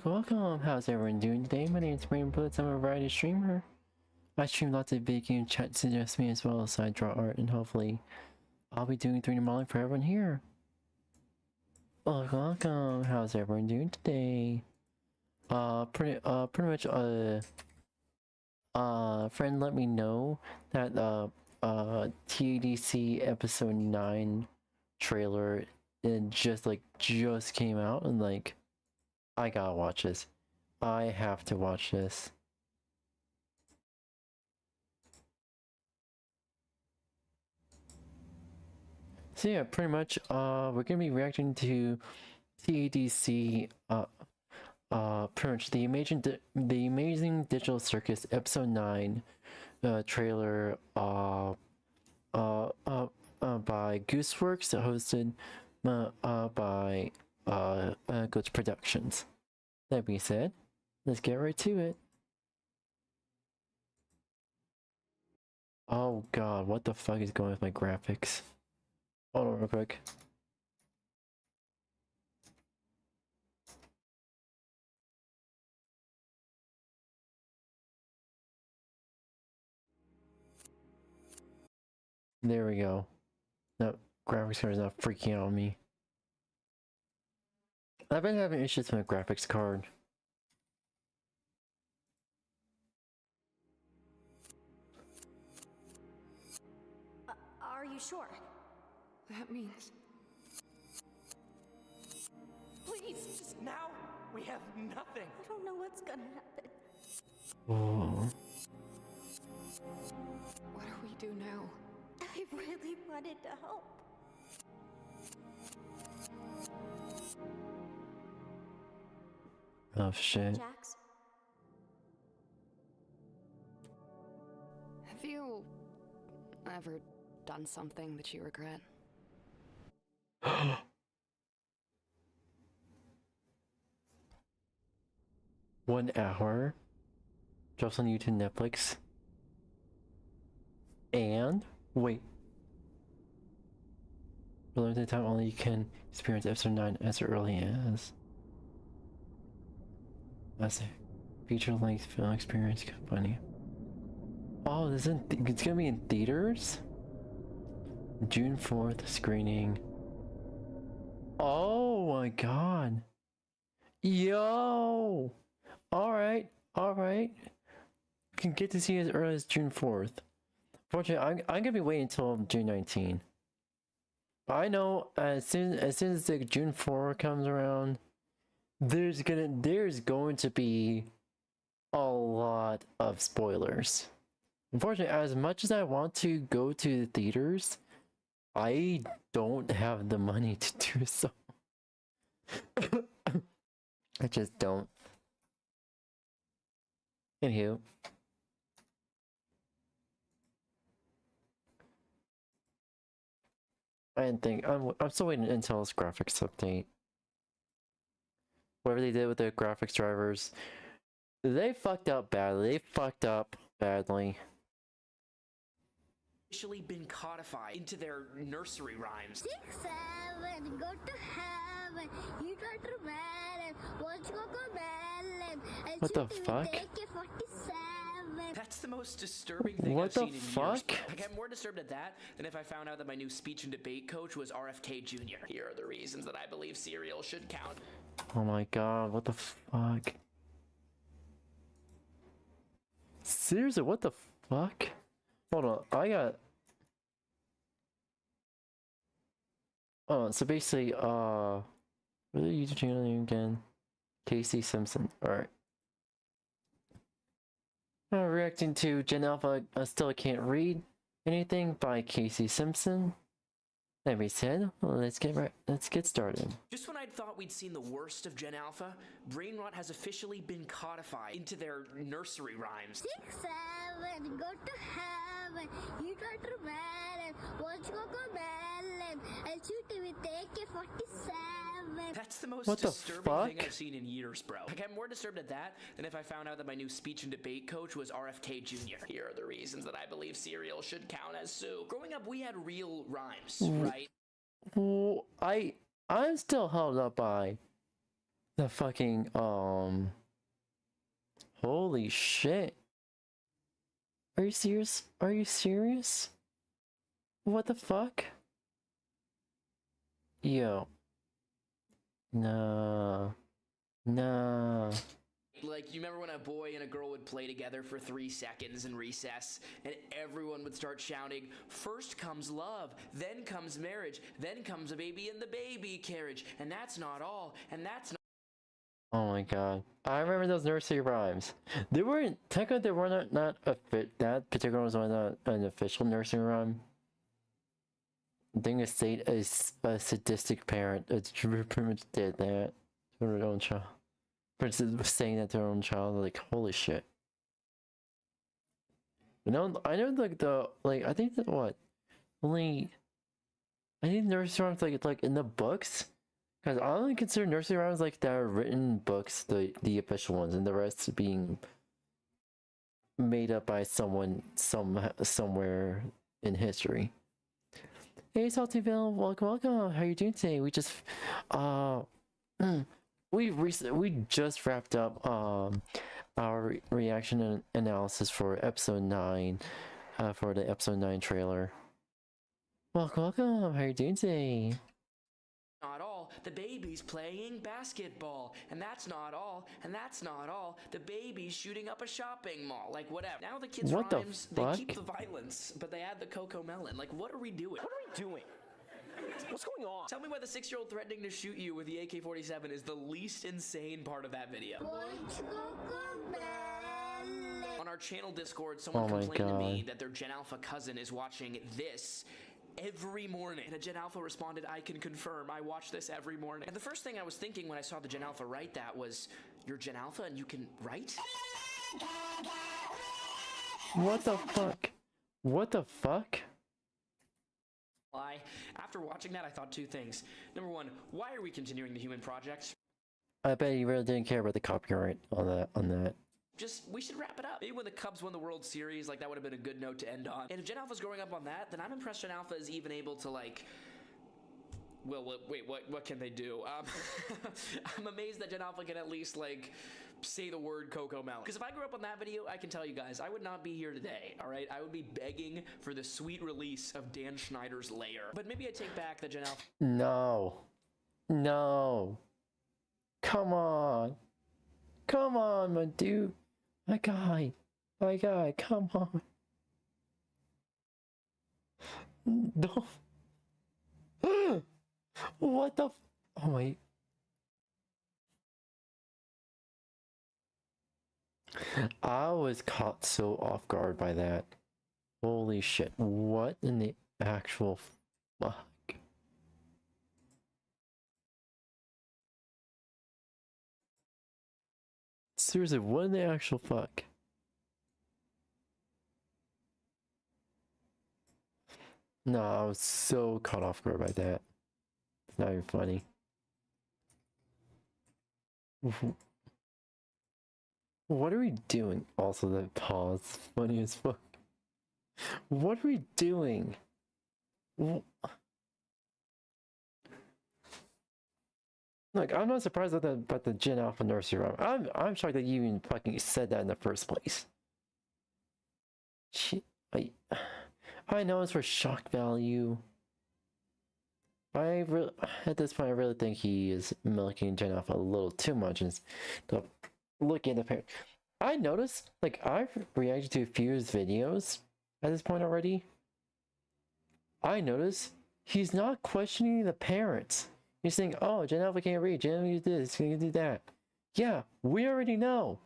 Welcome! How's everyone doing today? My name is Brandon Blitz. I'm a variety streamer. I stream lots of big game chat suggest me as well as I draw art, and hopefully I'll be doing 3D modeling for everyone here. Welcome! How's everyone doing today? Pretty much friend let me know that TADC episode 9 trailer just came out, and like I gotta watch this. I have to watch this. So yeah, pretty much we're gonna be reacting to TADC pretty much the amazing digital circus episode 9 trailer by Gooseworks, hosted by Glitch Productions. That being said, let's get right to it. Oh god, what the fuck is going on with my graphics? Hold on real quick. There we go. No, graphics card is not freaking out on me. I've been having issues with my graphics card. Are you sure? That means... Please, just now, we have nothing. I don't know what's gonna happen. Oh. What do we do now? I really wanted to help. Oh shit. Jax? Have you ever done something that you regret? 1 hour. Drops on YouTube, Netflix. And wait. For limited time only, you can experience episode 9 as early as. That's a feature-length film experience company. Oh, this isn't. It's gonna be in theaters. June 4th screening. Oh my god. Yo. All right. You can get to see it as early as June 4th. Fortunately, I'm gonna be waiting until June 19th. I know as soon as the June 4 comes around, there's going to be a lot of spoilers. Unfortunately, as much as I want to go to the theaters, I don't have the money to do so. I just don't. Anywho. I didn't think I'm still waiting until this graphics update. Whatever they did with the graphics drivers, they fucked up badly. Officially been codified into their nursery rhymes. 6, 7, go to heaven. You try to rebel. Watch Coco Bell. What the fuck? That's the most disturbing thing What I've the seen in fuck? years. I get more disturbed at that than if I found out that my new speech and debate coach was RFK Jr. Here are the reasons that I believe cereal should count. Oh my god, what the fuck? Seriously, what the fuck? Hold on, I got... Oh, so basically, what is the YouTube channel name again? Casey Simpson, alright. Reacting to Gen Alpha, Still Can't Read Anything by Casey Simpson. That being said, let's get started. Just when I'd thought we'd seen the worst of Gen Alpha, brain rot has officially been codified into their nursery rhymes. 6, 7, go to heaven. You try to rebel. Watch Coco Bell. I'll shoot you with AK-47. That's the most What the disturbing fuck? thing I've seen in years, bro. I get more disturbed at that than if I found out that my new speech and debate coach was RFK Jr. Here are the reasons that I believe cereal should count as soup. Growing up, we had real rhymes, right? Well, I'm still held up by The fucking, holy shit. Are you serious? Are you serious? What the fuck? Yo. Nah. Nah. Like, you remember when a boy and a girl would play together for 3 seconds in recess, and everyone would start shouting, "First comes love, then comes marriage, then comes a baby in the baby carriage, and that's not all, and that's not..." Oh my god. I remember those nursery rhymes. They weren't, technically they were not a fit, that particular one was not an official nursery rhyme. Being a state as a sadistic parent, it's pretty much did that to their own child. For instance, saying that to their own child, like, holy shit. You know, I know like I think that what? Only I think nursery rhymes like in the books. Because I only consider nursery rhymes like that are written books, the official ones, and the rest being made up by someone somewhere in history. Hey Saltyville, welcome. How you doing today? We just we just wrapped up our reaction and analysis for episode 9, for the episode 9 trailer. Welcome. How you doing today? Not all, the baby's playing basketball, and that's not all, and that's not all, the baby's shooting up a shopping mall, like whatever. Now the kids' What rhymes, the they fuck? keep the violence, but they add the 𝑂𝑂𝑚𝙣. Like, what are we doing? What are we doing? What's going on? Tell me why the 6-year-old threatening to shoot you with the AK-47 is the least insane part of that video. On our channel Discord, someone complained to me that their Gen Alpha cousin is watching this every morning. And a Gen Alpha responded, "I can confirm, I watch this every morning." And the first thing I was thinking when I saw the Gen Alpha write that was, "You're Gen Alpha and you can write?" What the fuck? What the fuck? After watching that, I thought 2 things. Number 1, why are we continuing the human project? I bet you really didn't care about the copyright on that. Just, we should wrap it up. Maybe when the Cubs won the World Series, like, that would have been a good note to end on. And if Gen Alpha's growing up on that, then I'm impressed Gen Alpha is even able to, like... Well, wait, what can they do? I'm amazed that Gen Alpha can at least, like, say the word 𝑂𝑂𝑚𝙣. Because if I grew up on that video, I can tell you guys, I would not be here today, alright? I would be begging for the sweet release of Dan Schneider's Lair. But maybe I take back that Gen Alpha... No. Come on, my dude. My guy, come on. No. What the oh my. I was caught so off guard by that. Holy shit. What in the actual fuck? Seriously, what in the actual fuck? No, I was so caught off guard by that. It's not even funny. What are we doing? Also, that pause. Funny as fuck. What are we doing? Like, I'm not surprised about the Gen Alpha nursery rhyme. I'm shocked that you even fucking said that in the first place. I know it's for shock value. At this point, I really think he is milking Gen Alpha a little too much and looking at the parent. I noticed, like, I've reacted to a few of his videos at this point already. I noticed he's not questioning the parents. He's saying, "Oh, Gen Alpha can't read. Gen Alpha do this. Can do that." Yeah, we already know.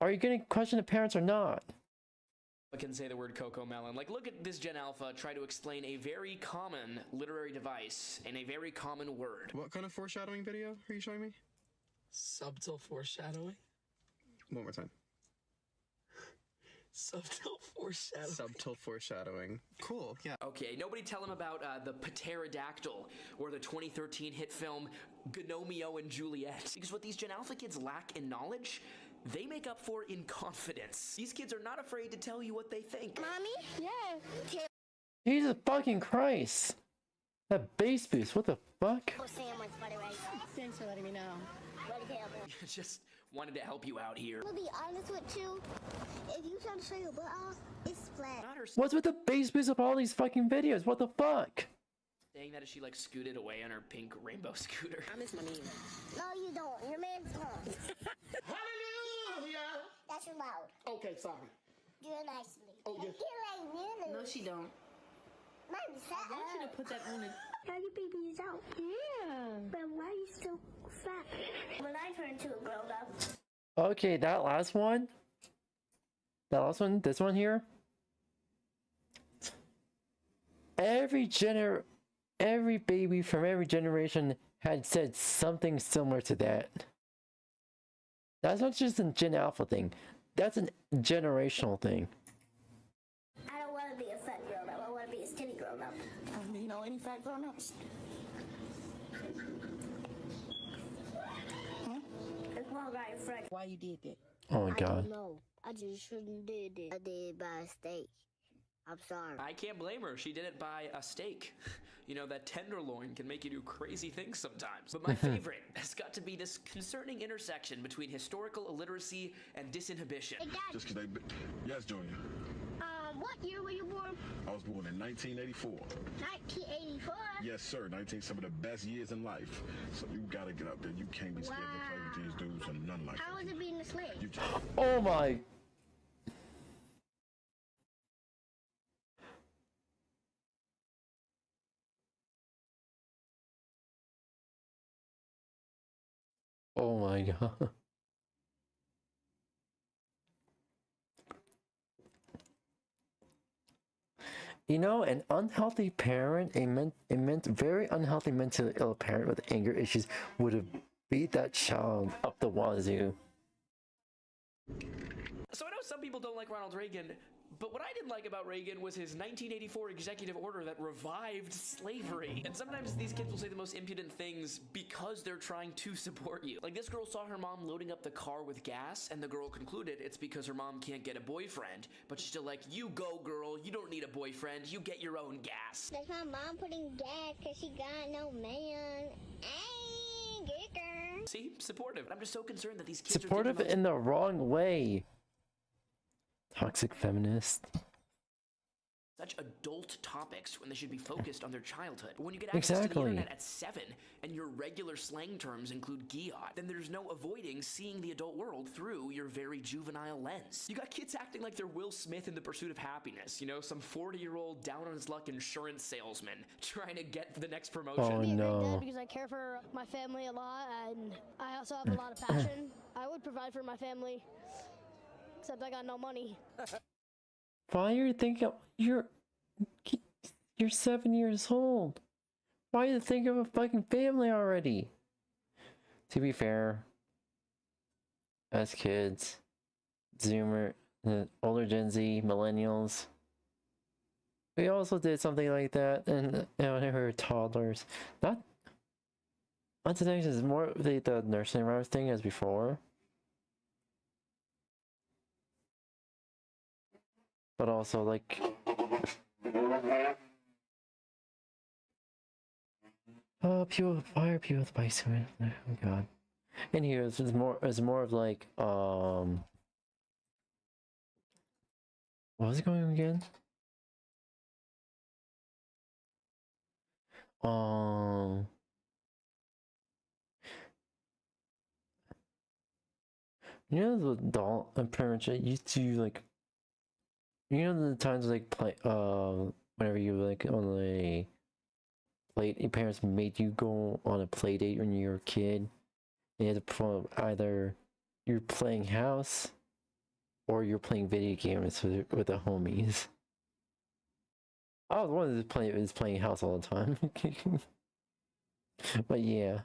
Are you going to question the parents or not? I can say the word 𝑂𝑂𝑚𝙣. Like, look at this Gen Alpha try to explain a very common literary device in a very common word. What kind of foreshadowing video are you showing me? Subtle foreshadowing? One more time. Subtle foreshadowing. Subtle foreshadowing. Cool, yeah. Okay, nobody tell him about the pterodactyl or the 2013 hit film 𝙂𝙤 and 𝘂𝙤. Because what these Gen Alpha kids lack in knowledge, they make up for in confidence. These kids are not afraid to tell you what they think. Mommy? Yeah. Jesus fucking Christ. That bass boost, what the fuck? Sandwich, by the way. Thanks for letting me know. Just wanted to help you out here. To be honest with you, if you try to show your butt off, it's flat. Not her What's with the basements of all these fucking videos? What the fuck? saying that as she like scooted away on her pink rainbow scooter. I miss my name. No, you don't. Your man's gone. Hallelujah! That's your loud. Okay, sorry. Do it nicely. Oh, yeah. Get like me. No, she don't. Mine is fat. I want you to put that on it. How your baby is out. Yeah. But why are you still fat? When I turn into a grown up. Okay, that last one. This one here. Every baby from every generation had said something similar to that. That's not just a Gen Alpha thing. That's a generational thing. I don't want to be a fat grown up. I want to be a skinny grown up. Do you know any fat grown-ups? It's more right Frank. Why you did that? Oh my I god. don't know. I just shouldn't did it. I did it by mistake. I'm sorry. I can't blame her. She did it by a steak. You know, that tenderloin can make you do crazy things sometimes. But my favorite has got to be this concerning intersection between historical illiteracy and disinhibition. Hey, Dad. Just because they... Yes, Junior. What year were you born? I was born in 1984. 1984. Yes, sir. Some of the best years in life. So you gotta get up there. You can't be scared to play with these dudes and none like How that. was it being a slave? You Oh my. Oh my god. You know, an unhealthy parent, very unhealthy mentally ill parent with anger issues would have beat that child up the wazoo. So I know some people don't like Ronald Reagan, but what I didn't like about Reagan was his 1984 executive order that revived slavery. And sometimes these kids will say the most impudent things because they're trying to support you. Like this girl saw her mom loading up the car with gas, and the girl concluded it's because her mom can't get a boyfriend. But she's still like, you go girl, you don't need a boyfriend, you get your own gas. That's my mom putting gas because she got no man. Ay, get her. See, supportive. I'm just so concerned that these kids Supportive are in the wrong way. Toxic feminist. such adult topics when they should be focused on their childhood. But when you get access to the internet at 7 and your regular slang terms include __, then there's no avoiding seeing the adult world through your very juvenile lens. You got kids acting like they're Will Smith in The Pursuit of Happiness, you know, some 40-year-old down on his luck insurance salesman trying to get the next promotion. Oh Be a great no. dad because I care for my family a lot, and I also have a lot of passion. I would provide for my family, except I got no money. Why are you thinking you're 7 years old? Why are you thinking of a fucking family already? To be fair, as kids, Zoomer, older Gen Z, millennials, we also did something like that, and when we were toddlers. Not today, is more the nursing rhymes thing as before. But also, like, why are people with bikes? Oh god. And here it's more of like, what was it going on again? You know the doll, pretty much it used to like, you know the times like play, whenever you like on a play, your parents made you go on a play date when you were a kid. You had to perform either you're playing house or you're playing video games with the homies. I was one that was playing house all the time. But yeah.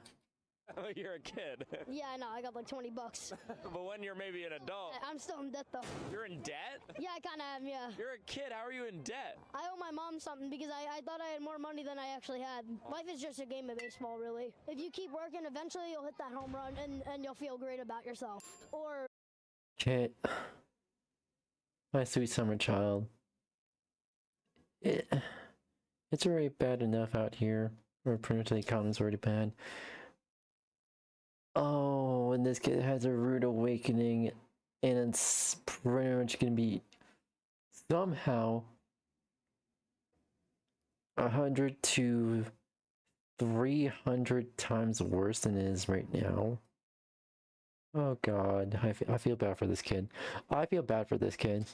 You're a kid. Yeah, I know. I got like 20 bucks. But when you're maybe an adult, I'm still in debt though. you're in debt? Yeah, I kind of am. Yeah. You're a kid, how are you in debt? I owe my mom something because I thought I had more money than I actually had. Life is just a game of baseball, really. If you keep working, eventually you'll hit that home run and you'll feel great about yourself. Or Kit, my sweet summer child. It's already bad enough out here. Or pretty much the economy's already bad. Oh, and this kid has a rude awakening, and it's pretty much gonna be somehow 100 to 300 times worse than it is right now. Oh god, I feel bad for this kid. I feel bad for this kid.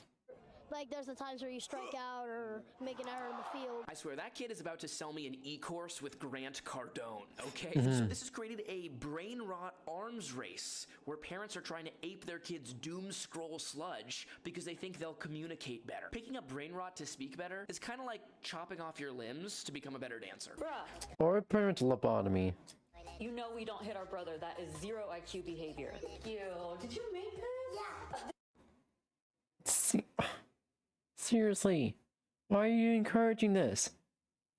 Like, there's the times where you strike out or make an error in the field. I swear, that kid is about to sell me an e-course with Grant Cardone, okay? So this has created a brain rot arms race where parents are trying to ape their kids' doom scroll sludge because they think they'll communicate better. Picking up brain rot to speak better is kind of like chopping off your limbs to become a better dancer. Bruh, Or pretty much lobotomy. you know we don't hit our brother. That is 0 IQ behavior. Ew, did you make this? Yeah. Seriously, why are you encouraging this?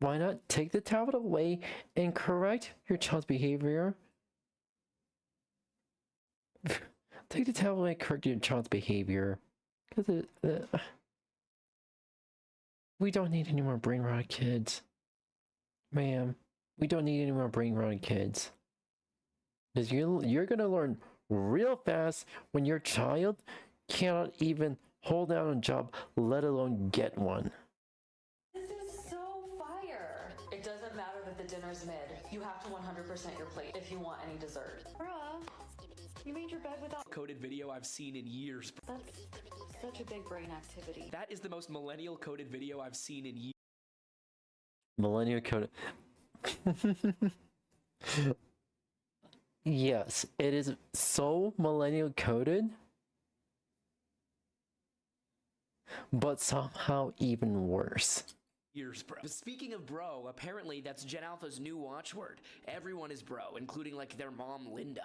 Why not take the tablet away and correct your child's behavior? Take the tablet away and correct your child's behavior. Because we don't need any more brain rot kids. Ma'am, we don't need any more brain rot kids. Because you're gonna learn real fast when your child cannot even hold down a job, let alone get one. This is so fire. It doesn't matter that the dinner's mid. You have to 100% your plate if you want any dessert. Bruh, you made your bed without Coded video I've seen in years. That's such a big brain activity. That is the most millennial coded video I've seen in years. Millennial code. Yes, it is so millennial coded, but somehow even worse. Years, bro. But speaking of bro, apparently that's Gen Alpha's new watchword. Everyone is bro, including like their mom, Linda.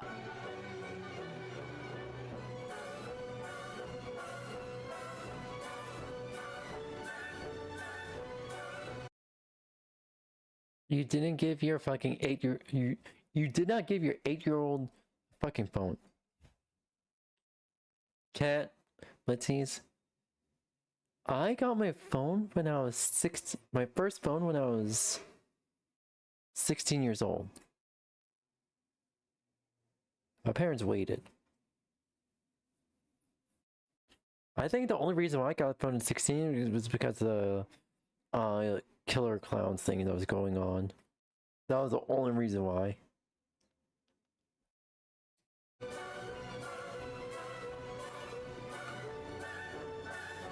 You didn't give your fucking you did not give your 8-year-old fucking phone. Cat, let's see. I got my phone when I was 16. My first phone when I was 16 years old. My parents waited. I think the only reason why I got a phone at 16 was because of the killer clowns thing that was going on. That was the only reason why.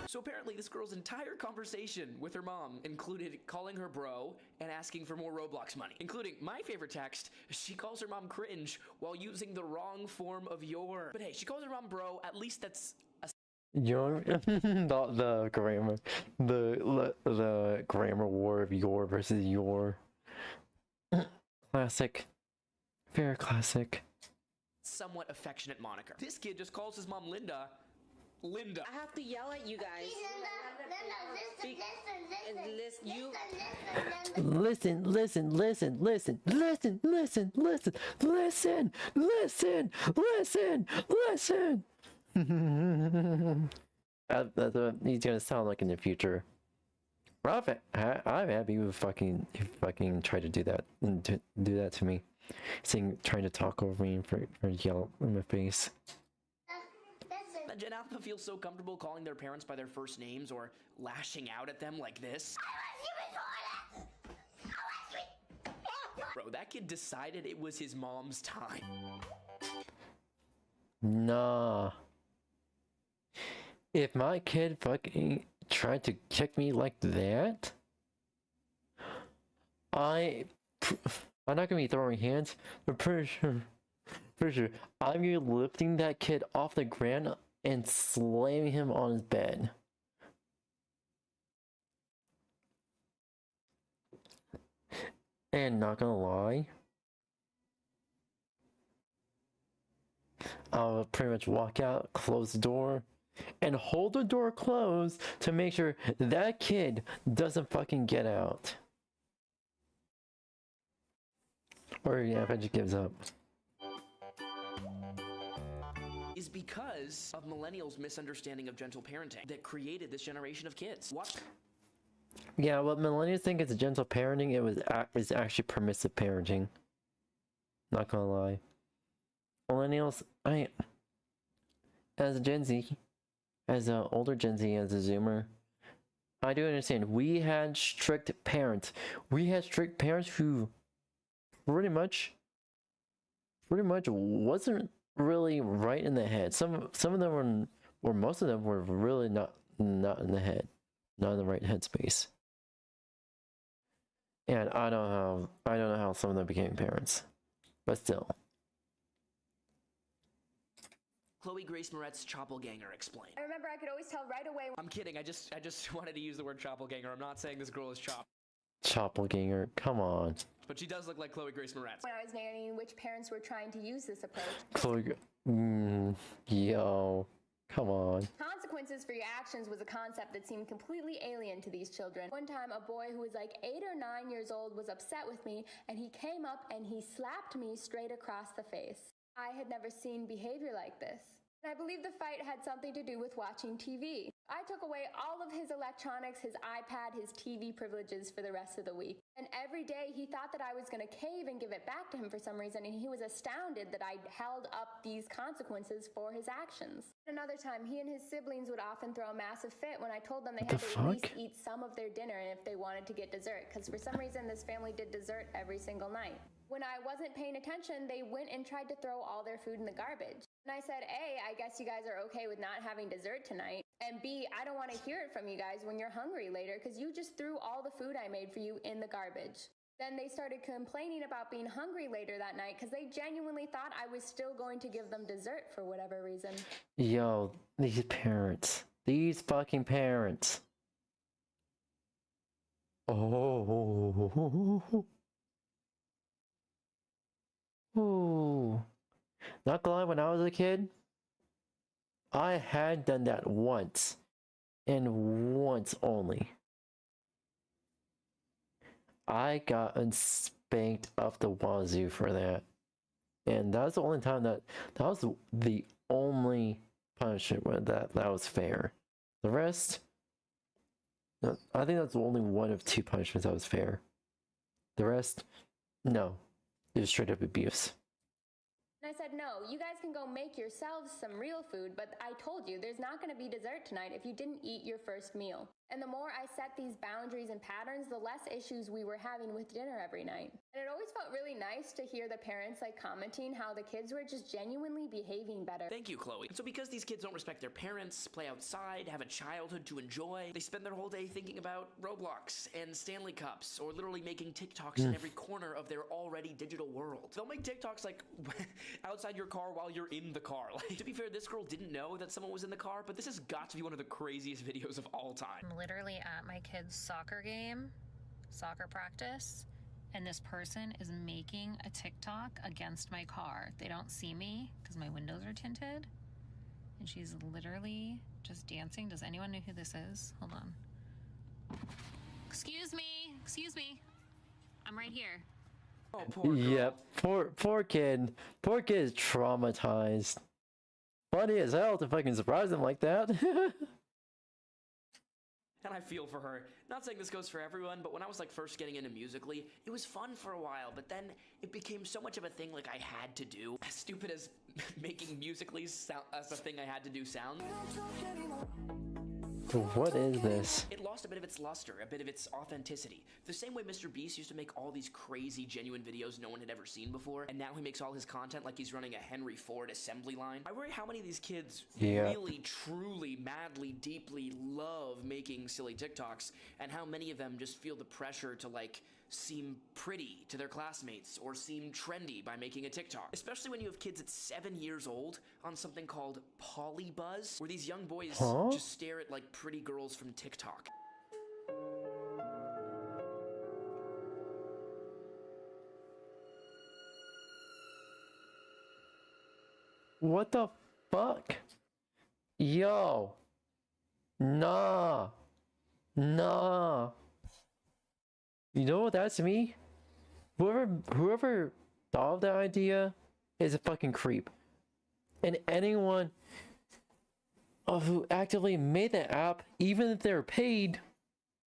So apparently this girl's entire conversation with her mom included calling her bro and asking for more Roblox money, including my favorite text. She calls her mom cringe while using the wrong form of your. But hey, she calls her mom bro. At least that's a Your the grammar, the grammar war of your versus your. Classic, very classic. somewhat affectionate moniker. This kid just calls his mom Linda. Linda. I have to yell at you guys. Listen, listen, listen, listen, listen, listen, listen, listen, listen, listen, listen. That's what he's gonna sound like in the future. I'm happy you fucking try to do that and do that to me, trying to talk over me or yell in my face. That Gen Alpha feels so comfortable calling their parents by their first names or lashing out at them like this. Bro, that kid decided it was his mom's time. Nah. If my kid fucking tried to kick me like that, I'm not gonna be throwing hands. I'm pretty sure I'm gonna be lifting that kid off the ground and slamming him on his bed. And not gonna lie, I'll pretty much walk out, close the door, and hold the door closed to make sure that kid doesn't fucking get out. Or yeah, if it just gives up. Is because of millennials' misunderstanding of gentle parenting that created this generation of kids. What? Yeah, what millennials think is gentle parenting, it's actually permissive parenting. Not gonna lie. millennials, as a Gen Z, as an older Gen Z, as a Zoomer, I do understand. We had strict parents. We had strict parents who pretty much wasn't really right in the head. Some of them were, or most of them were really not in the head, not in the right headspace. And I don't know how some of them became parents, but still. Chloe Grace Moretz Choppelganger explained. I remember I could always tell right away. I'm kidding. I just wanted to use the word Choppelganger. I'm not saying this girl is Choppelganger, come on. but she does look like Chloe Grace Moretz. When I was nannying, which parents were trying to use this approach. Chloe, yo, come on. Consequences for your actions was a concept that seemed completely alien to these children. One time, a boy who was like 8 or 9 years old was upset with me, and he came up and he slapped me straight across the face. I had never seen behavior like this. And I believe the fight had something to do with watching TV. I took away all of his electronics, his iPad, his TV privileges for the rest of the week. And every day he thought that I was going to cave and give it back to him for some reason, and he was astounded that I held up these consequences for his actions. Another time, he and his siblings would often throw a massive fit when I told them they had to at least eat some of their dinner if they wanted to get dessert, because for some reason this family did dessert every single night. When I wasn't paying attention, they went and tried to throw all their food in the garbage. And I said, A, I guess you guys are okay with not having dessert tonight. And B, I don't want to hear it from you guys when you're hungry later, because you just threw all the food I made for you in the garbage. Then they started complaining about being hungry later that night because they genuinely thought I was still going to give them dessert for whatever reason. Yo, these parents. These fucking parents. Oh. Ooh. Not gonna lie, when I was a kid, I had done that once. And once only. I got spanked up the wazoo for that. And that was the only time that was the only punishment that was fair. The rest, I think that's only one of 2 punishments that was fair. The rest, no. It was straight up abuse. And I said, no, you guys can go make yourselves some real food, but I told you there's not going to be dessert tonight if you didn't eat your first meal. And the more I set these boundaries and patterns, the less issues we were having with dinner every night. And it always felt really nice to hear the parents commenting how the kids were just genuinely behaving better. Thank you, Chloe. And so because these kids don't respect their parents, play outside, have a childhood to enjoy, they spend their whole day thinking about Roblox and Stanley Cups, or literally making TikToks in every corner of their already digital world. They'll make TikToks outside your car while you're in the car. To be fair, this girl didn't know that someone was in the car, but this has got to be one of the craziest videos of all time. I'm literally at my kid's soccer practice, and this person is making a TikTok against my car. They don't see me because my windows are tinted, and she's literally just dancing. Does anyone know who this is? Hold on. Excuse me. I'm right here. Oh, poor girl. Yep, poor kid. Poor kid is traumatized. Funny as hell to fucking surprise him like that. And I feel for her. Not saying this goes for everyone, but when I was first getting into Musical.ly, it was fun for a while, but then it became so much of a thing I had to do. As stupid as making Musical.ly as a thing I had to do sounds. What is this? It lost a bit of its luster, a bit of its authenticity. The same way Mr. Beast used to make all these crazy, genuine videos no one had ever seen before, and now he makes all his content like he's running a Henry Ford assembly line. I worry how many of these kids really, truly, madly, deeply love making silly TikToks, and how many of them just feel the pressure to seem pretty to their classmates or seem trendy by making a TikTok. Especially when you have kids at 7 years old on something called Polybuzz, where these young boys just stare at pretty girls from TikTok. What the fuck? Yo. Nah. You know what that's me? Whoever thought of that idea is a fucking creep. And anyone who actively made that app, even if they're paid,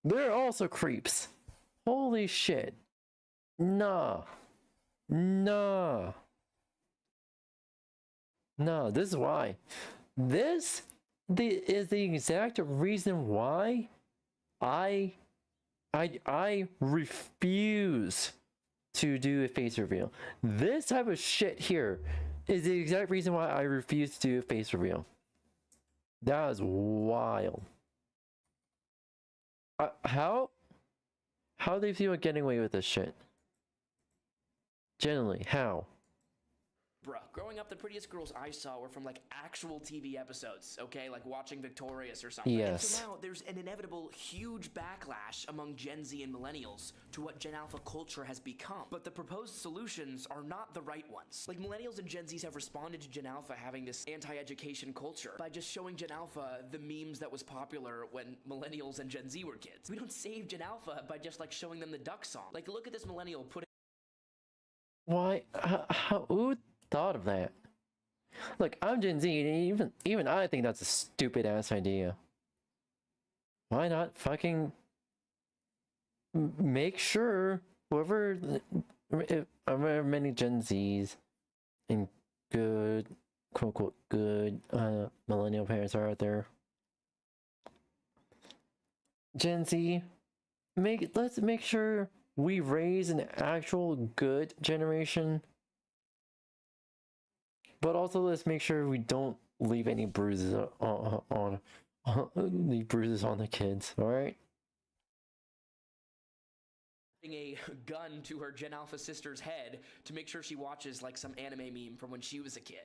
they're also creeps. Holy shit. Nah. No, this is why. This is the exact reason why I refuse to do a face reveal. This type of shit here is the exact reason why I refuse to do a face reveal. That is wild. How do they feel getting away with this shit? Generally, how? Bruh, growing up, the prettiest girls I saw were from like actual TV episodes, okay? Like watching Victorious or something. Yes. And so now there's an inevitable huge backlash among Gen Z and millennials to what Gen Alpha culture has become. But the proposed solutions are not the right ones. Like millennials and Gen Zs have responded to Gen Alpha having this anti-education culture by just showing Gen Alpha the memes that was popular when millennials and Gen Z were kids. We don't save Gen Alpha by just like showing them the duck song. Like look at this millennial putting. Why? Who thought of that? Look, I'm Gen Z, and even I think that's a stupid ass idea. Why not fucking make sure whoever many Gen Zs and good, quote unquote, good millennial parents are out there. Gen Z, let's make sure we raise an actual good generation. But also, let's make sure we don't leave any bruises on the bruises on the kids. All right. A gun to her Gen Alpha sister's head to make sure she watches like some anime meme from when she was a kid.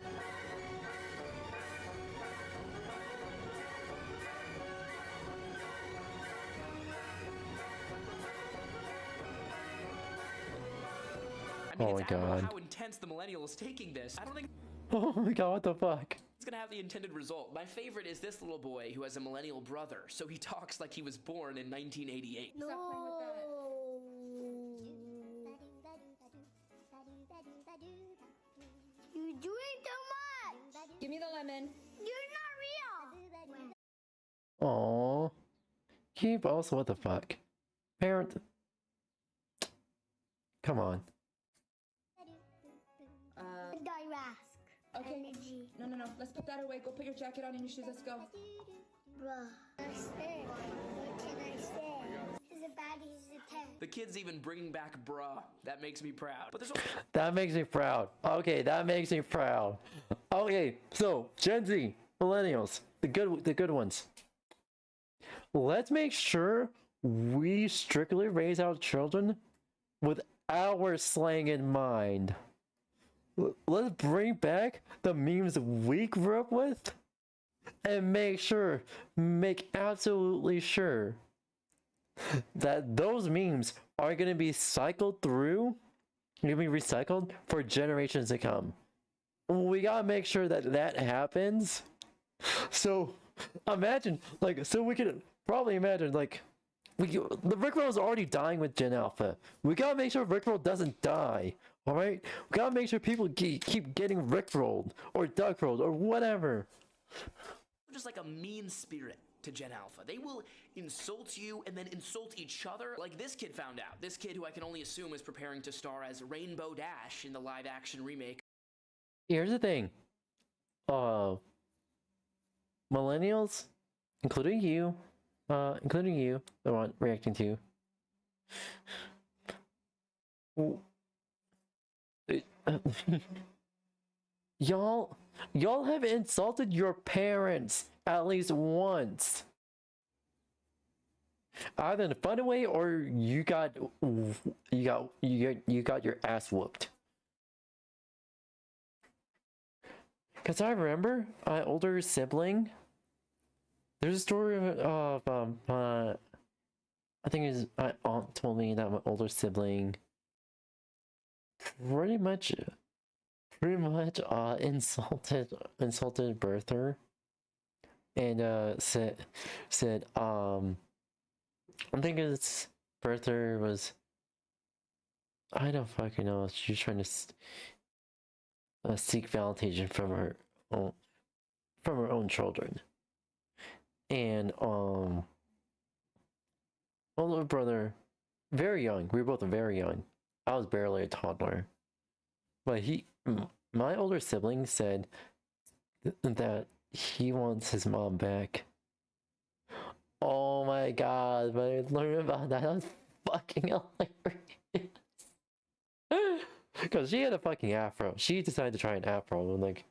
I mean, Oh my it's admirable god. how intense the millennial is taking this. I don't think Oh my god, what the fuck? it's gonna have the intended result. My favorite is this little boy who has a millennial brother, so he talks like he was born in 1988. Stop playing with that. You're doing too much. Give me the lemon. You're not real. Aww. Keep also, what the fuck? Parent. Come on. Okay. Energy. No. Let's put that away. Go put your jacket on and your shoes. Let's go. Bruh. What can I say? He's a baddie, he's a 10. The kid's even bringing back bruh. That makes me proud. But there's also That makes me proud. Okay, that makes me proud. Okay, so Gen Z, millennials, the good ones. Let's make sure we strictly raise our children with our slang in mind. Let's bring back the memes we grew up with and make absolutely sure that those memes are going to be cycled through, going to be recycled for generations to come. We got to make sure that that happens. So imagine, like, so we could probably imagine, like, the Rickroll is already dying with Gen Alpha. We gotta make sure Rickroll doesn't die. All right, we gotta make sure people keep getting Rickrolled or Duckrolled or whatever. just like a mean spirit to Gen Alpha. They will insult you and then insult each other. Like this kid found out. This kid who I can only assume is preparing to star as Rainbow Dash in the live-action remake. Here's the thing. Millennials, including you, the one reacting to. Y'all have insulted your parents at least once. Either in a fun way or you got your ass whooped. Cause I remember my older sibling. There's a story of I think it was my aunt told me that my older sibling pretty much insulted birther and said I think his birther was, I don't fucking know, she's trying to seek validation from her own children. And my little brother, very young, we were both very young. I was barely a toddler. But my older sibling said that he wants his mom back. Oh my god, when I learned about that, I was fucking hilarious. Because she had a fucking afro. She decided to try an afro, and like...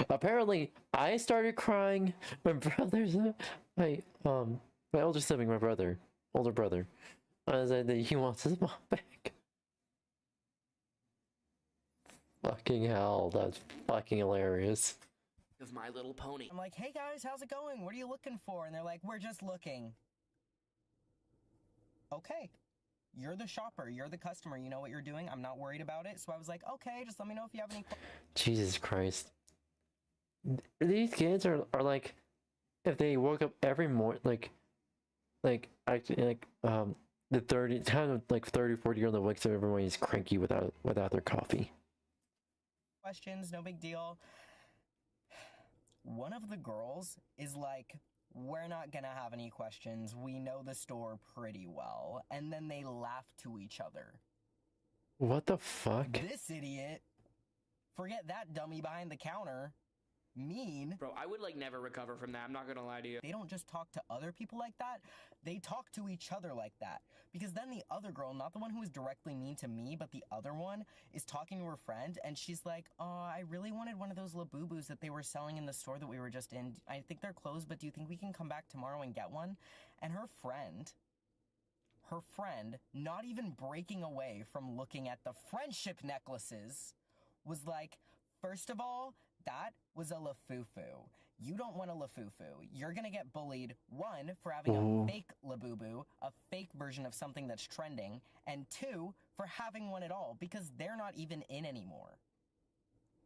Apparently, I started crying. My brother's... my older sibling, my brother. Older brother. I said that he wants his mom back. Fucking hell, that's fucking hilarious. Of My Little Pony. I'm like, hey guys, how's it going? What are you looking for? And they're like, we're just looking. Okay. You're the shopper. You're the customer. You know what you're doing. I'm not worried about it. So I was like, okay, just let me know if you have any questions. Jesus Christ. These kids are like, if they woke up every morning, the 30, kind of like 30, 40-year-old that wakes up every morning is cranky without their coffee. Questions, no big deal. One of the girls is like, we're not gonna have any questions. We know the store pretty well. And then they laugh to each other. What the fuck? This idiot. Forget that dummy behind the counter. Mean. Bro, I would like never recover from that. I'm not gonna lie to you. They don't just talk to other people like that. They talk to each other like that. Because then the other girl, not the one who was directly mean to me, but the other one, is talking to her friend, and she's like, oh, I really wanted one of those Labubus that they were selling in the store that we were just in. I think they're closed, but do you think we can come back tomorrow and get one? And her friend, not even breaking away from looking at the friendship necklaces, was like, first of all, that was a Lafufu. You don't want a Lafufu. You're gonna get bullied, one, for having a fake Labubu, a fake version of something that's trending, and two, for having one at all, because they're not even in anymore.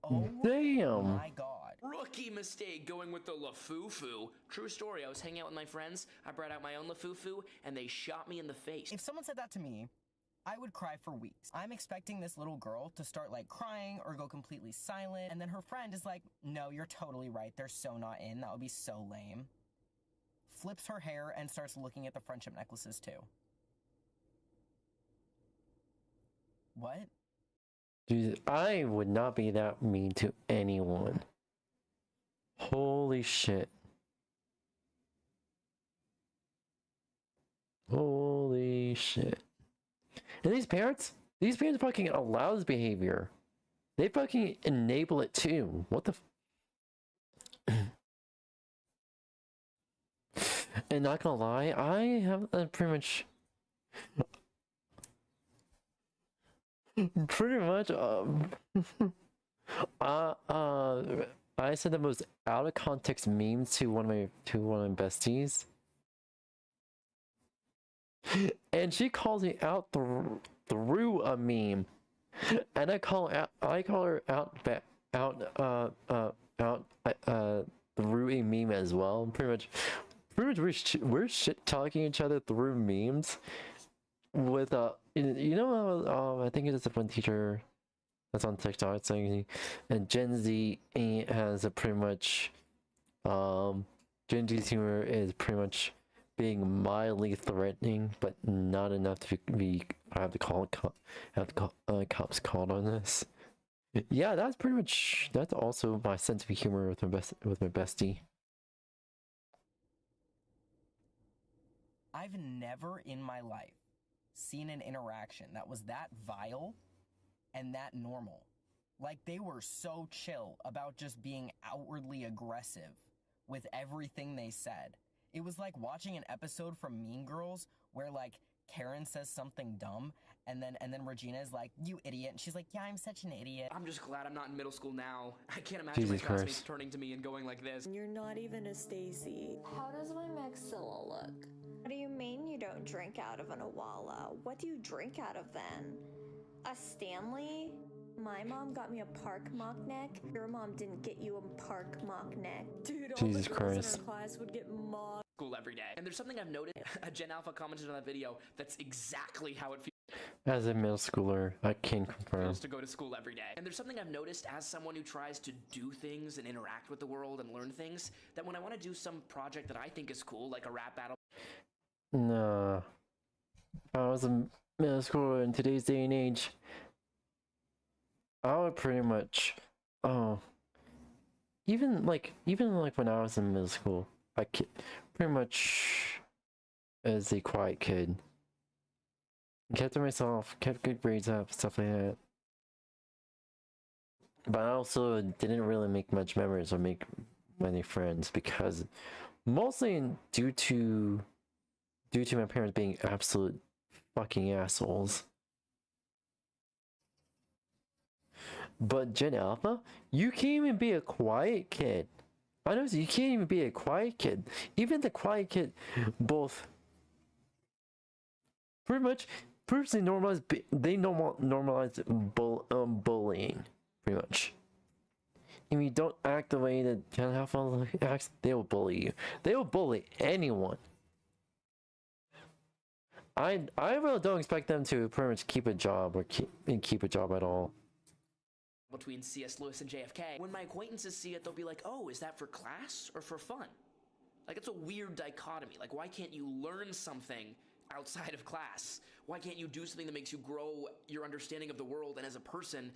Oh damn. My god. Rookie mistake going with the Lafufu. True story, I was hanging out with my friends, I brought out my own Lafufu, and they shot me in the face. If someone said that to me, I would cry for weeks. I'm expecting this little girl to start like crying or go completely silent, and then her friend is like, no, you're totally right, they're so not in, that would be so lame. Flips her hair and starts looking at the friendship necklaces too. What? Jesus, I would not be that mean to anyone. Holy shit. Holy shit. And these parents fucking allow this behavior. They fucking enable it too. What the And not gonna lie, I have pretty much I said the most out of context memes to one of my besties. And she calls me out through a meme, and I call her out through a meme as well. Pretty much we're shit talking each other through memes. With you know, I think it is one teacher that's on TikTok saying, and Gen Z has a pretty much Gen Z's humor is pretty much being mildly threatening, but not enough to have the cops called on this. Yeah, that's also my sense of humor with my bestie. I've never in my life seen an interaction that was that vile and that normal. Like, they were so chill about just being outwardly aggressive with everything they said. It was like watching an episode from Mean Girls where, like, Karen says something dumb and then Regina is like, you idiot, and she's like, yeah, I'm such an idiot. I'm just glad I'm not in middle school now. I can't imagine Jesus my classmates Christ. turning to me and going like this. You're not even a Stacy. How does my maxilla look? What do you mean you don't drink out of an Awala? What do you drink out of then? A Stanley? My mom got me a Park mock neck. Your mom didn't get you a Park mock neck. Dude, all Jesus the girls Christ. in our class would get mocked. School every day. And there's something I've noticed. A Gen Alpha commented on that video. That's exactly how it As a middle schooler, I can confirm. feels to go to school every day. And there's something I've noticed as someone who tries to do things and interact with the world and learn things, that when I want to do some project that I think is cool, like a rap battle. Nah. If I was a middle schooler in today's day and age, I would pretty much, oh, even like when I was in middle school, pretty much as a quiet kid. Kept to myself, kept good grades up, stuff like that. But I also didn't really make much memories or make many friends because mostly due to my parents being absolute fucking assholes. But Gen Alpha, you can't even be a quiet kid. I know you can't even be a quiet kid. Even the quiet kid, both pretty much personally normalize. They normalize bullying, pretty much. If you don't act the way that Gen Alpha acts, they will bully you. They will bully anyone. I really don't expect them to pretty much keep a job or keep a job at all. Between C.S. Lewis and JFK. When my acquaintances see it, they'll be like, oh, is that for class or for fun? Like, it's a weird dichotomy. Like, why can't you learn something outside of class? Why can't you do something that makes you grow your understanding of the world and as a person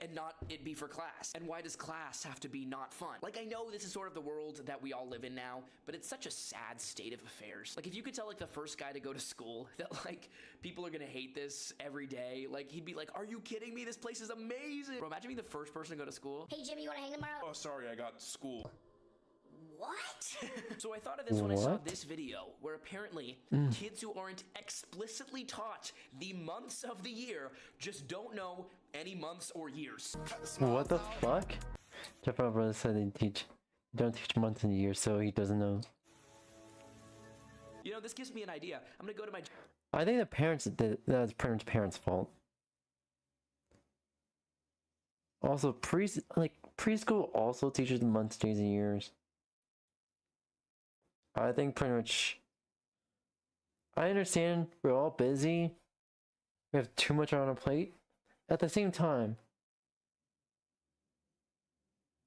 and not it be for class? And why does class have to be not fun? Like, I know this is sort of the world that we all live in now, but it's such a sad state of affairs. Like, if you could tell, like, the first guy to go to school that, like, people are gonna hate this every day, like, he'd be like, are you kidding me? This place is amazing. Bro, imagine being the first person to go to school. Hey, Jimmy, you wanna hang tomorrow? Oh, sorry, I got school. What? So I thought of this when I saw this video, where apparently kids who aren't explicitly taught the months of the year just don't know any months or years. What the fuck? Jeff brother said they don't teach months and years, so he doesn't know. You know, this gives me an idea. I'm gonna go to my... I think the parents that's parents' fault. Also, preschool also teaches months, days, and years. I think pretty much. I understand we're all busy. We have too much on our plate. At the same time,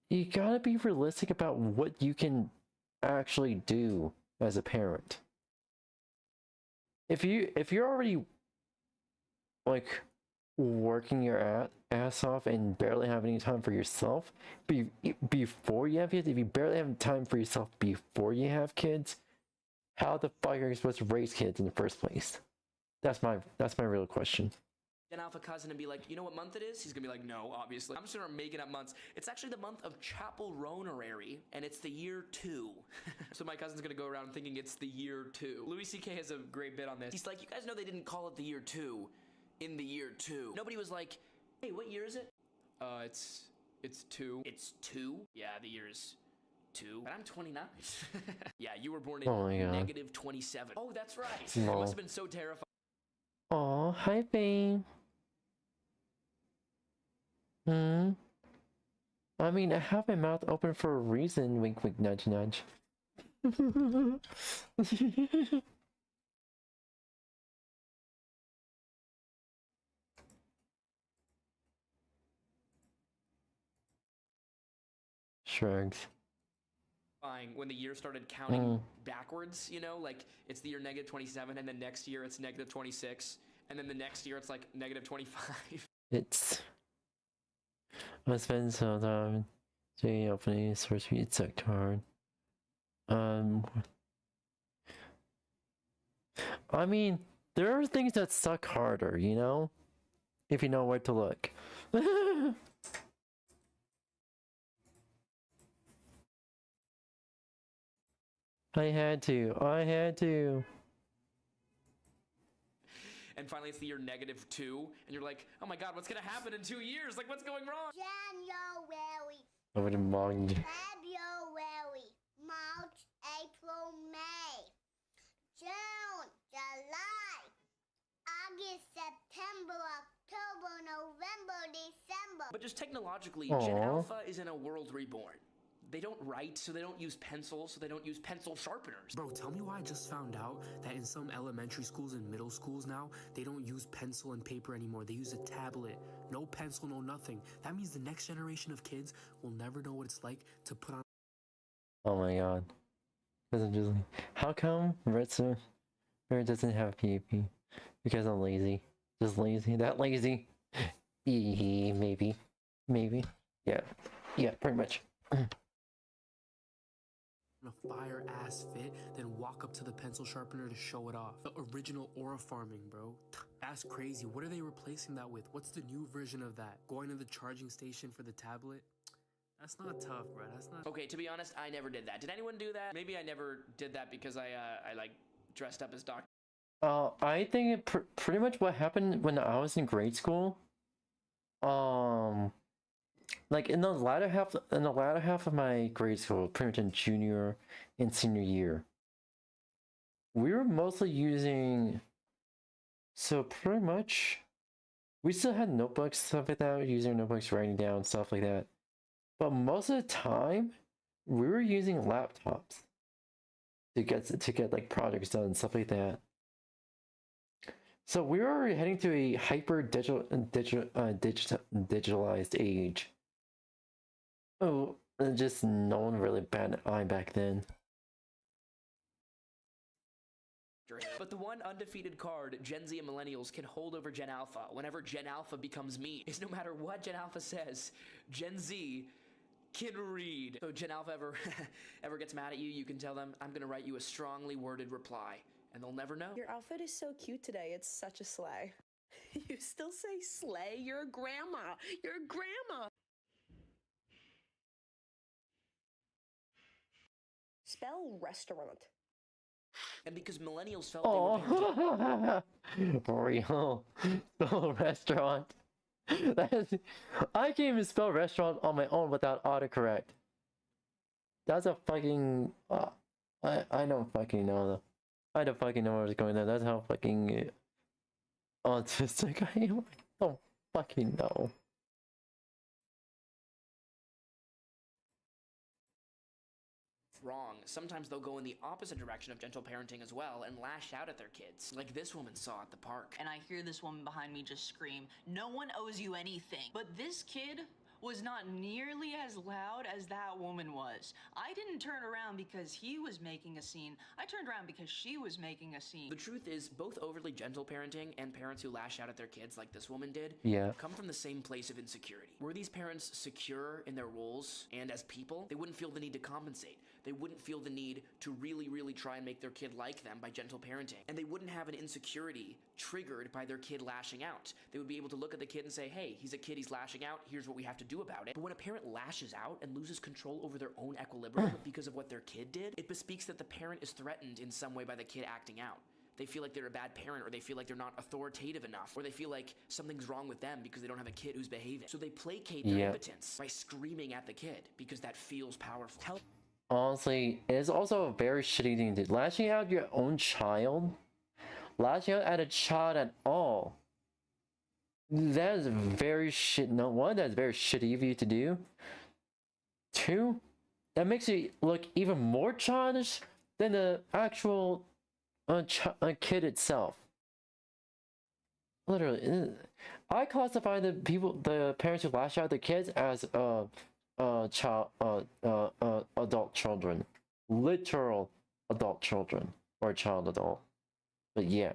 you gotta be realistic about what you can actually do as a parent. If you're already like working your ass off and barely have any time for yourself before you have kids, if you barely have time for yourself before you have kids, how the fuck are you supposed to raise kids in the first place? That's my real question. Gen Alpha cousin and be like, you know what month it is? He's gonna be like, no, obviously. I'm just gonna start making up months. It's actually the month of Chapel Ronerary, and it's the year 2. So my cousin's gonna go around thinking it's the year 2. Louis C.K. has a great bit on this. He's like, you guys know they didn't call it the year 2 in the year 2. Nobody was like, hey, what year is it? It's 2. It's 2? Yeah, the year is 2. But I'm 29. Yeah, you were born in negative 27. Oh, that's right. No. It must have been so terrifying. Aw, hi, babe. I mean, I have my mouth open for a reason. Wink, wink, nudge, nudge. Shrugs. When the year started counting backwards, you know, like it's the year negative 27, and then next year it's negative 26, and then the next year it's like negative 25. I spend some time doing opening source read sector. I mean, there are things that suck harder, you know? If you know where to look. I had to. And finally it's the year negative 2, and you're like, oh my god, what's gonna happen in 2 years? Like, what's going wrong? January, I would have mocked. February, March, April, May, June, July, August, September, October, November, December. But just technologically, Gen Alpha is in a world reborn. They don't write, so they don't use pencils, so they don't use pencil sharpeners. Bro, tell me why I just found out that in some elementary schools and middle schools now, they don't use pencil and paper anymore. They use a tablet. No pencil, no nothing. That means the next generation of kids will never know what it's like to put on... Oh my god. How come Red doesn't have PvP? Because I'm lazy. Just lazy. That lazy. Maybe. Maybe. Yeah. Yeah, pretty much. A fire ass fit, then walk up to the pencil sharpener to show it off. The original aura farming, bro. That's crazy. What are they replacing that with? What's the new version of that? Going to the charging station for the tablet? That's not tough, bro. That's not. Okay, to be honest, I never did that. Did anyone do that? Maybe I never did that because I like dressed up as Dr. I think it pretty much what happened when I was in grade school. Like in the latter half of my grade school, pretty much in junior and senior year, we were mostly using. So pretty much, we still had notebooks, stuff like that. Using notebooks, writing down stuff like that. But most of the time, we were using laptops to get like projects done and stuff like that. So we were heading to a hyper digitalized age. Oh, just no one really batted an eye back then. But the one undefeated card Gen Z and millennials can hold over Gen Alpha whenever Gen Alpha becomes me is no matter what Gen Alpha says, Gen Z can read. So Gen Alpha ever gets mad at you, you can tell them, I'm gonna write you a strongly worded reply, and they'll never know. Your outfit is so cute today. It's such a sleigh. You still say sleigh? You're a grandma. You're a grandma. Spell restaurant. And because millennials felt they were real spell restaurant. I can't even spell restaurant on my own without autocorrect. That's a fucking. I don't fucking know though. I don't fucking know where it's going there. That's how fucking autistic I am. I don't fucking know. wrong. Sometimes they'll go in the opposite direction of gentle parenting as well and lash out at their kids, like this woman saw at the park. And I hear this woman behind me just scream, "No one owes you anything." But this kid was not nearly as loud as that woman was. I didn't turn around because he was making a scene. I turned around because she was making a scene. The truth is, both overly gentle parenting and parents who lash out at their kids like this woman did come from the same place of insecurity. Were these parents secure in their roles and as people, they wouldn't feel the need to compensate. They wouldn't feel the need to really try and make their kid like them by gentle parenting. And they wouldn't have an insecurity triggered by their kid lashing out. They would be able to look at the kid and say, hey, he's a kid, he's lashing out, here's what we have to do about it. But when a parent lashes out and loses control over their own equilibrium because of what their kid did, it bespeaks that the parent is threatened in some way by the kid acting out. They feel like they're a bad parent, or they feel like they're not authoritative enough, or they feel like something's wrong with them because they don't have a kid who's behaving. So they placate their impotence by screaming at the kid because that feels powerful. Honestly, it's also a very shitty thing to do. Lashing out at your own child, lashing out at a child at all. That is very shit. No, one, that's very shitty of you to do. Two, that makes you look even more childish than the actual kid itself. Literally, I classify the parents who lash out at their kids as adult children, literal adult children, or child adult. But yeah.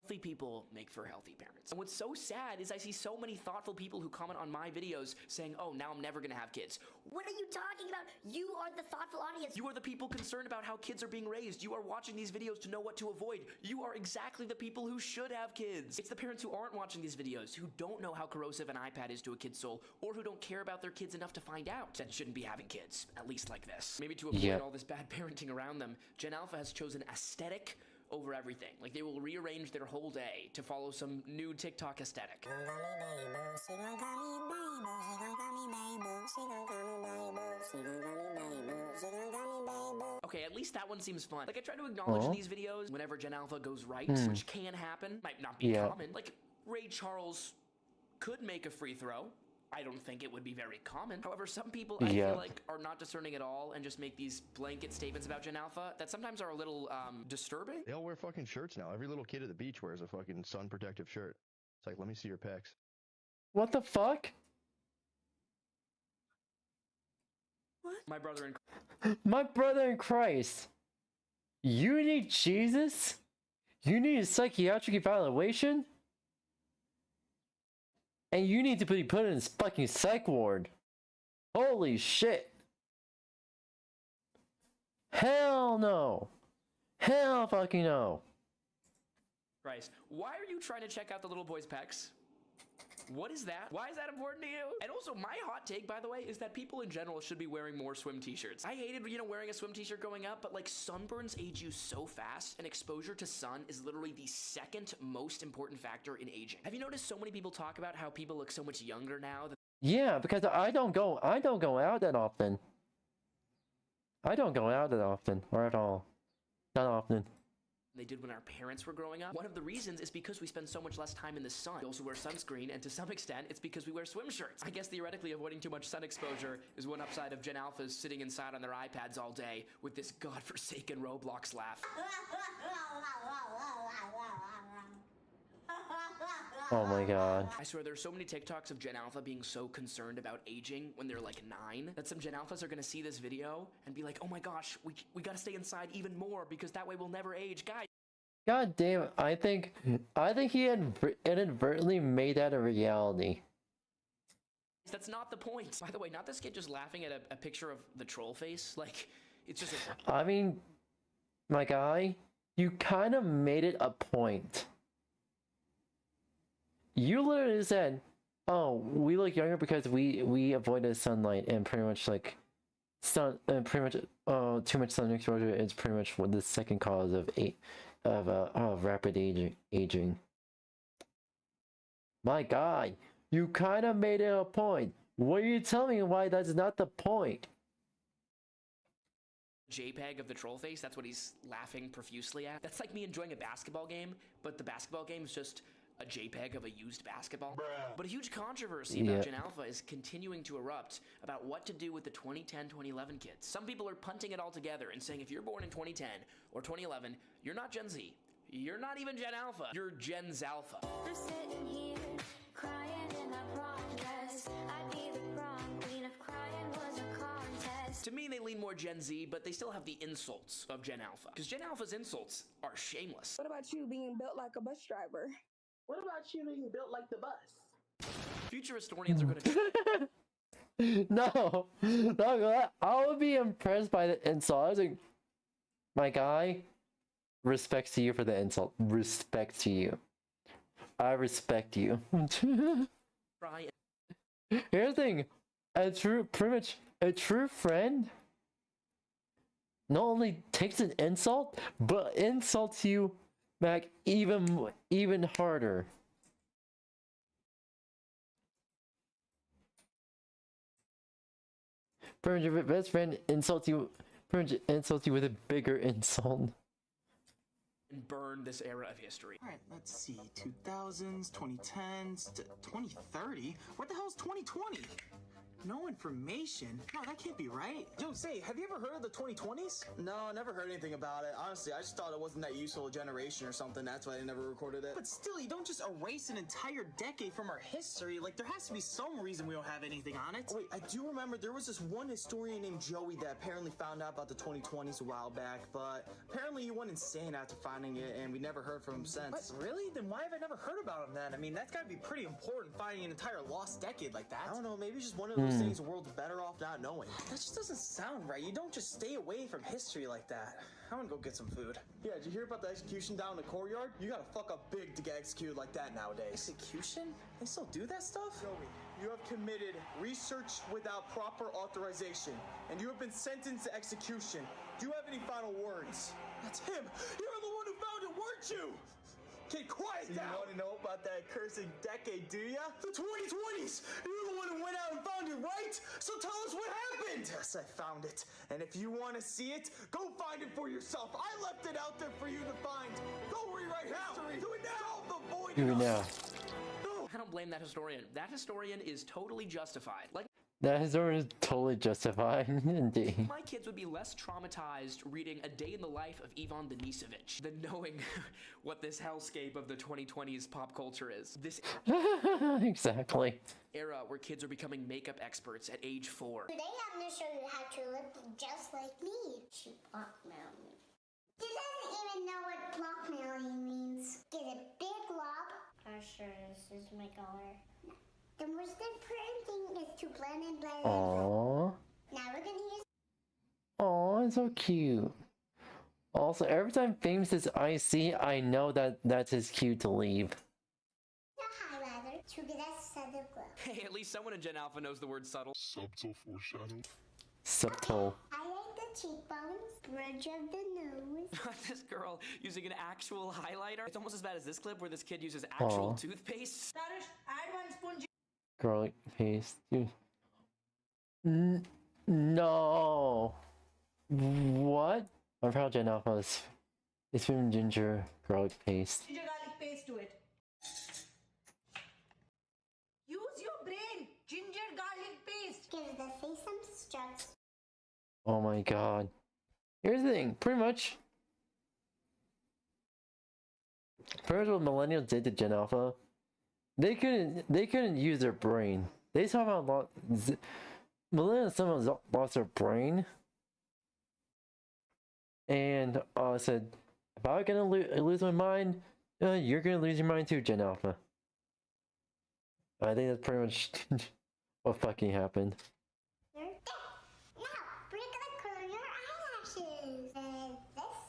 Healthy people make for healthy parents. And what's so sad is I see so many thoughtful people who comment on my videos saying, oh, now I'm never gonna have kids. What are you talking about? You are the thoughtful audience. You are the people concerned about how kids are being raised. You are watching these videos to know what to avoid. You are exactly the people who should have kids. It's the parents who aren't watching these videos, who don't know how corrosive an iPad is to a kid's soul, or who don't care about their kids enough to find out that shouldn't be having kids, at least like this. Maybe to avoid all this bad parenting around them, Gen Alpha has chosen aesthetic over everything. Like, they will rearrange their whole day to follow some new TikTok aesthetic. Okay, at least that one seems fun. Like, I try to acknowledge in these videos whenever Gen Alpha goes right, which can happen, might not be common. Like, Ray Charles could make a free throw. I don't think it would be very common. However, some people I feel like are not discerning at all and just make these blanket statements about Gen Alpha that sometimes are a little disturbing. They all wear fucking shirts now. Every little kid at the beach wears a fucking sun protective shirt. It's like, let me see your pecs. What the fuck? What? My brother in Christ. You need Jesus? You need a psychiatric evaluation? and you need to be put in this fucking psych ward. Holy shit. Hell no. Hell fucking no. Christ, why are you trying to check out the little boy's pecs? What is that? Why is that important to you? And also, my hot take, by the way, is that people in general should be wearing more swim t-shirts. I hated, wearing a swim t-shirt growing up, but like sunburns age you so fast, and exposure to sun is literally the second most important factor in aging. Have you noticed so many people talk about how people look so much younger now? Yeah, because I don't go out that often. I don't go out that often, or at all. Not often. They did when our parents were growing up. One of the reasons is because we spend so much less time in the sun. We also wear sunscreen, and to some extent, it's because we wear swim shirts. I guess theoretically, avoiding too much sun exposure is one upside of Gen Alphas sitting inside on their iPads all day with this godforsaken Roblox laugh. Oh my god. I swear there's so many TikToks of Gen Alpha being so concerned about aging when they're like 9 that some Gen Alphas are gonna see this video and be like, oh my gosh, we gotta stay inside even more because that way we'll never age. Guys. God damn it, I think he inadvertently made that a reality. That's not the point. By the way, not this kid just laughing at a picture of the troll face. Like, it's just a... I mean, my guy, you kind of made it a point. You literally said, oh, we look younger because we avoided sunlight and pretty much like too much sun exposure is pretty much what the second cause of rapid aging. My guy, you kind of made it a point. What are you telling me why that's not the point? JPEG of the troll face, that's what he's laughing profusely at. That's like me enjoying a basketball game, but the basketball game is just a JPEG of a used basketball. Bruh. But a huge controversy about Gen Alpha is continuing to erupt about what to do with the 2010-2011 kids. Some people are punting it all together and saying if you're born in 2010 or 2011, you're not Gen Z. You're not even Gen Alpha. You're Gen Zalpha. I'm sitting here crying in a prom dress. I'd be the prom queen if crying was a contest. To me, they lean more Gen Z, but they still have the insults of Gen Alpha. Because Gen Alpha's insults are shameless. What about you being built like a bus driver? What about you being built like the bus? Future historians are going to... No, I would be impressed by the insult. I was like, my guy, respect to you for the insult. Respect to you. I respect you. Here's the thing, a true friend not only takes an insult, but insults you back even harder. Your best friend insults you with a bigger insult. And burn this era of history. Alright, let's see. 2000s, 2010s, 2030? What the hell is 2020? No information? No, that can't be right. Yo, say, have you ever heard of the 2020s? No, never heard anything about it. Honestly, I just thought it wasn't that useful a generation or something. That's why I never recorded it. But still, you don't just erase an entire decade from our history. Like, there has to be some reason we don't have anything on it. Wait, I do remember there was this one historian named Joey that apparently found out about the 2020s a while back, but apparently he went insane after finding it, and we never heard from him since. What? Really? Then why have I never heard about him then? I mean, that's gotta be pretty important, finding an entire lost decade like that. I don't know, maybe just one of those things the world's better off not knowing. That just doesn't sound right. You don't just stay away from history like that. I'm gonna go get some food. Yeah, did you hear about the execution down in the courtyard? You gotta fuck up big to get executed like that nowadays. Execution? They still do that stuff? Joey, you have committed research without proper authorization, and you have been sentenced to execution. Do you have any final words? That's him! You're the one who found it, weren't you? Kid, quiet down! You wanna know about that cursed decade, do ya? The 2020s! You're the one who went out and found it, right? So tell us what happened! Yes, I found it. And if you wanna see it, go find it for yourself. I left it out there for you to find. Go rewrite history. Do it now! The void. Do it now. I don't blame that historian. That historian is totally justified. Like, that historian is totally justified, indeed. My kids would be less traumatized reading A Day in the Life of Ivan Denisovich than knowing what this hellscape of the 2020s pop culture is. This exactly. Era where kids are becoming makeup experts at age 4. Today I'm going to show you how to look just like me. She blackmailed me. She doesn't even know what blackmailing means. Get a big lob. Sure, this is my color. The most important thing is to blend and blend. Aww. Now we're gonna use Aww, it's so cute. Also, every time Fame says I see, I know that that's his cue to leave. the highlighter to get a subtle glow. Hey, at least someone in Gen Alpha knows the word subtle. Subtle foreshadowing. Subtle. Highlight the cheekbones, bridge of the nose. This girl using an actual highlighter. It's almost as bad as this clip where this kid uses actual Aw. toothpaste. Add 1 spoon. Garlic paste. Dude. No. What? I'm proud Gen Alpha is from ginger garlic paste. Ginger garlic paste to it. Use your brain. Ginger garlic paste. Give the face some strokes. Oh my god. Here's the thing, pretty much what millennials did to Gen Alpha, they couldn't use their brain. They somehow millennials somehow lost their brain and said, if I'm gonna lose my mind, you're gonna lose your mind too, Gen Alpha. I think that's pretty much what fucking happened. Now, we're gonna curl your eyelashes. And this?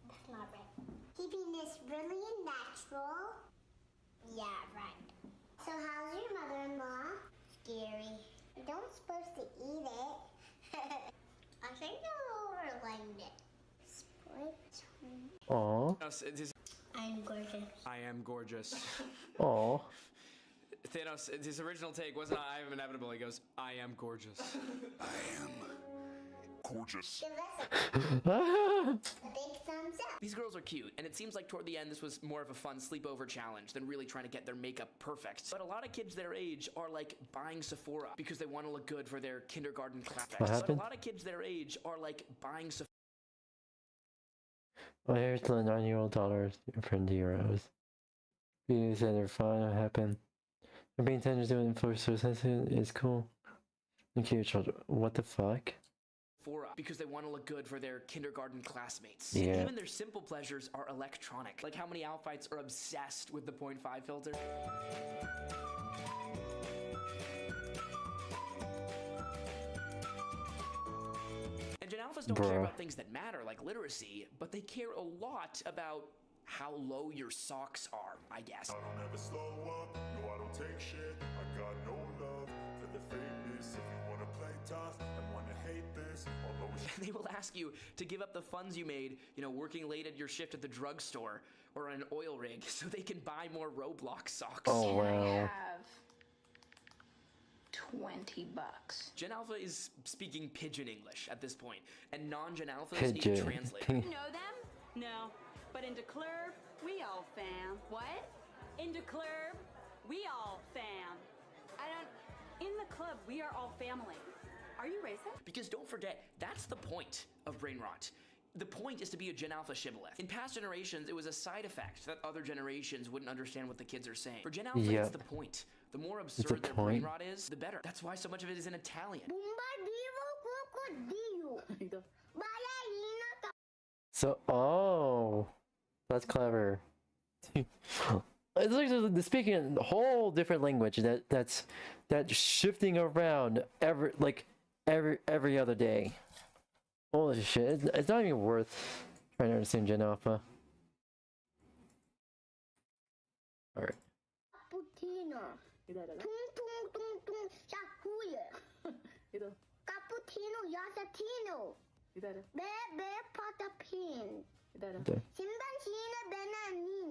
That's not right. Keeping this really natural. Yeah, right. So how's your mother-in-law? Scary. You don't supposed to eat it. I think you'll like it. Aww. I'm gorgeous. I am gorgeous. Aww. Thanos, his original take wasn't I am inevitable. He goes, I am gorgeous. I am gorgeous. Give us a big thumbs up. These girls are cute, and it seems like toward the end this was more of a fun sleepover challenge than really trying to get their makeup perfect. But a lot of kids their age are like buying Sephora because they want to look good for their kindergarten class. What But a happened? lot of kids their age are like buying Sephora. Oh, here's the 9-year-old daughter friend to Heroes. You said they're fine, what happened? They're being tender to it for sensitive is cool. Okay, children. What the fuck? Because they want to look good for their kindergarten classmates. Yeah. Even their simple pleasures are electronic. Like how many outfights are obsessed with the 0.5 filter. And Gen Alphas don't care about things that matter, like literacy, but they care a lot about how low your socks are, I guess. I don't ever slow up, no I don't take shit. I got no love for the fakeness. If you wanna play tough and wanna hate this, I'll always They will ask you to give up the funds you made, you know, working late at your shift at the drugstore or on an oil rig so they can buy more Roblox socks. Oh, wow. I have $20. Gen Alpha is speaking pidgin English at this point, and non-Gen Alphas need a Pidgin. translator. You know them? No. But in DeClurb, we all fam. What? In DeClurb, we all fam. I don't... In the club, we are all family. Are you racist? Because don't forget, that's the point of brain rot. The point is to be a Gen Alpha shibboleth. In past generations, it was a side effect that other generations wouldn't understand what the kids are saying. For Gen Alpha, it's the point. The more absurd their brain rot is, the better. That's why so much of it is in Italian. So, oh, that's clever. It's like speaking a whole different language that's shifting around every other day. Holy shit! It's not even worth trying to understand Gen Alpha. All right. Cappuccino. Cappuccino yasatino. Bebe patapin.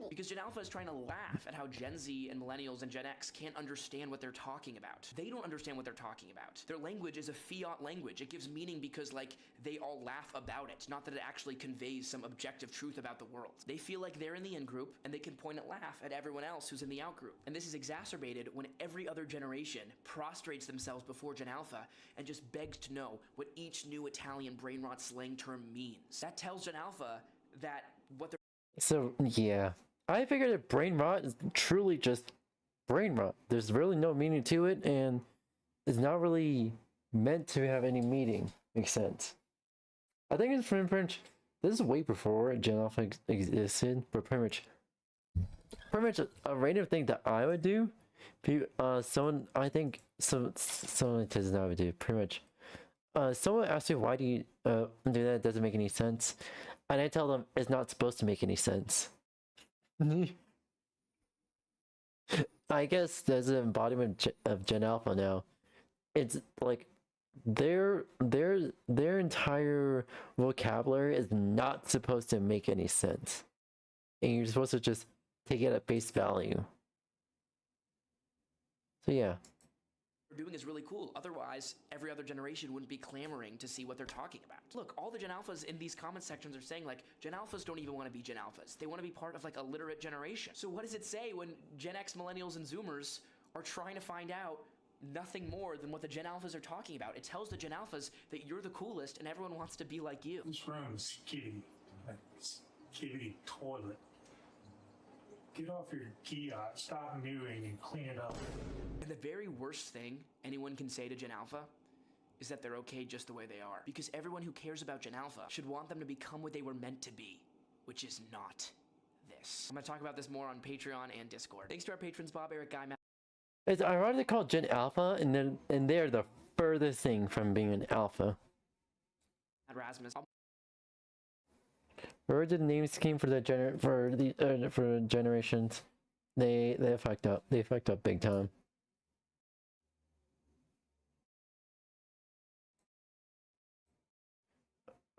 Because Gen Alpha is trying to laugh at how Gen Z and Millennials and Gen X can't understand what they're talking about. They don't understand what they're talking about. Their language is a fiat language. It gives meaning because, like, they all laugh about it, not that it actually conveys some objective truth about the world. They feel like they're in the in-group, and they can point and laugh at everyone else who's in the out-group. And this is exacerbated when every other generation prostrates themselves before Gen Alpha and just begs to know what each new Italian brain rot slang term means. That tells Gen Alpha that what they're... So yeah, I figured that brain rot is truly just brain rot. There's really no meaning to it, and it's not really meant to have any meaning. Makes sense. I think it's pretty much, this is way before Gen Alpha existed, but pretty much a random thing that I would do Someone, I think someone does not do pretty much. Someone asked me why do you do that? It doesn't make any sense, and I tell them it's not supposed to make any sense. I guess there's an embodiment of Gen Alpha now. It's like their entire vocabulary is not supposed to make any sense, and you're supposed to just take it at face value. So yeah. Doing is really cool. Otherwise, every other generation wouldn't be clamoring to see what they're talking about. Look, all the Gen Alphas in these comment sections are saying like, Gen Alphas don't even want to be Gen Alphas. They want to be part of like a literate generation. So what does it say when Gen X, Millennials, and Zoomers are trying to find out nothing more than what the Gen Alphas are talking about? It tells the Gen Alphas that you're the coolest and everyone wants to be like you. This room's kitty. It's kitty toilet. Get off your 𝙂𝙚, stop mewing and clean it up. And the very worst thing anyone can say to Gen Alpha is that they're okay just the way they are. Because everyone who cares about Gen Alpha should want them to become what they were meant to be, which is not this. I'm gonna talk about this more on Patreon and Discord. Thanks to our patrons Bob, Eric, Guy, Matt. It's ironic called Gen Alpha, and they're the furthest thing from being an alpha. Rasmus. Where did the name scheme for the for generations? They fucked up. They fucked up big time.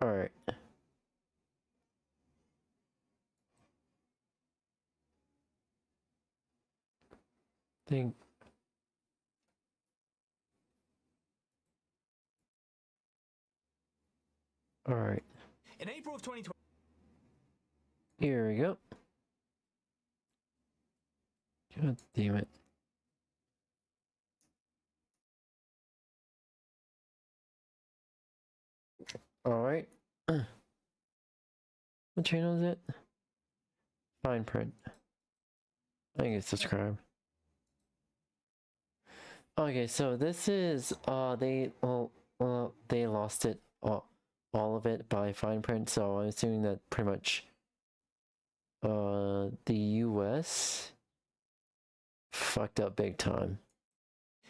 All right. Think. All right. In April of 2020. Here we go. God damn it. Alright. What channel is it? Fine print. I think it's subscribe. Okay, so this is they lost it all of it by fine print, so I'm assuming that pretty much the US fucked up big time.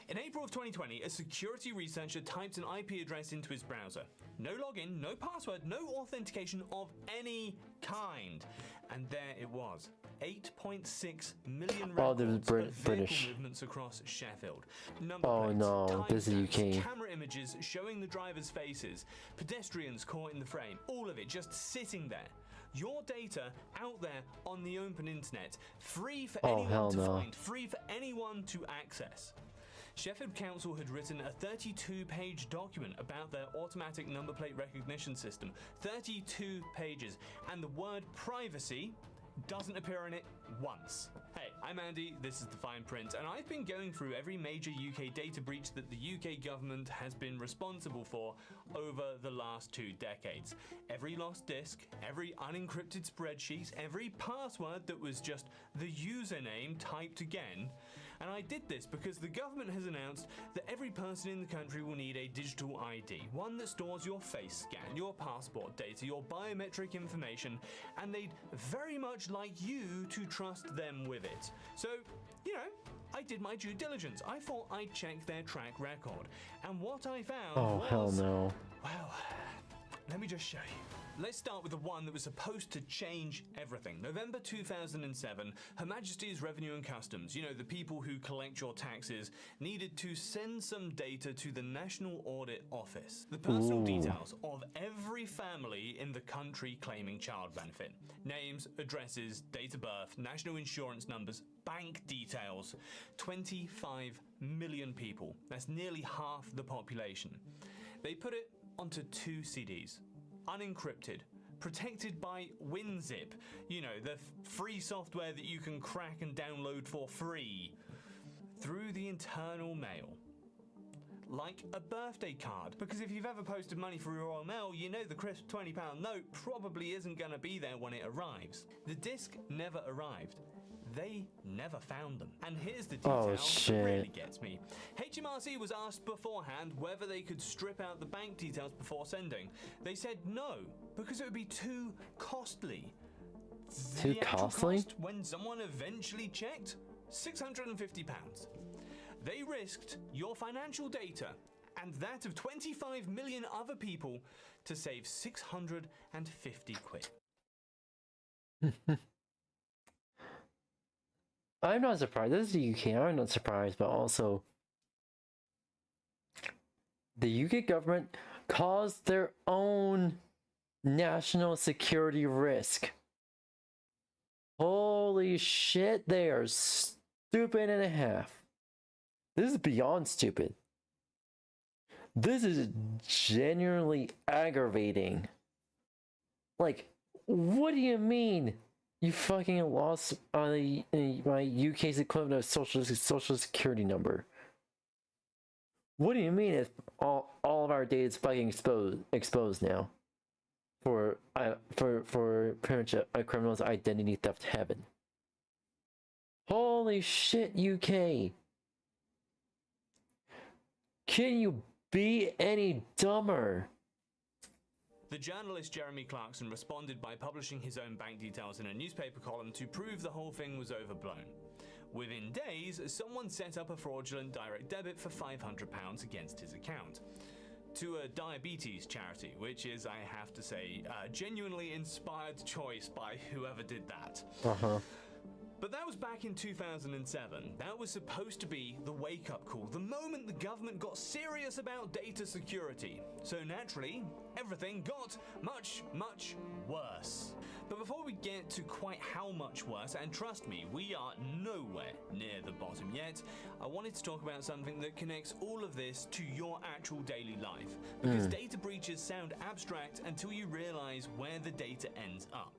In April of 2020, a security researcher typed an IP address into his browser. No login, no password, no authentication of any kind. And there it was. 8.6 million records of vehicle movements across Sheffield. Number plates, no, this is UK. Camera images showing the drivers' faces, pedestrians caught in the frame, all of it just sitting there. Your data out there on the open internet, free for anyone to find, free for anyone to access. Sheffield Council had written a 32-page document about their automatic number plate recognition system. 32 pages, and the word privacy doesn't appear in it once. Hey, I'm Andy, this is the fine print, and I've been going through every major UK data breach that the UK government has been responsible for over the last 2 decades. Every lost disk, every unencrypted spreadsheet, every password that was just the username typed again. And I did this because the government has announced that every person in the country will need a digital ID, one that stores your face scan, your passport data, your biometric information, and they'd very much like you to trust them with it. So, you know, I did my due diligence. I thought I'd check their track record. And what I found was... hell no. Well, let me just show you. Let's start with the one that was supposed to change everything. November 2007, Her Majesty's Revenue and Customs, you know, the people who collect your taxes, needed to send some data to the National Audit Office. The personal details of every family in the country claiming child benefit. Names, addresses, date of birth, national insurance numbers, bank details. 25 million people. That's nearly half the population. They put it onto 2 CDs. Unencrypted, protected by WinZip, you know, the free software that you can crack and download for free, through the internal mail. Like a birthday card, because if you've ever posted money through Royal Mail, you know the crisp £20 note probably isn't going to be there when it arrives. The disc never arrived. They never found them. And here's the detail that really gets me. HMRC was asked beforehand whether they could strip out the bank details before sending. They said no, because it would be too costly. Too costly? Cost when someone eventually checked £650. They risked your financial data and that of 25 million other people to save 650 quid. I'm not surprised. This is the UK. I'm not surprised, but also the UK government caused their own national security risk. Holy shit, they are stupid and a half. This is beyond stupid. This is genuinely aggravating. Like, what do you mean? You fucking lost my UK's equivalent of social security number. What do you mean if all of our data is fucking exposed now? For pretty much a criminal's identity theft heaven. Holy shit, UK. Can you be any dumber? The journalist Jeremy Clarkson responded by publishing his own bank details in a newspaper column to prove the whole thing was overblown. Within days, someone set up a fraudulent direct debit for £500 against his account to a diabetes charity, which is, I have to say, a genuinely inspired choice by whoever did that. But that was back in 2007. That was supposed to be the wake-up call, the moment the government got serious about data security. So naturally, everything got much, much worse. But before we get to quite how much worse, and trust me, we are nowhere near the bottom yet, I wanted to talk about something that connects all of this to your actual daily life. Because data breaches sound abstract until you realize where the data ends up.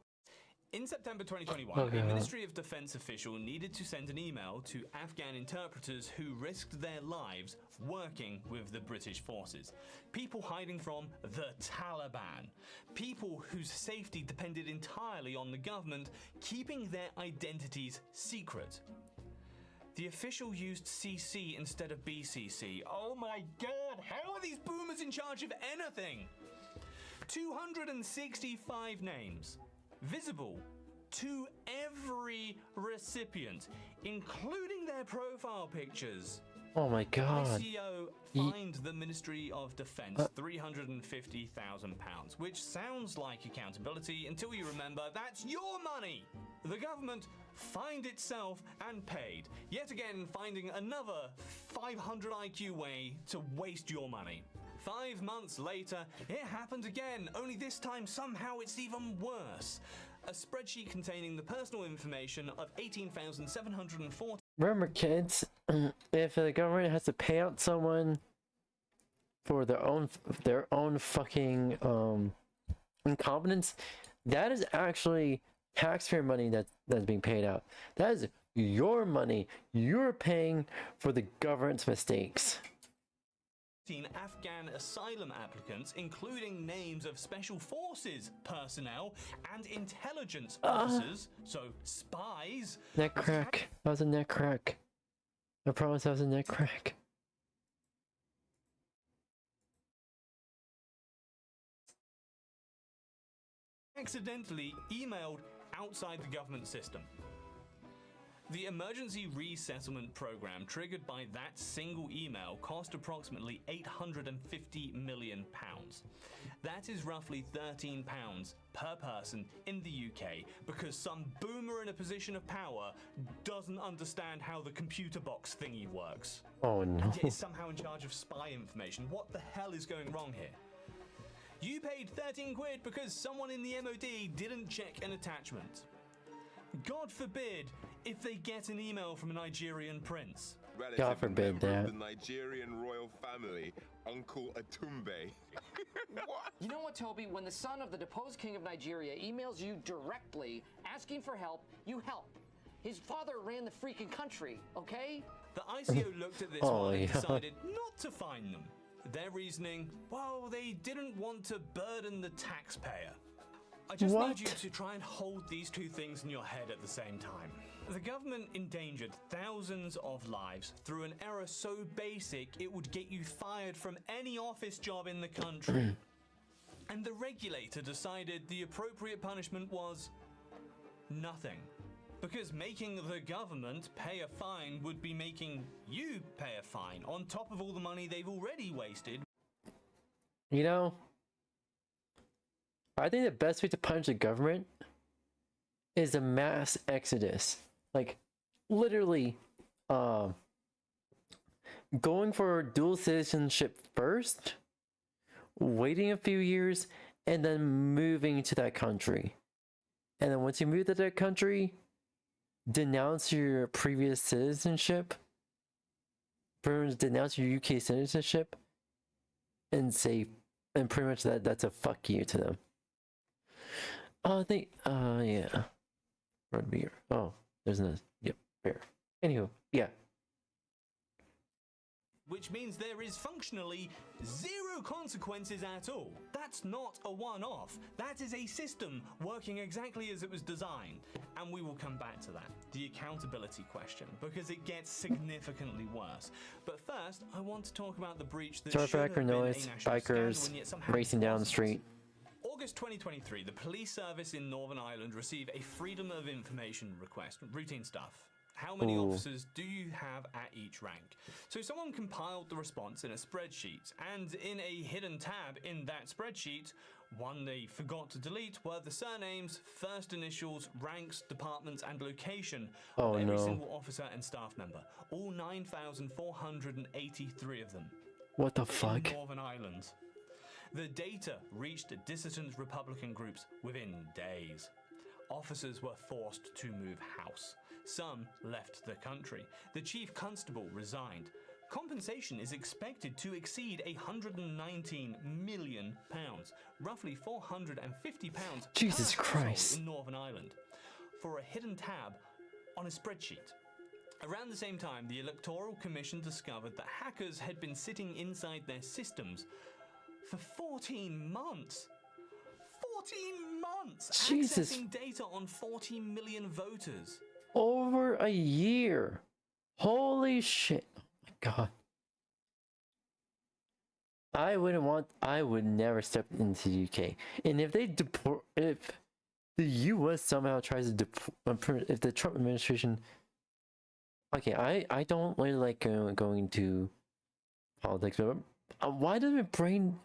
In September 2021, a Ministry of Defense official needed to send an email to Afghan interpreters who risked their lives working with the British forces. People hiding from the Taliban. People whose safety depended entirely on the government keeping their identities secret. The official used CC instead of BCC. Oh my god, how are these boomers in charge of anything? 265 names. Visible to every recipient, including their profile pictures. Oh my god. ICO fined the Ministry of Defense £350,000, which sounds like accountability until you remember that's your money. The government fined itself and paid, yet again finding another 500 IQ way to waste your money. 5 months later, it happened again, only this time somehow it's even worse. A spreadsheet containing the personal information of 18,740. Remember, kids, if the government has to pay out someone for their own fucking incompetence, that is actually taxpayer money that's being paid out. That is your money. You're paying for the government's mistakes. Afghan asylum applicants, including names of special forces personnel and intelligence officers, so spies. Neck crack. That was a neck crack. I promise that was a neck crack. Accidentally emailed outside the government system. The emergency resettlement program triggered by that single email cost approximately £850 million. That is roughly £13 per person in the UK because some boomer in a position of power doesn't understand how the computer box thingy works. Oh no. And yet is somehow in charge of spy information. What the hell is going wrong here? You paid 13 quid because someone in the MOD didn't check an attachment. God forbid if they get an email from a Nigerian prince. God forbid that. The Nigerian royal family, Uncle Atumbe. What? You know what, Toby? When the son of the deposed king of Nigeria emails you directly asking for help, you help. His father ran the freaking country, okay? The ICO looked at this one and decided not to fine them. Their reasoning, well, they didn't want to burden the taxpayer. I just need you to try and hold these two things in your head at the same time. The government endangered thousands of lives through an error so basic it would get you fired from any office job in the country. And the regulator decided the appropriate punishment was nothing. Because making the government pay a fine would be making you pay a fine on top of all the money they've already wasted. You know, I think the best way to punish the government is a mass exodus. Like, literally, going for dual citizenship first, waiting a few years, and then moving to that country. And then once you move to that country, denounce your previous citizenship, pretty much denounce your UK citizenship, and say, and pretty much that's a fuck you to them. Oh, yeah. Red beer. Oh, there's no, yep, fair. Anywho, yeah. Which means there is functionally zero consequences at all. That's not a one-off. That is a system working exactly as it was designed. And we will come back to that, the accountability question, because it gets significantly worse. But first, I want to talk about the breach that should have been a national bikers scandal and yet somehow racing down the wasn't. street. August 2023, the police service in Northern Ireland received a Freedom of Information request, routine stuff. How many officers do you have at each rank? So someone compiled the response in a spreadsheet, and in a hidden tab in that spreadsheet, one they forgot to delete were the surnames, first initials, ranks, departments, and location of every single officer and staff member. All 9,483 of them. What the fuck? In Northern Ireland. The data reached dissident Republican groups within days. Officers were forced to move house. Some left the country. The chief constable resigned. Compensation is expected to exceed £119 million, roughly £450 Jesus per Christ. household in Northern Ireland, for a hidden tab on a spreadsheet. Around the same time, the Electoral Commission discovered that hackers had been sitting inside their systems for 14 months. 14 months! Jesus. Accessing data on 40 million voters. Over a year. Holy shit. Oh my god. I would never step into the UK. And if they if the US somehow tries to if the Trump administration, okay, I don't really like going to politics, but why does my brain,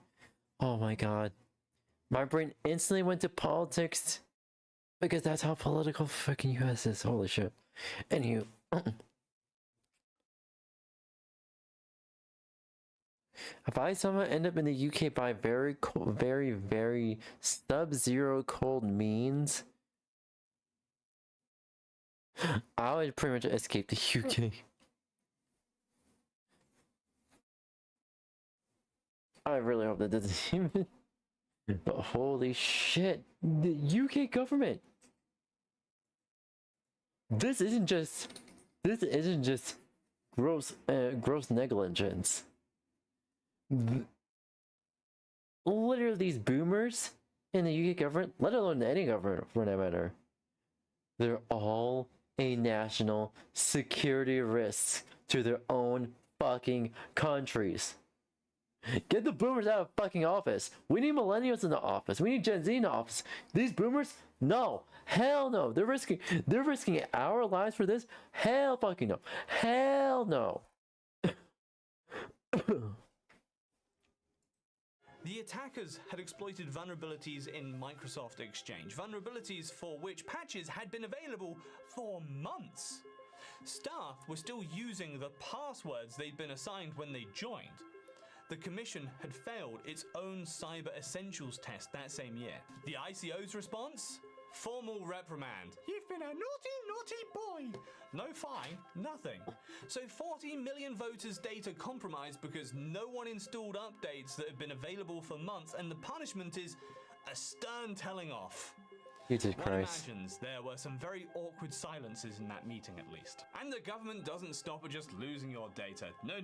oh my god, my brain instantly went to politics because that's how political fucking US is. Holy shit. Anywho, if I somehow end up in the UK by very cold, very sub-zero cold means, I would pretty much escape the UK. I really hope that doesn't even. But holy shit, the UK government. This isn't just gross negligence. Literally, these boomers in the UK government, let alone any government for that matter, they're all a national security risk to their own fucking countries. Get the boomers out of fucking office. We need millennials in the office. We need Gen Z in the office. These boomers? No. Hell no. They're risking our lives for this? Hell fucking no. Hell no. The attackers had exploited vulnerabilities in Microsoft Exchange, vulnerabilities for which patches had been available for months. Staff were still using the passwords they'd been assigned when they joined. The Commission had failed its own Cyber Essentials test that same year. The ICO's response? Formal reprimand. You've been a naughty boy. No fine, nothing. So 40 million voters' data compromised because no one installed updates that had been available for months, and the punishment is a stern telling off. Jesus One Christ. imagines there were some very awkward silences in that meeting at least. And the government doesn't stop at just losing your data. No.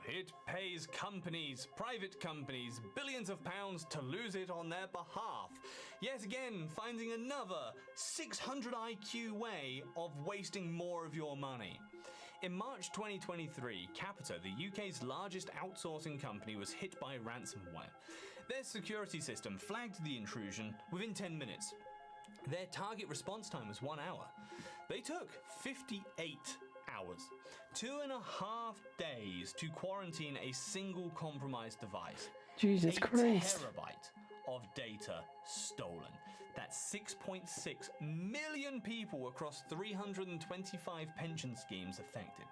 It pays companies, private companies, billions of pounds to lose it on their behalf. Yet again, finding another 600 IQ way of wasting more of your money. In March 2023, Capita, the UK's largest outsourcing company, was hit by ransomware. Their security system flagged the intrusion within 10 minutes. Their target response time was 1 hour. They took 58 hours, 2.5 days to quarantine a single compromised device. Jesus Christ. Terabyte of data stolen. That's 6.6 million people across 325 pension schemes affected.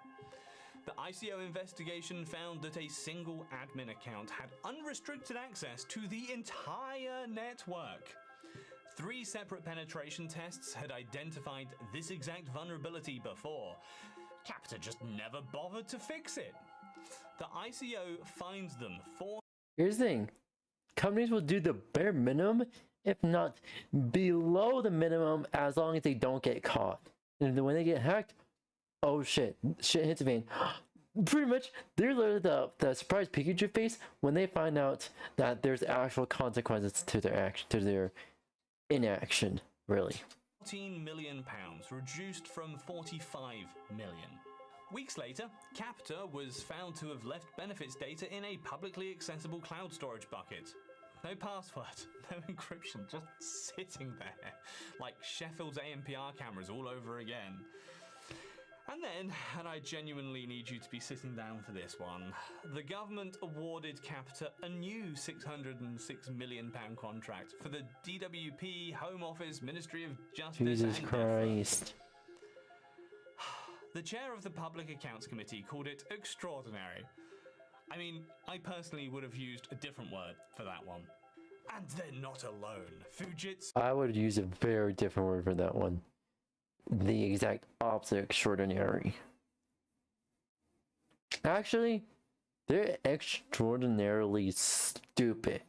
The ICO investigation found that a single admin account had unrestricted access to the entire network. 3 separate penetration tests had identified this exact vulnerability before. Capita just never bothered to fix it. The ICO finds them for... Here's the thing. Companies will do the bare minimum, if not below the minimum, as long as they don't get caught. And then when they get hacked, oh shit, shit hits the fan. Pretty much, they're literally the surprise Pikachu face when they find out that there's actual consequences to their action, to their inaction, really. £14 million, reduced from 45 million. Weeks later, Capita was found to have left benefits data in a publicly accessible cloud storage bucket. No password, no encryption, just sitting there, like Sheffield's ANPR cameras all over again. And then, and I genuinely need you to be sitting down for this one, the government awarded Capita a new £606 million contract for the DWP, Home Office, Ministry of Justice Jesus and Christ. The chair of the Public Accounts Committee called it extraordinary. I mean, I personally would have used a different word for that one. And they're not alone. Fujitsu... I would use a very different word for that one. The exact opposite of extraordinary. Actually, they're extraordinarily stupid.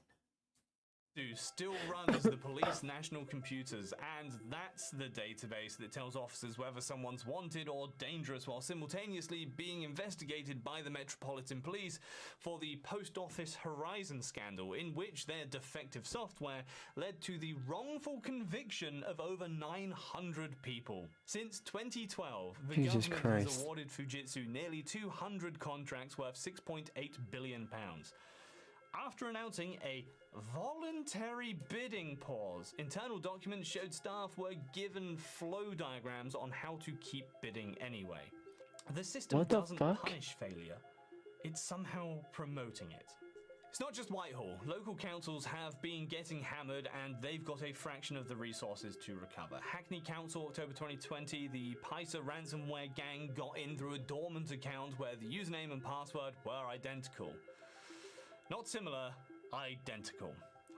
Still runs the police national computers, and that's the database that tells officers whether someone's wanted or dangerous while simultaneously being investigated by the Metropolitan Police for the Post Office Horizon scandal, in which their defective software led to the wrongful conviction of over 900 people. Since 2012, the Jesus government Christ. has awarded Fujitsu nearly 200 contracts worth £6.8 billion. After announcing a voluntary bidding pause, internal documents showed staff were given flow diagrams on how to keep bidding anyway. The system What the doesn't fuck? punish failure, it's somehow promoting it. It's not just Whitehall. Local councils have been getting hammered and they've got a fraction of the resources to recover. Hackney Council, October 2020, the Pisa ransomware gang got in through a dormant account where the username and password were identical. Not similar, identical.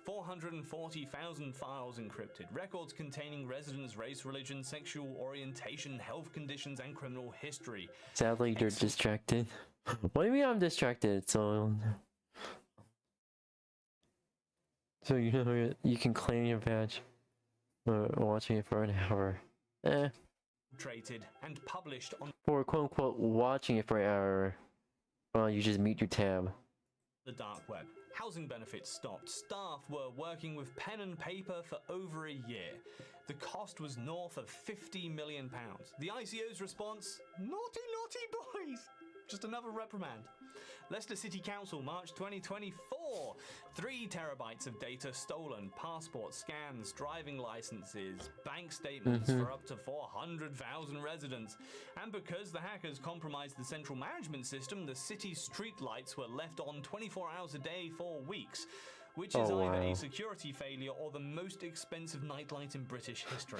440,000 files encrypted, records containing residents' race, religion, sexual orientation, health conditions, and criminal history. Sadly, you're distracted. What do you mean I'm distracted? So you know you can claim your badge watching it for an hour. Traded and published on For quote-unquote watching it for an hour. Well, you just mute your tab. the dark web. Housing benefits stopped. Staff were working with pen and paper for over a year. The cost was north of £50 million. The ICO's response? Naughty, naughty boys! Just another reprimand. Leicester City Council, March 2024. 3 terabytes of data stolen. Passport scans, driving licenses, bank statements for up to 400,000 residents. And because the hackers compromised the central management system, the city's street lights were left on 24 hours a day for weeks, which is either a security failure or the most expensive nightlight in British history.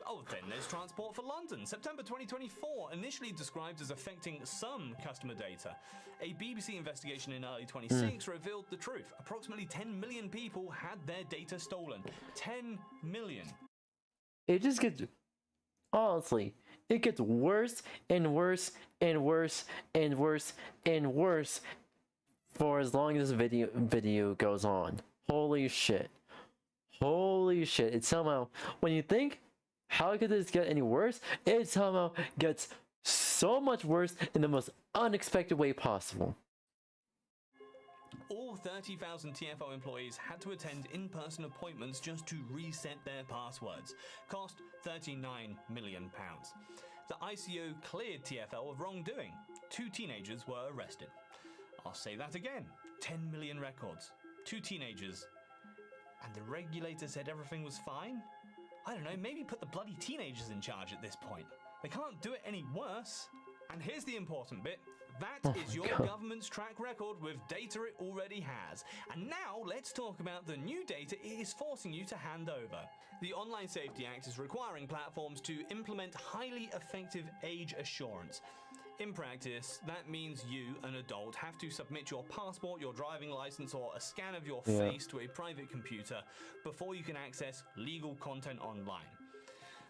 Oh, then there's Transport for London. September 2024, initially described as affecting some customer data. A BBC investigation in early 26 revealed the truth. Approximately 10 million people had their data stolen. 10 million. It just gets, honestly, it gets worse and worse and worse and worse and worse for as long as this video goes on. Holy shit. Holy shit. It somehow, when you think, how could this get any worse? It somehow gets so much worse in the most unexpected way possible. All 30,000 TFO employees had to attend in-person appointments just to reset their passwords. Cost £39 million. The ICO cleared TFL of wrongdoing. 2 teenagers were arrested. I'll say that again. 10 million records. 2 teenagers. And the regulator said everything was fine? I don't know, maybe put the bloody teenagers in charge at this point. They can't do it any worse. And here's the important bit. That is your government's track record with data it already has. And now let's talk about the new data it is forcing you to hand over. The Online Safety Act is requiring platforms to implement highly effective age assurance. In practice, that means you, an adult, have to submit your passport, your driving license, or a scan of your face to a private computer before you can access legal content online.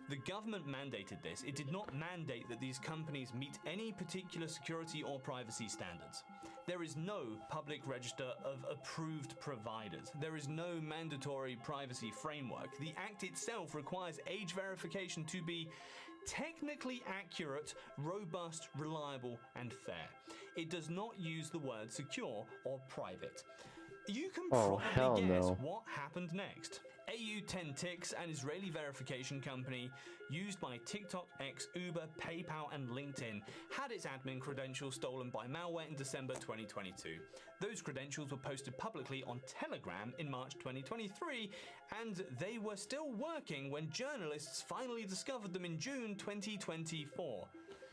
The government mandated this. It did not mandate that these companies meet any particular security or privacy standards. There is no public register of approved providers. There is no mandatory privacy framework. The Act itself requires age verification to be technically accurate, robust, reliable, and fair. It does not use the word secure or private. You can probably guess what happened next. 𝙂𝙚𝙣𝙚𝙧𝙖, an Israeli verification company used by TikTok, X, Uber, PayPal, and LinkedIn, had its admin credentials stolen by malware in December 2022. Those credentials were posted publicly on Telegram in March 2023, and they were still working when journalists finally discovered them in June 2024.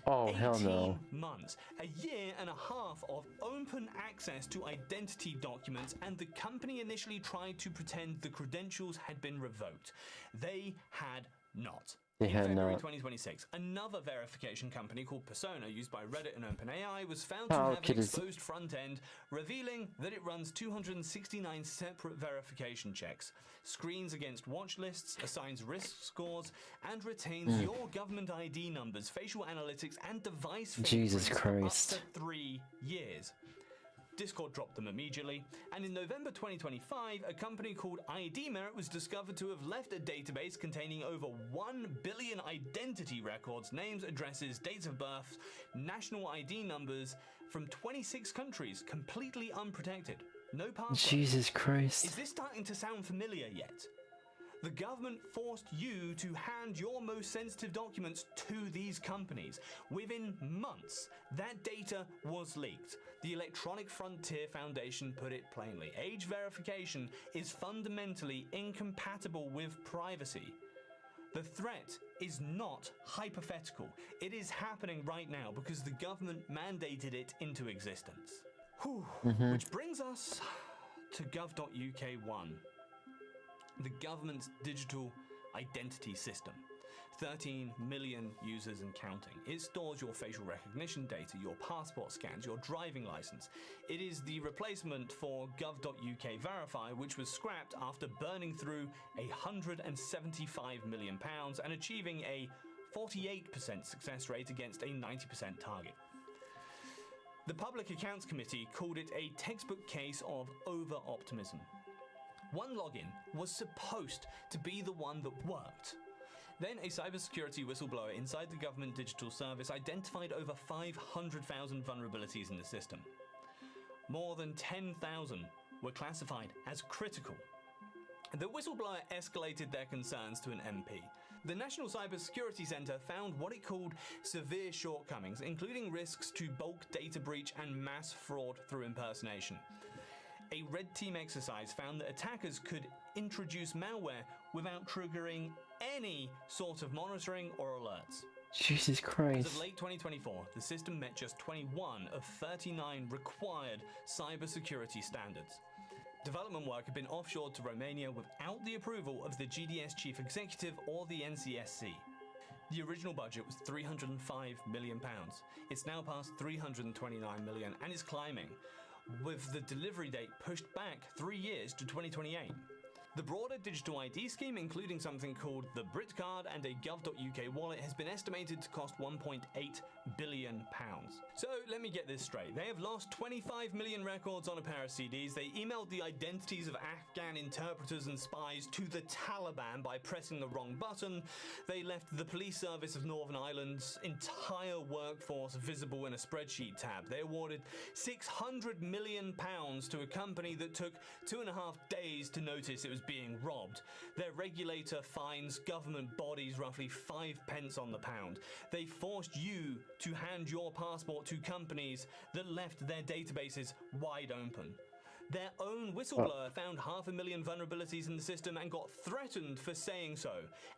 Oh, hell no. 18 months, a year and a half of open access to identity documents, and the company initially tried to pretend the credentials had been revoked. They had not. They In had February not. 2026, another verification company called Persona, used by Reddit and OpenAI, was found to have an exposed front end, revealing that it runs 269 separate verification checks, screens against watch lists, assigns risk scores, and retains your government ID numbers, facial analytics, and device Jesus fingerprints Christ. for up to 3 years. Discord dropped them immediately, and in November 2025, a company called ID Merit was discovered to have left a database containing over 1 billion identity records, names, addresses, dates of birth, national ID numbers from 26 countries, completely unprotected. No password. Jesus Christ. Is this starting to sound familiar yet? The government forced you to hand your most sensitive documents to these companies. Within months, that data was leaked. The Electronic Frontier Foundation put it plainly. Age verification is fundamentally incompatible with privacy. The threat is not hypothetical. It is happening right now because the government mandated it into existence. Whew. Which brings us to gov.uk1. The government's digital identity system. 13 million users and counting. It stores your facial recognition data, your passport scans, your driving license. It is the replacement for gov.uk Verify, which was scrapped after burning through £175 million and achieving a 48% success rate against a 90% target. The Public Accounts Committee called it a textbook case of over-optimism. One login was supposed to be the one that worked. Then a cybersecurity whistleblower inside the government digital service identified over 500,000 vulnerabilities in the system. More than 10,000 were classified as critical. The whistleblower escalated their concerns to an MP. The National Cybersecurity Centre found what it called severe shortcomings, including risks to bulk data breach and mass fraud through impersonation. A red team exercise found that attackers could introduce malware without triggering any sort of monitoring or alerts. Jesus As Christ. of late 2024, the system met just 21 of 39 required cybersecurity standards. Development work had been offshored to Romania without the approval of the GDS chief executive or the NCSC. The original budget was £305 million. It's now past £329 million and is climbing, with the delivery date pushed back 3 years to 2028. The broader digital ID scheme, including something called the Wildcard and a gov.uk wallet, has been estimated to cost £1.8 billion. So let me get this straight. They have lost 25 million records on a pair of CDs. They emailed the identities of Afghan interpreters and spies to the Taliban by pressing the wrong button. They left the police service of Northern Ireland's entire workforce visible in a spreadsheet tab. They awarded £600 million to a company that took 2.5 days to notice it was being robbed. Their regulator fines government bodies roughly 5 pence on the pound. They forced you to hand your passport to companies that left their databases wide open. Their own whistleblower found 500,000 vulnerabilities in the system and got threatened for saying so.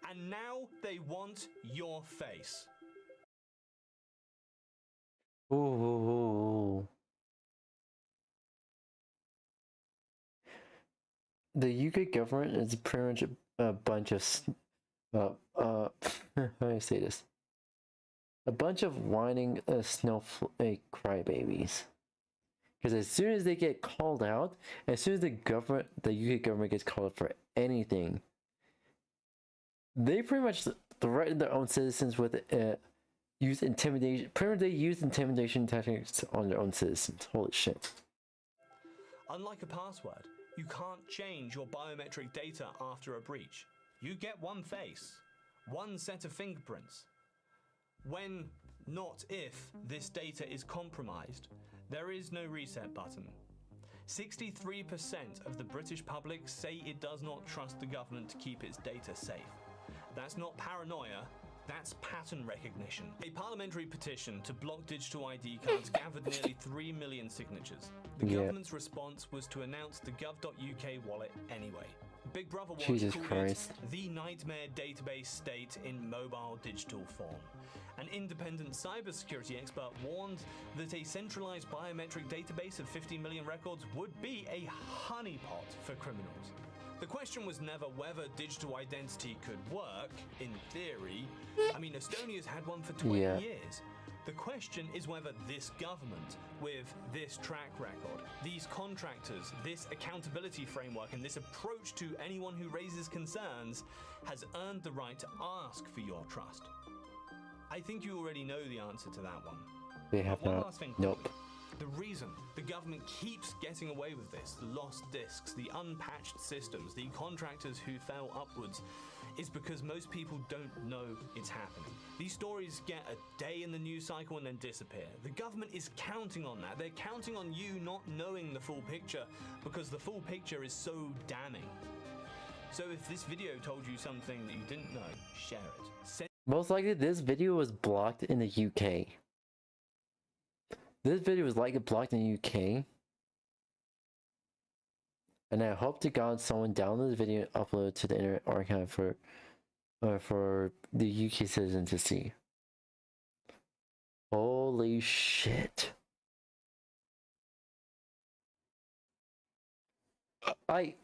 And now they want your face. Ooh. The UK government is pretty much a bunch of how do I say this? A bunch of whining snowflake crybabies. Because as soon as they get called out, as soon as the UK government gets called out for anything, they pretty much threaten their own citizens with use intimidation. Pretty much they use intimidation tactics on their own citizens. Holy shit. Unlike a password, you can't change your biometric data after a breach. You get one face, one set of fingerprints. When, not if, this data is compromised, there is no reset button. 63% of the British public say it does not trust the government to keep its data safe. That's not paranoia, that's pattern recognition. A parliamentary petition to block digital ID cards gathered nearly 3 million signatures. The government's response was to announce the gov.uk wallet anyway. Big Brother Watch Jesus called Christ. it the nightmare database state in mobile digital form. An independent cybersecurity expert warned that a centralized biometric database of 50 million records would be a honeypot for criminals. The question was never whether digital identity could work, in theory. I mean, Estonia's had one for 20 years. The question is whether this government, with this track record, these contractors, this accountability framework, and this approach to anyone who raises concerns, has earned the right to ask for your trust. I think you already know the answer to that one. They have One not. last thing. Nope. The reason the government keeps getting away with this, the lost disks, the unpatched systems, the contractors who fell upwards, is because most people don't know it's happening. These stories get a day in the news cycle and then disappear. The government is counting on that. They're counting on you not knowing the full picture because the full picture is so damning. So if this video told you something that you didn't know, share it. Most likely this video was blocked in the UK. This video was likely blocked in the UK. And I hope to God someone download this video and upload it to the Internet Archive for the UK citizen to see. Holy shit. I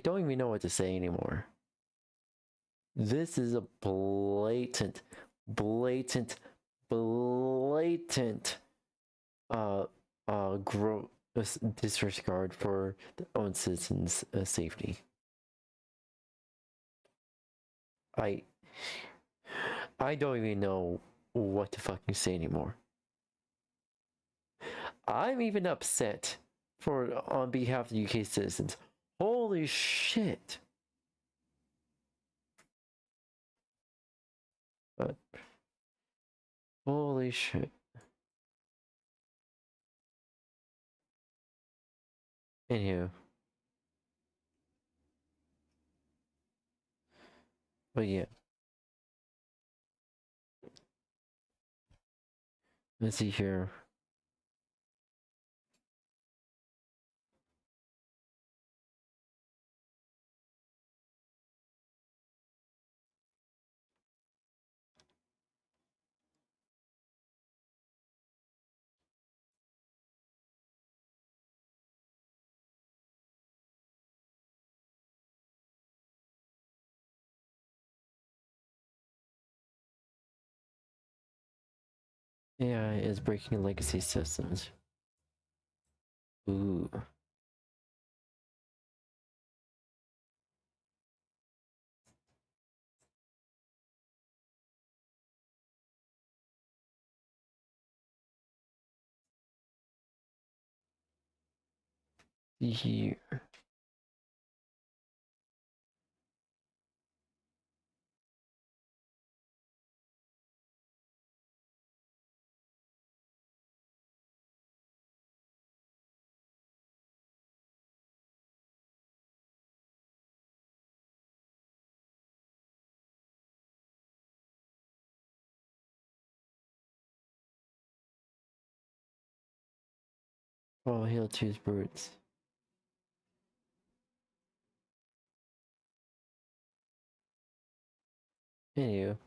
don't even know what to say anymore. This is a blatant disregard for their own citizens' safety. I don't even know what to fucking say anymore. I'm even upset on behalf of the UK citizens. Holy shit. Holy shit. Anywho. But yeah. Let's see here. AI is breaking legacy systems. Ooh. Here. Oh, he'll choose brutes. Anywho.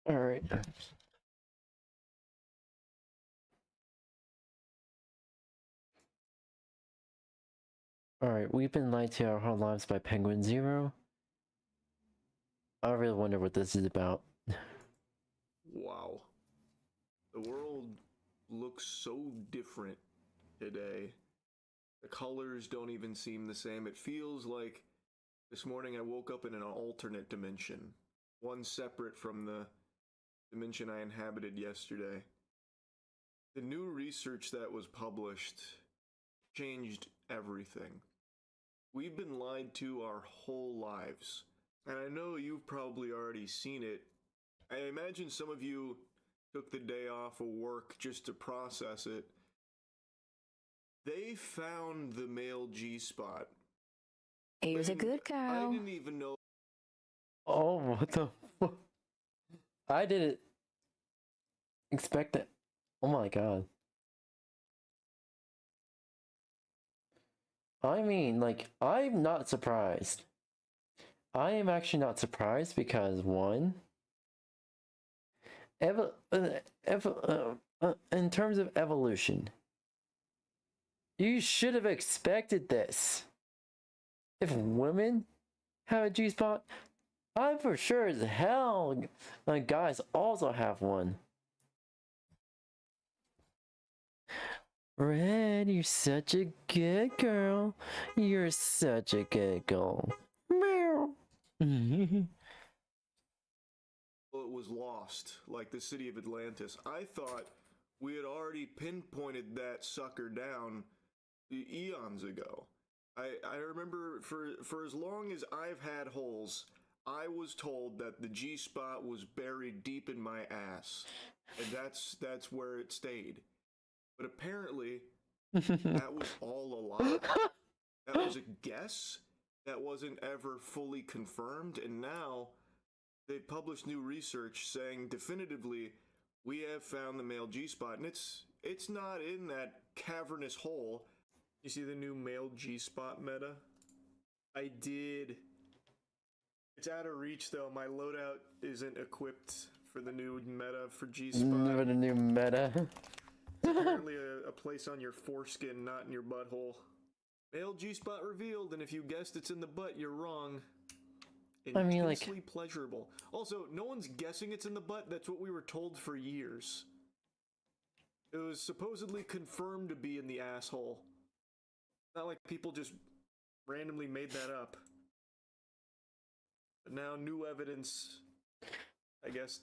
Alright. Alright, we've been lied to our whole lives by Penguin Zero. I really wonder what this is about. Wow. The world looks so different today. The colors don't even seem the same. It feels like this morning I woke up in an alternate dimension. One separate from the dimension I inhabited yesterday. The new research that was published changed everything. We've been lied to our whole lives. And I know you've probably already seen it. I imagine some of you took the day off of work just to process it. They found the male G-spot. Here's a good girl. I didn't even know. Oh, what the fuck? I didn't expect that. Oh my god. I mean, like, I'm not surprised. I am actually not surprised because, one, in terms of evolution, you should have expected this. If women have a G-spot, I'm for sure as hell guys also have one. Red, you're such a good girl. You're such a good girl. Meow. It was lost, like the city of Atlantis. I thought we had already pinpointed that sucker down eons ago. I remember for as long as I've had holes, I was told that the G-spot was buried deep in my ass, and that's where it stayed. But apparently, that was all a lie. That was a guess. That wasn't ever fully confirmed, and now they published new research saying definitively we have found the male G-spot, and it's not in that cavernous hole. You see the new male G-spot meta? I did. It's out of reach though. My loadout isn't equipped for the new meta for G-spot. Never the new meta. It's apparently a place on your foreskin, not in your butthole. Male G-spot revealed, and if you guessed it's in the butt, you're wrong. I mean, like, Intensely pleasurable. Also, no one's guessing it's in the butt. That's what we were told for years. It was supposedly confirmed to be in the asshole. Not like people just randomly made that up. But now new evidence, I guess.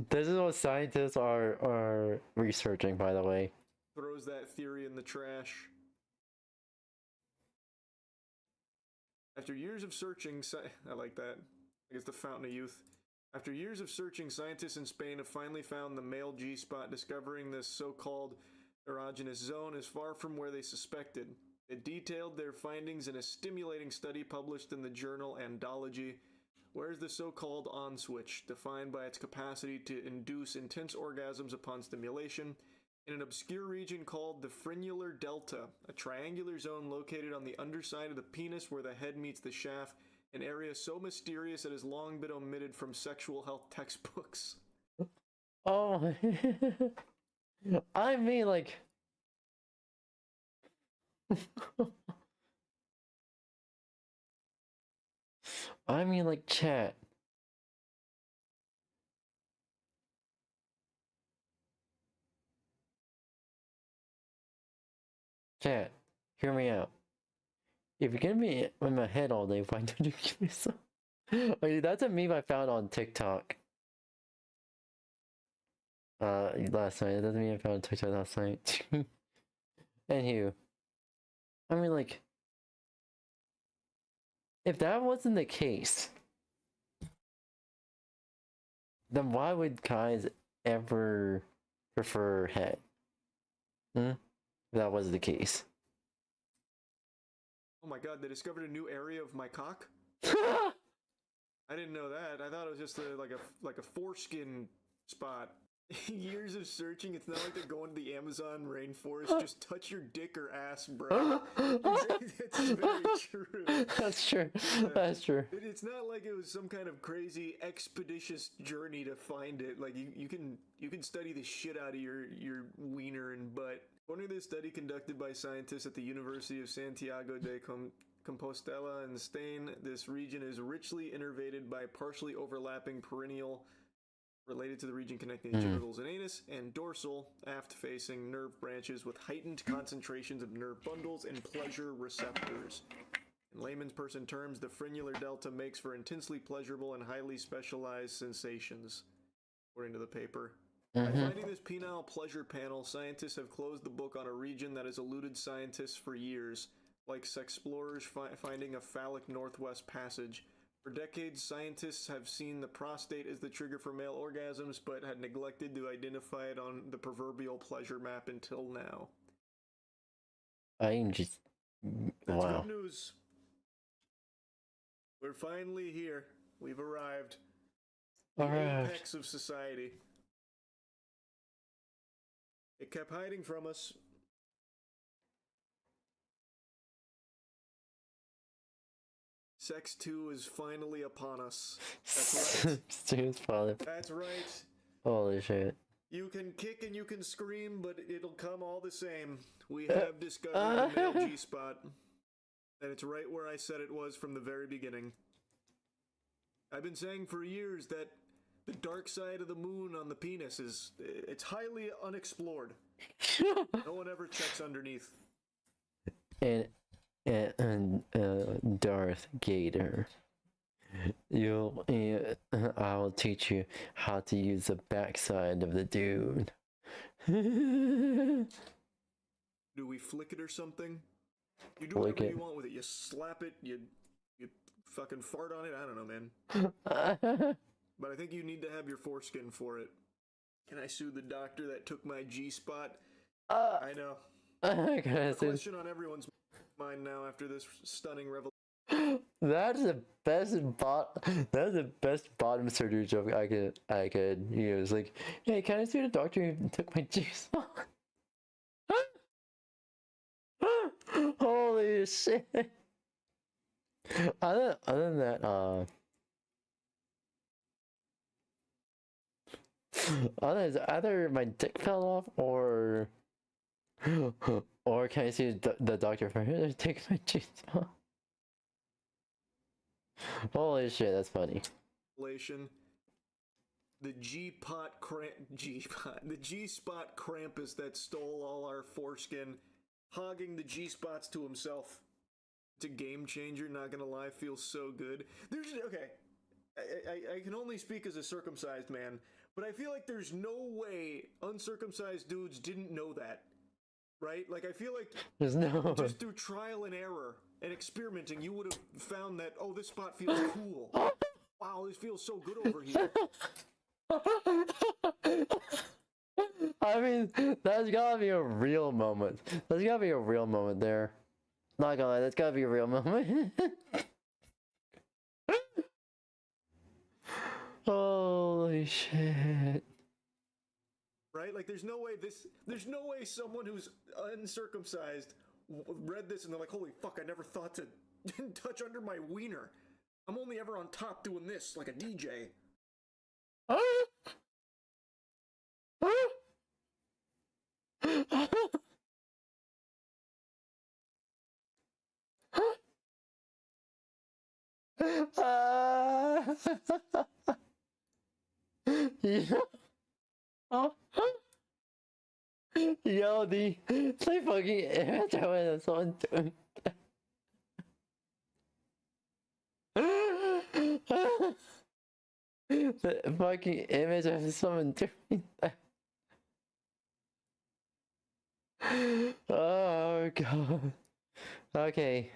This is what scientists are researching, by the way. Throws that theory in the trash. After years of searching, I like that. I guess the fountain of youth. After years of searching, scientists in Spain have finally found the male G-spot, discovering this so-called erogenous zone is far from where they suspected. They detailed their findings in a stimulating study published in the journal Andology. Where's the so-called on switch, defined by its capacity to induce intense orgasms upon stimulation, in an obscure region called the frenular delta, a triangular zone located on the underside of the penis where the head meets the shaft, an area so mysterious it has long been omitted from sexual health textbooks. Oh, I mean, like, I mean, like, chat. Chat, hear me out. If you're gonna be in my head all day, why don't you give me some? Okay, that's a meme I found on TikTok. Last night. That's a meme I found on TikTok last night. Anywho, I mean, like, if that wasn't the case, then why would guys ever prefer head? If that was the case. Oh my god, they discovered a new area of my cock? I didn't know that. I thought it was just like a foreskin spot. Years of searching, it's not like they're going to the Amazon rainforest. Just touch your dick or ass, bro. That's very true. That's true. That's true. It's not like it was some kind of crazy expeditious journey to find it. Like you can study the shit out of your wiener and butt. According to this study conducted by scientists at the University of Santiago de Compostela in Spain, this region is richly innervated by partially overlapping perennial related to the region connecting the genitals and anus, and dorsal, aft-facing nerve branches with heightened concentrations of nerve bundles and pleasure receptors. In layman's person terms, the frenular delta makes for intensely pleasurable and highly specialized sensations, according to the paper. By finding this penile pleasure panel, scientists have closed the book on a region that has eluded scientists for years, like sexplorers finding a phallic northwest passage. For decades, scientists have seen the prostate as the trigger for male orgasms, but had neglected to identify it on the proverbial pleasure map until now. I'm just... That's wow. good news. We're finally here. We've arrived. The apex of society. It kept hiding from us. Sex 2 is finally upon us. That's right. That's right. Holy shit. You can kick and you can scream, but it'll come all the same. We have discovered the male G-spot. And it's right where I said it was from the very beginning. I've been saying for years that the dark side of the moon on the penis it's highly unexplored. No one ever checks underneath. And Darth Gator, I'll teach you how to use the backside of the dude. Do we flick it or something? You do Flick whatever it. you want with it. You slap it, you fucking fart on it, I don't know, man. But I think you need to have your foreskin for it. Can I sue the doctor that took my G-spot? I know. A question on everyone's mind now after this stunning revelation. That's the best bottom surgery joke I could use. Like, hey, can I see the doctor who took my G-spot? Holy shit. Other than that, either my dick fell off or can I see the doctor for him to take my G-spot? Holy shit, that's funny. The G-spot Krampus that stole all our foreskin, hogging the G-spots to himself. It's a game changer, not gonna lie, feels so good. Okay, I can only speak as a circumcised man, but I feel like there's no way uncircumcised dudes didn't know that. Right? Like, I feel like there's no just through trial and error and experimenting, you would have found that, oh, this spot feels cool. Wow, this feels so good over here. I mean, that's gotta be a real moment. There's gotta be a real moment there. Not gonna lie, that's gotta be a real moment. Holy shit. Right? Like, there's no way someone who's uncircumcised read this and they're like, holy fuck, I never thought to touch under my wiener. I'm only ever on top doing this, like a DJ. Yo, the fucking image I was someone doing that. The fucking image of someone doing that. Oh god. Okay.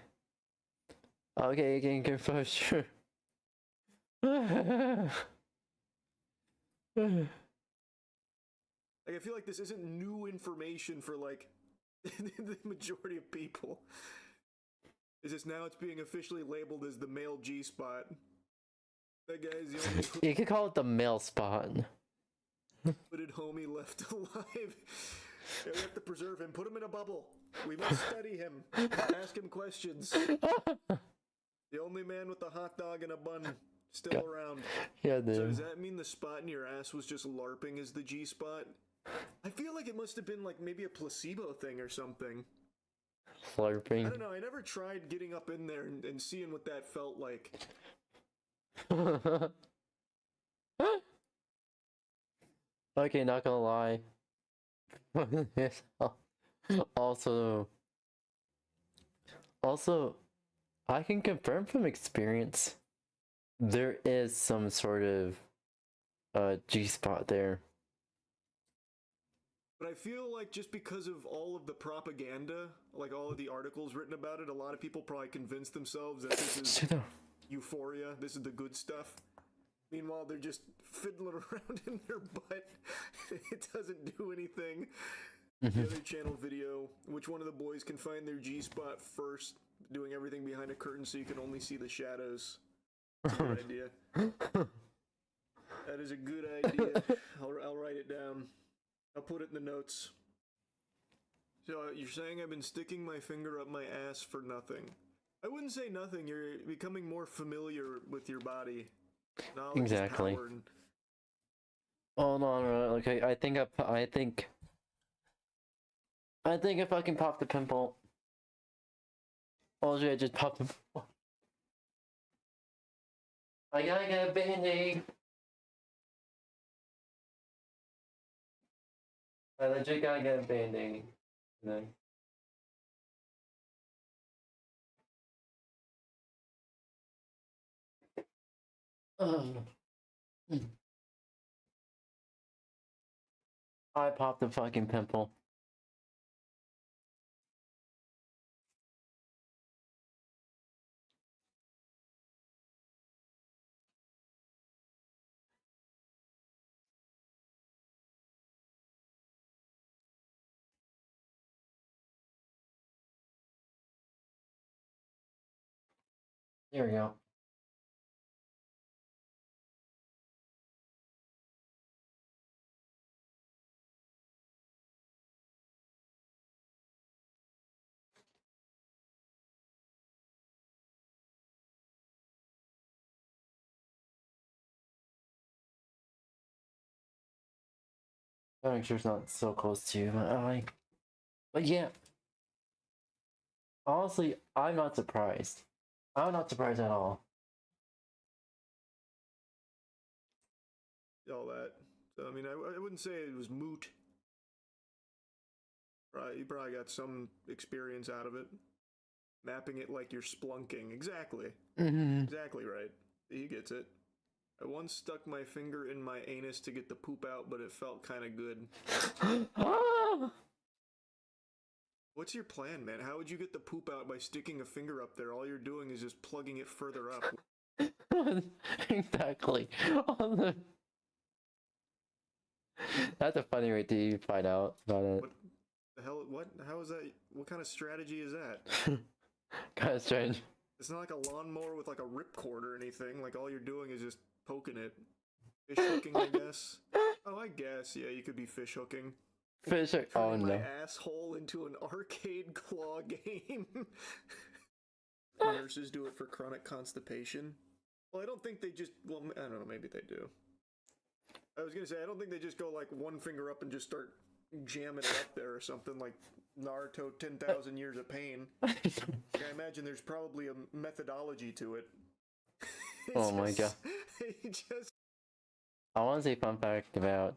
Okay, again, composure. Like, I feel like this isn't new information for, like, the majority of people. It's just now it's being officially labeled as the male G-spot. That guy's the only You could call it the male spot. hooded homie left alive. Yeah, we have to preserve him. Put him in a bubble. We must study him. Ask him questions. The only man with a hot dog and a bun still around. Yeah, So dude. does that mean the spot in your ass was just LARPing as the G-spot? I feel like it must have been like maybe a placebo thing or something. Slurping. I don't know. I never tried getting up in there and seeing what that felt like. Okay, not gonna lie. also, I can confirm from experience, there is some sort of G-spot there. But I feel like just because of all of the propaganda, like all of the articles written about it, a lot of people probably convinced themselves that this is euphoria, this is the good stuff. Meanwhile, they're just fiddling around in their butt. It doesn't do anything. The other channel video, which one of the boys can find their G-spot first, doing everything behind a curtain so you can only see the shadows. That's a good idea. That is a good idea. I'll write it down. I'll put it in the notes. So you're saying I've been sticking my finger up my ass for nothing. I wouldn't say nothing. You're becoming more familiar with your body. Knowledge Exactly. is power, and Hold on, okay. I think if I can pop the pimple. Oh shit, I just popped the pimple. I gotta get a band-aid. I legit gotta get a band-aid. Then. I popped the fucking pimple. There we go. Gotta make sure it's not so close to my eye. But yeah. Honestly, I'm not surprised. I'm not surprised at all. all that. So, I mean, I wouldn't say it was moot. Right, you probably got some experience out of it. Mapping it like you're splunking. Exactly. Exactly right. He gets it. I once stuck my finger in my anus to get the poop out, but it felt kind of good. What's your plan, man? How would you get the poop out by sticking a finger up there? All you're doing is just plugging it further up. Exactly. That's a funny way to find out about it. What the hell? What? How is that? What kind of strategy is that? Kind of strange. It's not like a lawnmower with like a ripcord or anything. Like all you're doing is just poking it. Fish hooking, I guess. Oh, I guess. Yeah, you could be fish hooking. Fish hook. Oh Turning no. my asshole into an arcade claw game. Nurses do it for chronic constipation. Well, I don't think they just. Well, I don't know. Maybe they do. I was gonna say I don't think they just go like one finger up and just start jamming it up there or something like Naruto 10,000 Years of Pain. I imagine there's probably a methodology to it. Oh my god. I want to say fun fact about.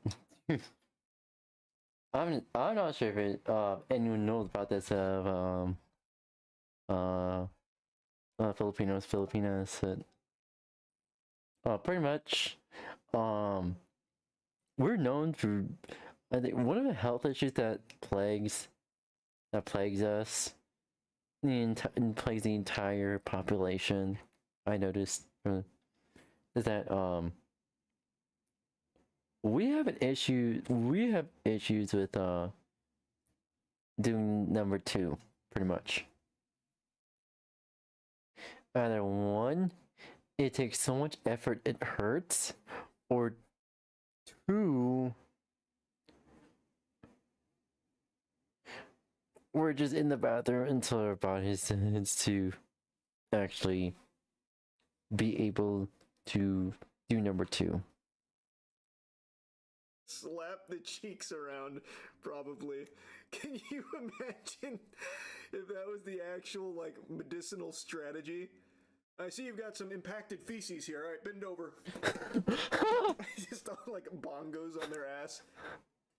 I'm not sure if anyone knows about this Filipinos, but pretty much we're known for, I think, one of the health issues that plagues us plays the entire population. I noticed is that we have issues with doing number 2 pretty much. Either one, it takes so much effort it hurts, or 2, we're just in the bathroom until our body tends to actually be able to do number 2. Slap the cheeks around, probably. Can you imagine if that was the actual, like, medicinal strategy? I see you've got some impacted feces here. All right, bend over. Just all, like, bongos on their ass.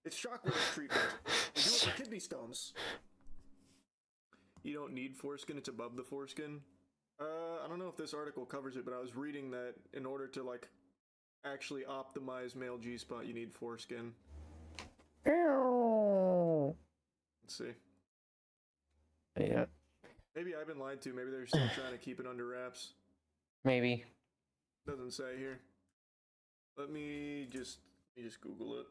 It's shockwave treatment. They do it for kidney stones. You don't need foreskin, it's above the foreskin. I don't know if this article covers it, but I was reading that in order to, like, actually optimize male G-spot, you need foreskin. Ew. Let's see. Yeah. Maybe I've been lied to. Maybe they're still trying to keep it under wraps. Maybe. Doesn't say here. Let me just Google it.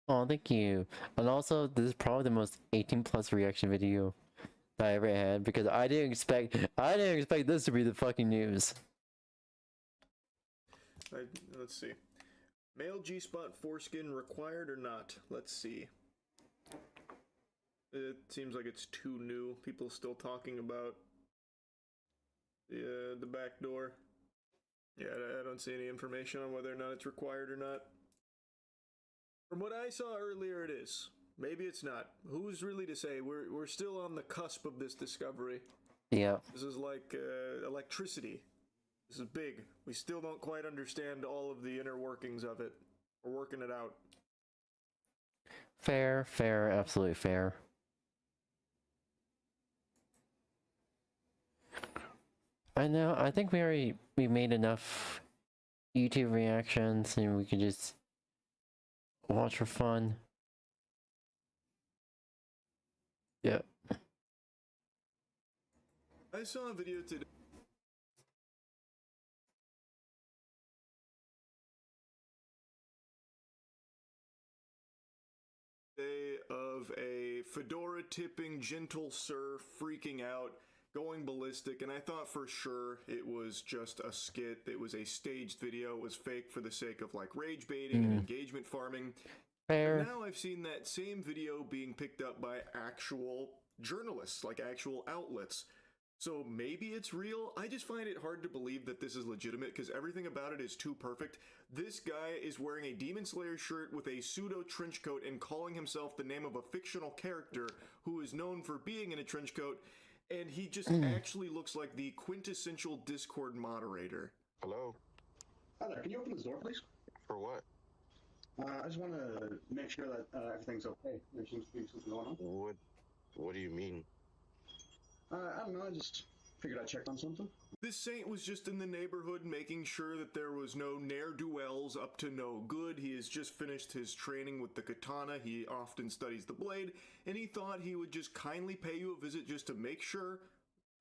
Oh, thank you. And also, this is probably the most 18+ reaction video that I ever had, because I didn't expect this to be the fucking news. Let's see. Male G-spot foreskin required or not? Let's see. It seems like it's too new. People still talking about the back door. Yeah, I don't see any information on whether or not it's required or not. From what I saw earlier, it is. Maybe it's not. Who's really to say? We're still on the cusp of this discovery. Yeah. This is like electricity. This is big. We still don't quite understand all of the inner workings of it. We're working it out. Fair, absolutely fair. I know, I think we made enough YouTube reactions and we can just watch for fun. Yeah. I saw a video today. Of a fedora tipping gentle sir freaking out, going ballistic, and I thought for sure it was just a skit. It was a staged video. It was fake for the sake of like rage baiting and engagement farming. Fair. But now I've seen that same video being picked up by actual journalists, like actual outlets. So maybe it's real. I just find it hard to believe that this is legitimate because everything about it is too perfect. This guy is wearing a Demon Slayer shirt with a pseudo trench coat and calling himself the name of a fictional character who is known for being in a trench coat, and he just actually looks like the quintessential Discord moderator. Hello? Hi there, can you open this door, please? For what? I just want to make sure that everything's okay. There seems to be something going on. What do you mean? I don't know, I just figured I'd check on something. This saint was just in the neighborhood making sure that there was no ne'er-do-wells up to no good. He has just finished his training with the katana. He often studies the blade, and he thought he would just kindly pay you a visit just to make sure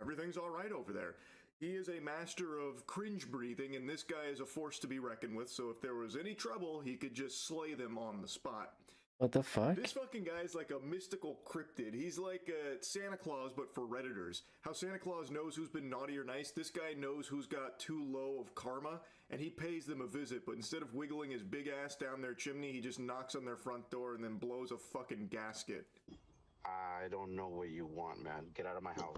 everything's all right over there. He is a master of cringe breathing, and this guy is a force to be reckoned with, so if there was any trouble, he could just slay them on the spot. What the fuck? This fucking guy is like a mystical cryptid. He's like Santa Claus, but for Redditors. How Santa Claus knows who's been naughty or nice, this guy knows who's got too low of karma, and he pays them a visit, but instead of wiggling his big ass down their chimney, he just knocks on their front door and then blows a fucking gasket. I don't know what you want, man. Get out of my house.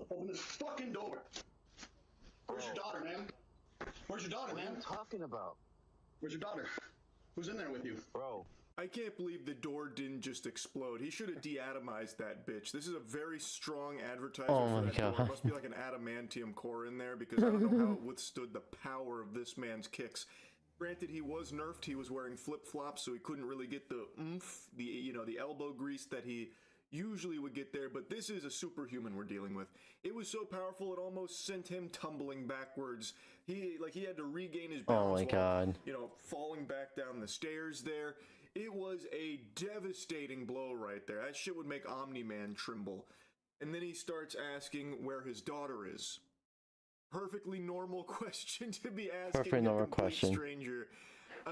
Open this fucking door! Where's your daughter, man? Where's your daughter, man? What are you talking about? Where's your daughter? Who's in there with you? Bro. I can't believe the door didn't just explode. He should have de-atomized that bitch. This is a very strong advertiser for that door. There must be like an adamantium core in there because I don't know how it withstood the power of this man's kicks. Granted, he was nerfed. He was wearing flip-flops, so he couldn't really get the oomph, the elbow grease that he usually would get there, but this is a superhuman we're dealing with. It was so powerful it almost sent him tumbling backwards. He had to regain his balance. Oh my God. Falling back down the stairs there. It was a devastating blow right there. That shit would make Omni-Man tremble. And then he starts asking where his daughter is. Perfectly normal question to be asking Perfectly a normal complete question. stranger.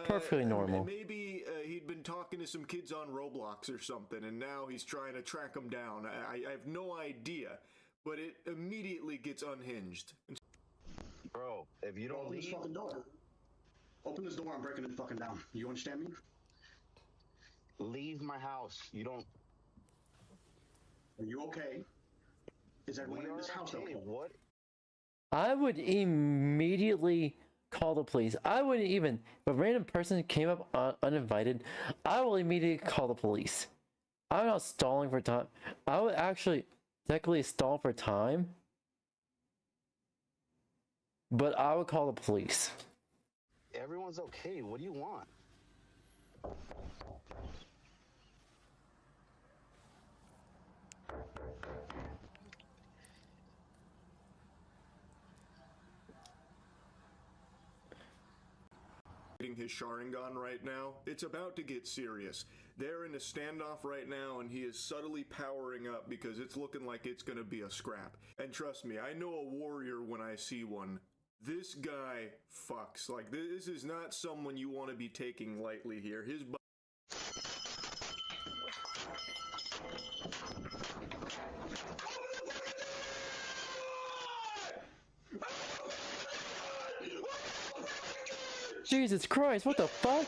Perfectly normal. Maybe he'd been talking to some kids on Roblox or something, and now he's trying to track them down. I have no idea, but it immediately gets unhinged. Bro, if you don't Open this leave, fucking door. Open this door, I'm breaking it fucking down. You understand me? leave my house. You don't. Are you okay? Is everyone in this house okay? What? I would immediately call the police. I wouldn't even, if a random person came up uninvited, I will immediately call the police. I'm not stalling for time. I would actually technically stall for time, but I would call the police. Everyone's okay. What do you want? His Sharingan right now. It's about to get serious. They're in a standoff right now, and he is subtly powering up because it's looking like it's gonna be a scrap. And trust me, I know a warrior when I see one. This guy fucks. Like, this is not someone you want to be taking lightly here. His Jesus Christ, what the fuck?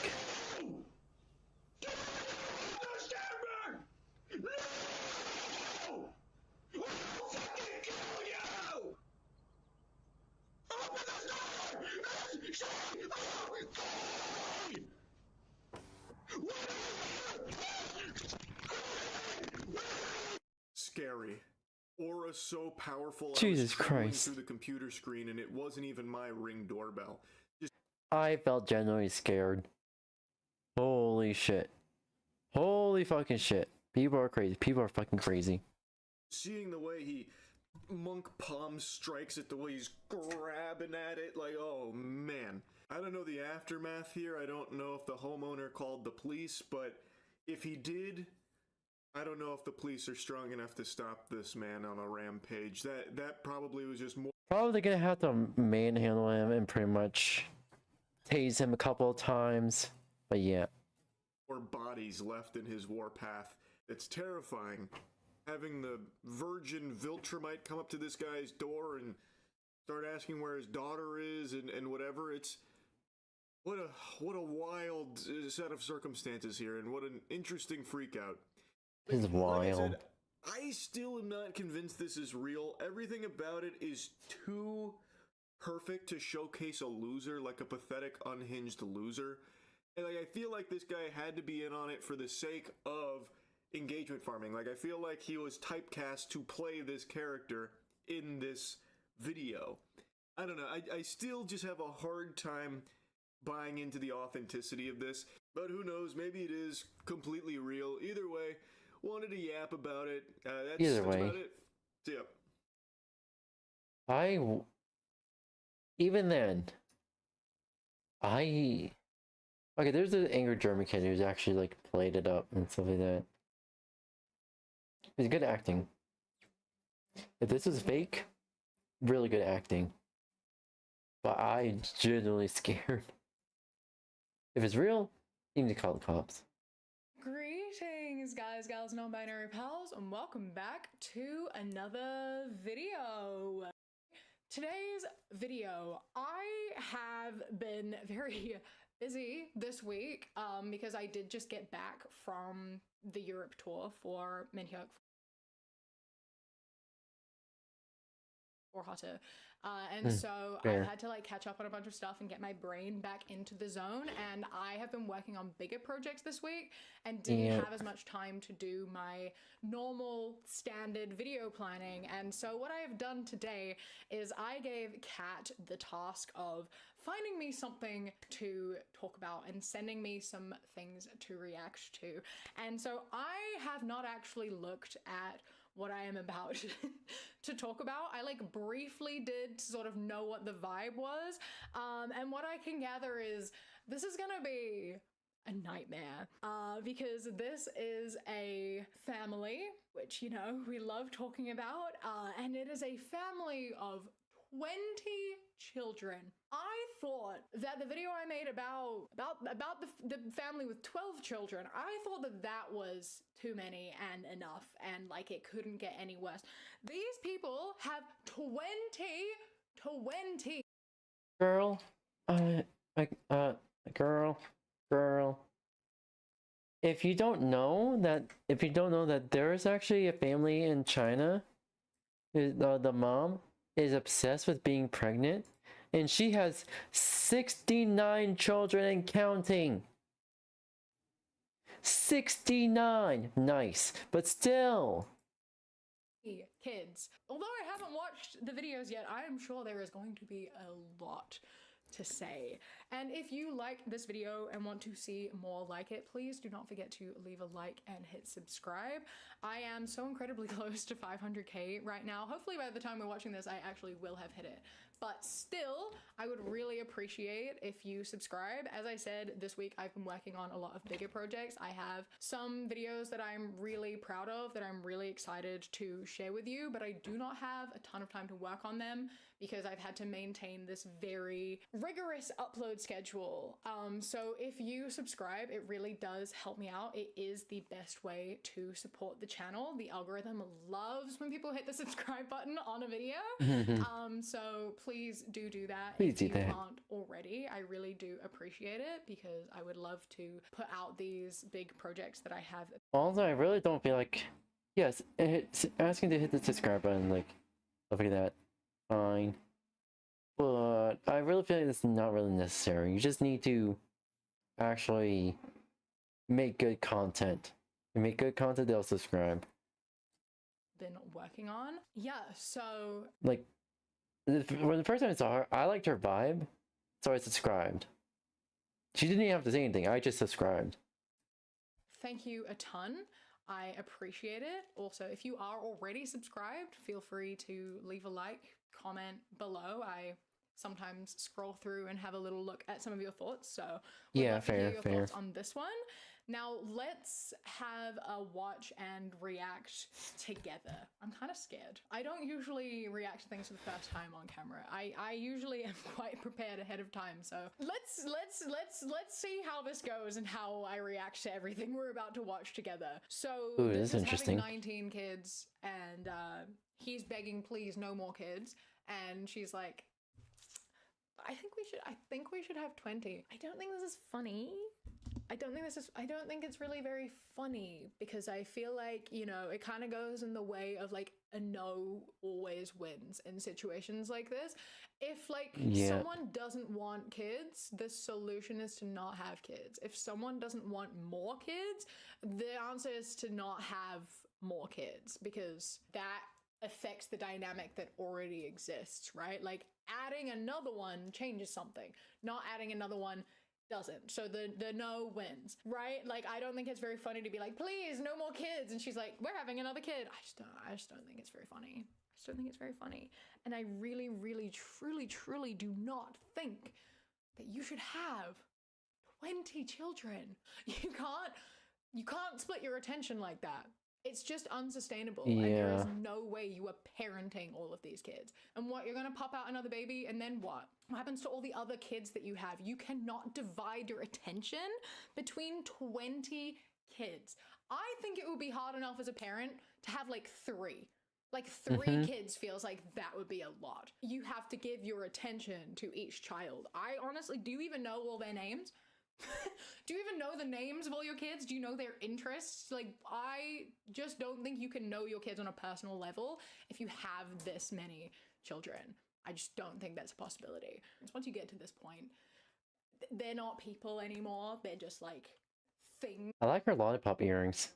Scary. Aura so powerful. Jesus I was scrolling Christ. through the computer screen, and it wasn't even my Ring doorbell. I felt genuinely scared. Holy shit. Holy fucking shit. People are crazy. People are fucking crazy. Seeing the way he monk palm strikes it, the way he's grabbing at it, like, oh man. I don't know the aftermath here. I don't know if the homeowner called the police, but if he did, I don't know if the police are strong enough to stop this man on a rampage. That probably was just more. Probably gonna have to manhandle him and pretty much tase him a couple of times. But yeah. More bodies left in his warpath. It's terrifying. Having the virgin 𝙂𝙚 come up to this guy's door and start asking where his daughter is and whatever. It's what a wild set of circumstances here, and what an interesting freak out. This is wild. Like I said, I still am not convinced this is real. Everything about it is too perfect to showcase a loser, like a pathetic, unhinged loser. And like, I feel like this guy had to be in on it for the sake of engagement farming. Like, I feel like he was typecast to play this character in this video. I don't know. I still just have a hard time buying into the authenticity of this. But who knows? Maybe it is completely real. Either way, wanted to yap about it. That's about it. So, yeah. Even then, okay, there's an angry German kid who's actually like played it up and stuff like that. It's good acting. If this is fake, really good acting. But I'm genuinely scared. If it's real, you need to call the cops. Greetings, guys, gals, non-binary pals, and welcome back to another video. Today's video, I have been very busy this week because I did just get back from the Europe tour for Minhyuk or Hotter. And so I had to like catch up on a bunch of stuff and get my brain back into the zone. And I have been working on bigger projects this week and didn't have as much time to do my normal standard video planning. And so what I have done today is I gave Kat the task of finding me something to talk about and sending me some things to react to. And so I have not actually looked at what I am about to talk about. I like briefly did sort of know what the vibe was. And what I can gather is this is gonna be a nightmare because this is a family, which, you know, we love talking about, and it is a family of 20 children. I thought that the video I made about the family with 12 children, I thought that that was too many and enough, and like it couldn't get any worse. These people have 20. Girl, girl. If you don't know that there's actually a family in China, the mom is obsessed with being pregnant, and she has 69 children and counting. 69! Nice, but still. Kids. Although I haven't watched the videos yet, I am sure there is going to be a lot to say. And if you like this video and want to see more like it, please do not forget to leave a like and hit subscribe. I am so incredibly close to 500k right now. Hopefully by the time we're watching this, I actually will have hit it. But still, I would really appreciate if you subscribe. As I said, this week I've been working on a lot of bigger projects. I have some videos that I'm really proud of, that I'm really excited to share with you, but I do not have a ton of time to work on them because I've had to maintain this very rigorous upload schedule. So if you subscribe, it really does help me out. It is the best way to support the channel. The algorithm loves when people hit the subscribe button on a video. So please do that if you aren't already. I really do appreciate it because I would love to put out these big projects that I have. Also, I really don't feel like, yes, it's asking to hit the subscribe button, like, stuff like that, fine. But I really feel like it's not really necessary. You just need to actually make good content. You make good content, they'll subscribe. Been working on. Yeah, so like when the first time I saw her, I liked her vibe, so I subscribed. She didn't even have to say anything, I just subscribed. Thank you a ton. I appreciate it. Also, if you are already subscribed, feel free to leave a like, comment below. I sometimes scroll through and have a little look at some of your thoughts, so yeah, love to hear your fair. thoughts on this one. Now let's have a watch and react together. I'm kind of scared. I don't usually react to things for the first time on camera. I usually am quite prepared ahead of time. So let's see how this goes and how I react to everything we're about to watch together. So Ooh, this is interesting. having 19 kids, and he's begging, please, no more kids, and she's like, I think we should have 20. I don't think this is funny. I don't think it's really very funny because I feel like, you know, it kind of goes in the way of like a no always wins in situations like this. If like someone doesn't want kids, the solution is to not have kids. If someone doesn't want more kids, the answer is to not have more kids because that affects the dynamic that already exists, right? Like adding another one changes something. Not adding another one doesn't. So the no wins, right? Like I don't think it's very funny to be like, please, no more kids. And she's like, we're having another kid. I just don't think it's very funny. I just don't think it's very funny. And I really, really, truly, truly do not think that you should have 20 children. You can't split your attention like that. It's just unsustainable. Yeah. And there is no way you are parenting all of these kids. And what, you're gonna pop out another baby and then what? What happens to all the other kids that you have? You cannot divide your attention between 20 kids. I think it would be hard enough as a parent to have like 3. Like 3 kids feels like that would be a lot. You have to give your attention to each child. I honestly, do you even know all their names? Do you even know the names of all your kids? Do you know their interests? Like, I just don't think you can know your kids on a personal level if you have this many children. I just don't think that's a possibility. Once you get to this point, they're not people anymore. They're just like things. I like her lollipop earrings.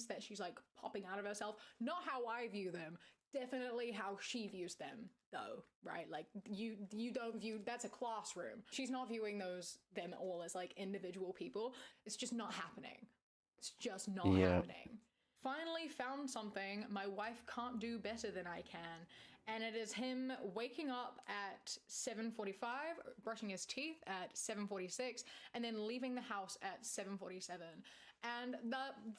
That she's like popping out of herself. Not how I view them. definitely how she views them though, right? Like you don't view, that's a classroom. She's not viewing them all as like individual people. It's just not happening. It's just not happening. Finally found something my wife can't do better than I can, and it is him waking up at 7:45, brushing his teeth at 7:46, and then leaving the house at 7:47. And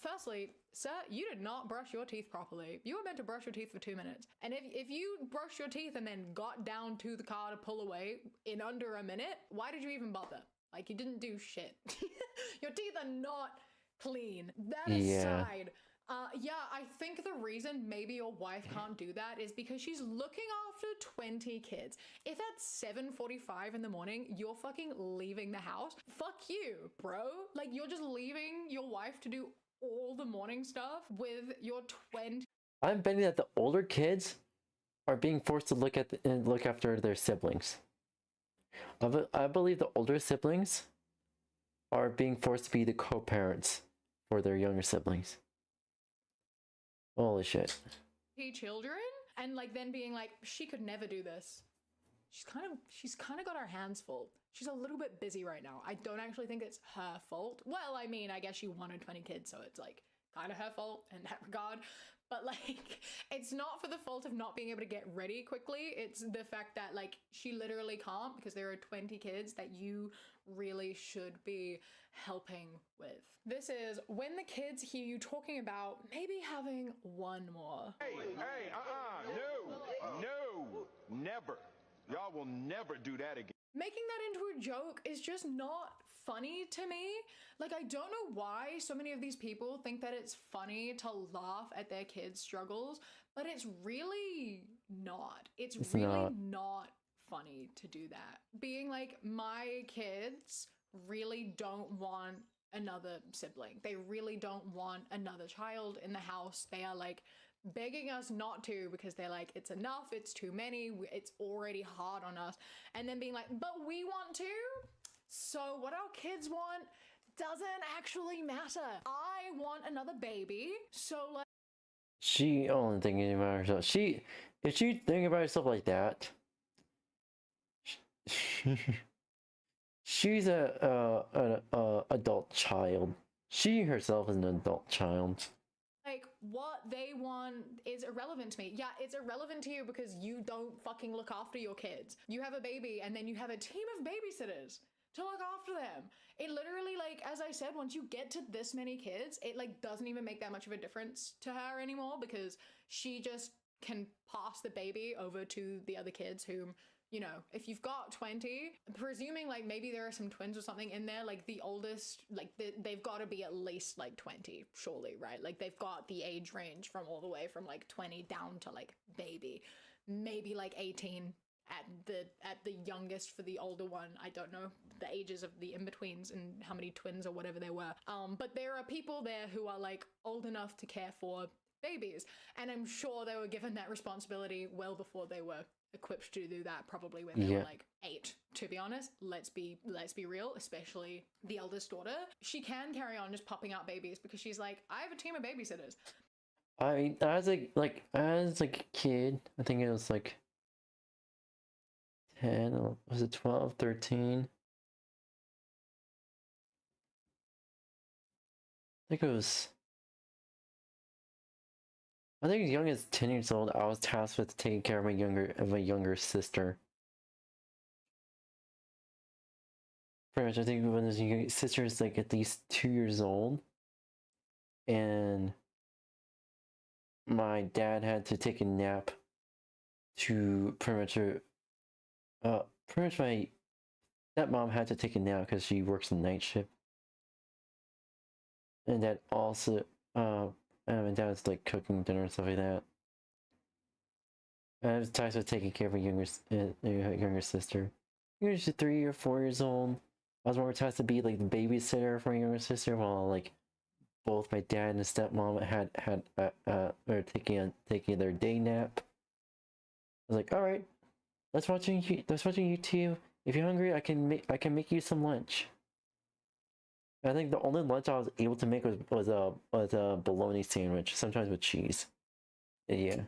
firstly, sir, you did not brush your teeth properly. You were meant to brush your teeth for 2 minutes. And if you brushed your teeth and then got down to the car to pull away in under a minute, why did you even bother? Like, you didn't do shit. Your teeth are not clean. That aside, yeah, I think the reason maybe your wife can't do that is because she's looking after 20 kids. If at 7:45 in the morning, you're fucking leaving the house, fuck you, bro. Like, you're just leaving your wife to do all the morning stuff with your 20. I'm betting that the older kids are being forced to look after their siblings. I believe the older siblings are being forced to be the co-parents for their younger siblings. Holy shit. Children, and like then being like, she could never do this. She's kind of got her hands full. She's a little bit busy right now. I don't actually think it's her fault. Well, I mean, I guess she wanted 20 kids, so it's like kind of her fault in that regard. But like, it's not for the fault of not being able to get ready quickly. It's the fact that like she literally can't because there are 20 kids that you really should be helping with. This is when the kids hear you talking about maybe having one more. No, never. Y'all will never do that again. Making that into a joke is just not funny to me. Like, I don't know why so many of these people think that it's funny to laugh at their kids' struggles, but it's really not. It's really not funny to do that. Being like, my kids really don't want another sibling. They really don't want another child in the house. They are like begging us not to because they're like, it's enough, it's too many, it's already hard on us. And then being like, but we want to. So what our kids want doesn't actually matter. I want another baby. So like, She only thinking about herself. If she thinking about herself like that, she's an adult child. She herself is an adult child. like, what they want is irrelevant to me. Yeah, it's irrelevant to you because you don't fucking look after your kids. You have a baby and then you have a team of babysitters to look after them. It literally, like, as I said, once you get to this many kids, it like doesn't even make that much of a difference to her anymore because she just can pass the baby over to the other kids whom, you know, if you've got 20, presuming like maybe there are some twins or something in there, like the oldest, like they've got to be at least like 20, surely, right? Like they've got the age range from all the way from like 20 down to like baby, maybe like 18 at the youngest for the older one. I don't know the ages of the in-betweens and how many twins or whatever there were. But there are people there who are like old enough to care for babies, and I'm sure they were given that responsibility well before they were equipped to do that, probably when they were like 8, to be honest. Let's be real, especially the eldest daughter. She can carry on just popping out babies because she's like, I have a team of babysitters. I as a kid, I think it was like 10, was it 12, 13? I think as young as 10 years old, I was tasked with taking care of my younger sister. Pretty much, I think when his younger sister is like at least 2 years old, and my dad had to take a nap to pretty much my stepmom had to take a nap because she works the night shift, and that also my dad was like cooking dinner and stuff like that. And I was tasked with taking care of my younger sister. She's 3 or 4 years old. I was more tasked to be like the babysitter for my younger sister, while like both my dad and stepmom were taking their day nap. I was like, all right, let's watch YouTube. If you're hungry, I can make you some lunch. I think the only lunch I was able to make was a bologna sandwich, sometimes with cheese. Yeah.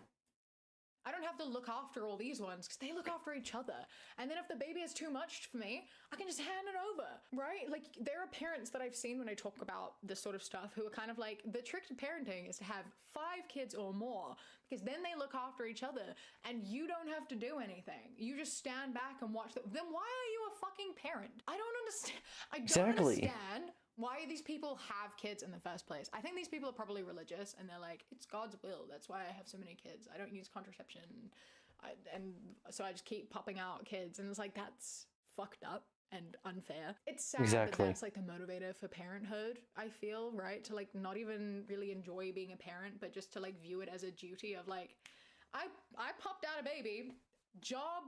have to look after all these ones because they look after each other. And then if the baby is too much for me, I can just hand it over, right? Like, there are parents that I've seen when I talk about this sort of stuff who are kind of like, the trick to parenting is to have 5 kids or more, because then they look after each other and you don't have to do anything. You just stand back and watch them. Then why are you a fucking parent? I don't understand. I don't understand why these people have kids in the first place. I think these people are probably religious and they're like, it's God's will. That's why I have so many kids. I don't use contraception. And so I just keep popping out kids. And it's like, that's fucked up and unfair. It's sad that that's like the motivator for parenthood, I feel, right? To like not even really enjoy being a parent, but just to like view it as a duty of like, I popped out a baby, job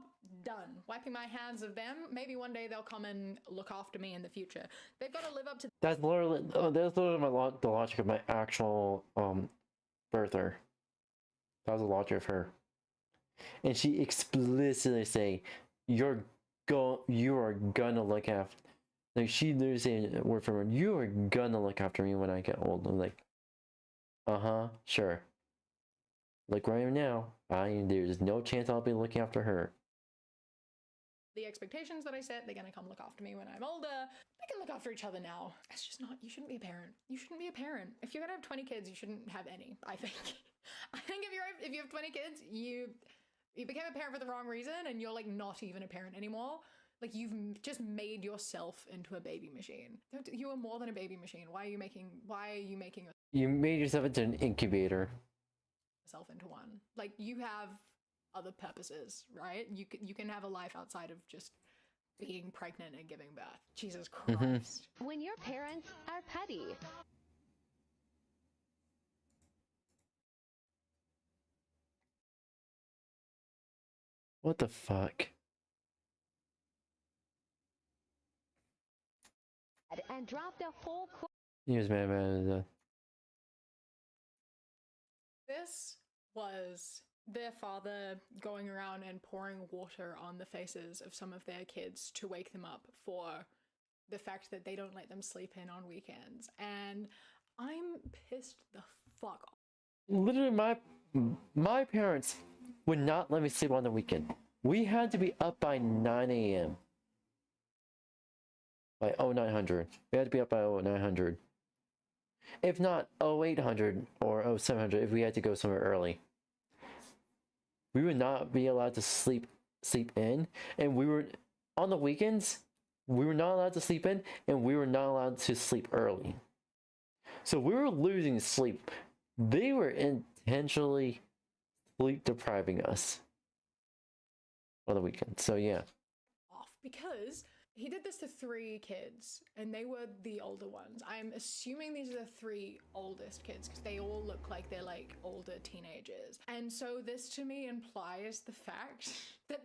done. Wiping my hands of them. Maybe one day they'll come and look after me in the future. They've got to live up to. That's literally the logic of my actual birther. That was the logic of her, and she explicitly say, you are gonna look after. Like, she literally saying word for word, you are gonna look after me when I get old. I'm like, sure. Like right now, there's no chance I'll be looking after her. The expectations that I set, they're gonna come look after me when I'm older. They can look after each other now. It's just not, you shouldn't be a parent. You shouldn't be a parent. If you're gonna have 20 kids, you shouldn't have any, I think. I think if you have 20 kids, you became a parent for the wrong reason and you're like not even a parent anymore. Like, you've just made yourself into a baby machine. You are more than a baby machine. Why are you making You made yourself into an incubator. Yourself into one. Like, you have other purposes, right? You can have a life outside of just being pregnant and giving birth. Jesus Christ. When your parents are petty. What the fuck? And dropped a whole He was mad. This was their father going around and pouring water on the faces of some of their kids to wake them up for the fact that they don't let them sleep in on weekends. And I'm pissed the fuck off. Literally, my parents would not let me sleep on the weekend. We had to be up by 9 a.m. By 0900. We had to be up by 0900. If not 0800 or 0700 if we had to go somewhere early. We would not be allowed to sleep in, and we were on the weekends. We were not allowed to sleep in, and we were not allowed to sleep early. So we were losing sleep. They were intentionally sleep depriving us on the weekend. So yeah. Off because he did this to 3 kids, and they were the older ones. I'm assuming these are the 3 oldest kids because they all look like they're like older teenagers. And so this to me implies the fact that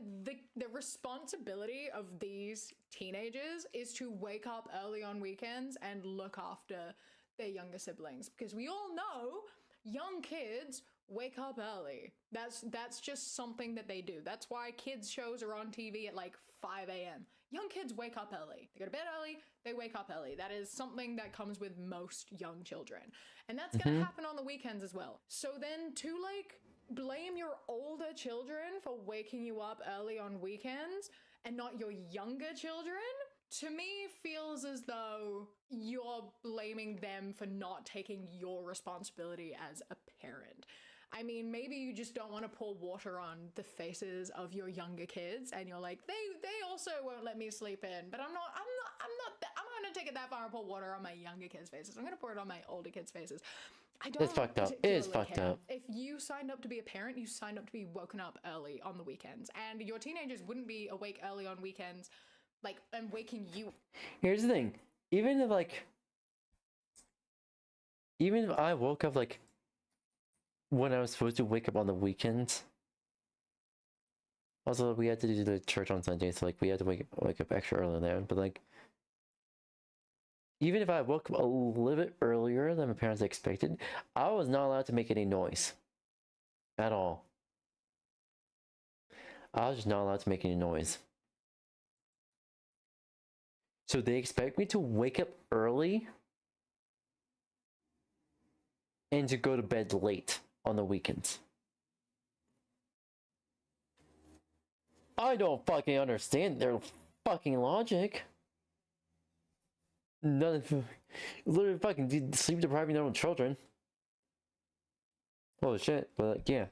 the responsibility of these teenagers is to wake up early on weekends and look after their younger siblings, because we all know young kids wake up early. That's just something that they do. That's why kids shows are on TV at like 5 a.m. Young kids wake up early. They go to bed early, they wake up early. That is something that comes with most young children. And that's gonna happen on the weekends as well. So then to like blame your older children for waking you up early on weekends and not your younger children, to me feels as though you're blaming them for not taking your responsibility as a parent. I mean, maybe you just don't want to pour water on the faces of your younger kids, and you're like, they also won't let me sleep in. But I'm gonna take it that far and pour water on my younger kids' faces. I'm gonna pour it on my older kids' faces. I don't. It's fucked up. It is fucked up. If you signed up to be a parent, you signed up to be woken up early on the weekends, and your teenagers wouldn't be awake early on weekends, like, and waking you. Here's the thing. Even if I woke up like when I was supposed to wake up on the weekends. Also, we had to do the church on Sunday, so like we had to wake up extra early there. But like, even if I woke up a little bit earlier than my parents expected, I was not allowed to make any noise at all. I was just not allowed to make any noise. So they expect me to wake up early and to go to bed late on the weekends. I don't fucking understand their fucking logic. None of literally fucking sleep depriving their own children. Holy shit, but like, yeah.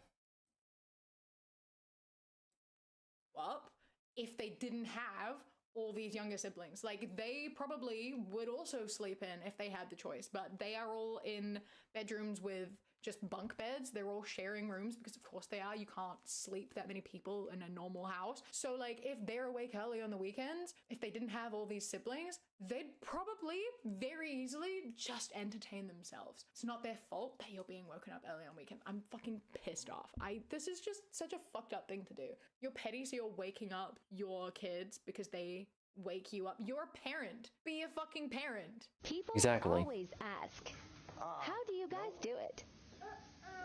Up if they didn't have all these younger siblings. Like, they probably would also sleep in if they had the choice, but they are all in bedrooms with just bunk beds. They're all sharing rooms because of course they are. You can't sleep that many people in a normal house. So like, if they're awake early on the weekends, if they didn't have all these siblings, they'd probably very easily just entertain themselves. It's not their fault that you're being woken up early on weekend. I'm fucking pissed off. This is just such a fucked up thing to do. You're petty, so you're waking up your kids because they wake you up. You're a parent. Be a fucking parent. People Exactly. always ask, how do you guys do it?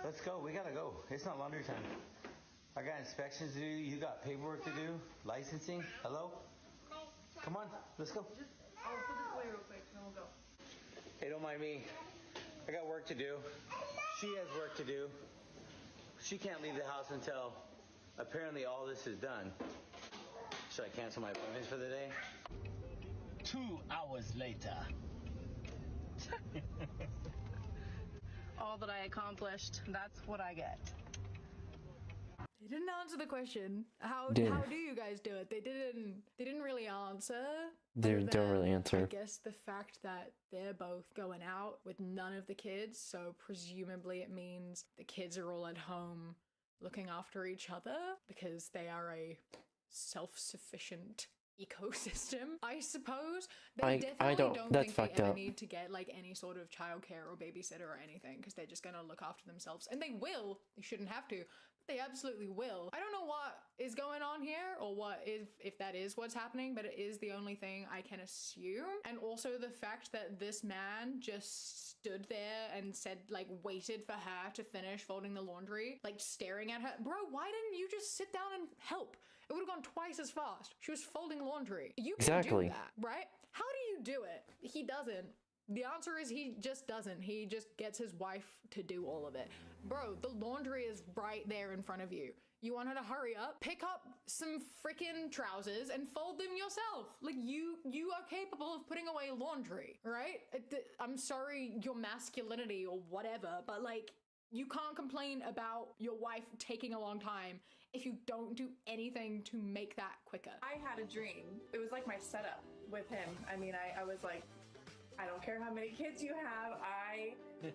Let's go. We gotta go. It's not laundry time. I got inspections to do. You got paperwork to do. Licensing. Hello? Come on. Let's go. I'll put this away real quick, and then we'll go. Hey, don't mind me. I got work to do. She has work to do. She can't leave the house until apparently all this is done. Should I cancel my appointments for the day? 2 hours later. All that I accomplished, that's what I get. They didn't answer the question. How do you guys do it? They didn't really answer. They other don't really than, answer. I guess the fact that they're both going out with none of the kids, so presumably it means the kids are all at home looking after each other because they are a self-sufficient ecosystem, I suppose. They definitely don't that's think they fucked ever up. need to get like any sort of childcare or babysitter or anything because they're just gonna look after themselves, and they will. They shouldn't have to, but they absolutely will. I don't know what is going on here or what if that is what's happening, but it is the only thing I can assume. And also the fact that this man just stood there and said, like, waited for her to finish folding the laundry, like staring at her. Bro, why didn't you just sit down and help? It would have gone twice as fast. She was folding laundry. You can Exactly. do that, right? How do you do it? He doesn't. The answer is he just doesn't. He just gets his wife to do all of it. Bro, the laundry is right there in front of you. You want her to hurry up? Pick up some freaking trousers and fold them yourself. Like, you are capable of putting away laundry, right? I'm sorry, your masculinity or whatever, but like, you can't complain about your wife taking a long time if you don't do anything to make that quicker. I had a dream. It was like my setup with him. I mean, I was like, I don't care how many kids you have, I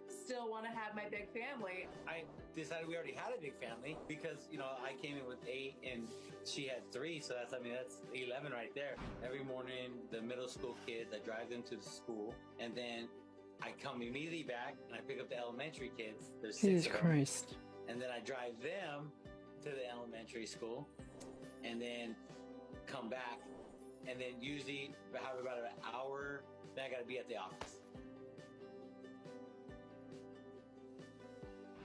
still want to have my big family. I decided we already had a big family because, you know, I came in with 8 and she had 3, so that's 11 right there. Every morning, the middle school kids, I drive them to the school, and then I come immediately back and I pick up the elementary kids. There's 6 Jesus of them. Christ. And then I drive them to the elementary school and then come back, and then usually have about an hour, then I gotta be at the office.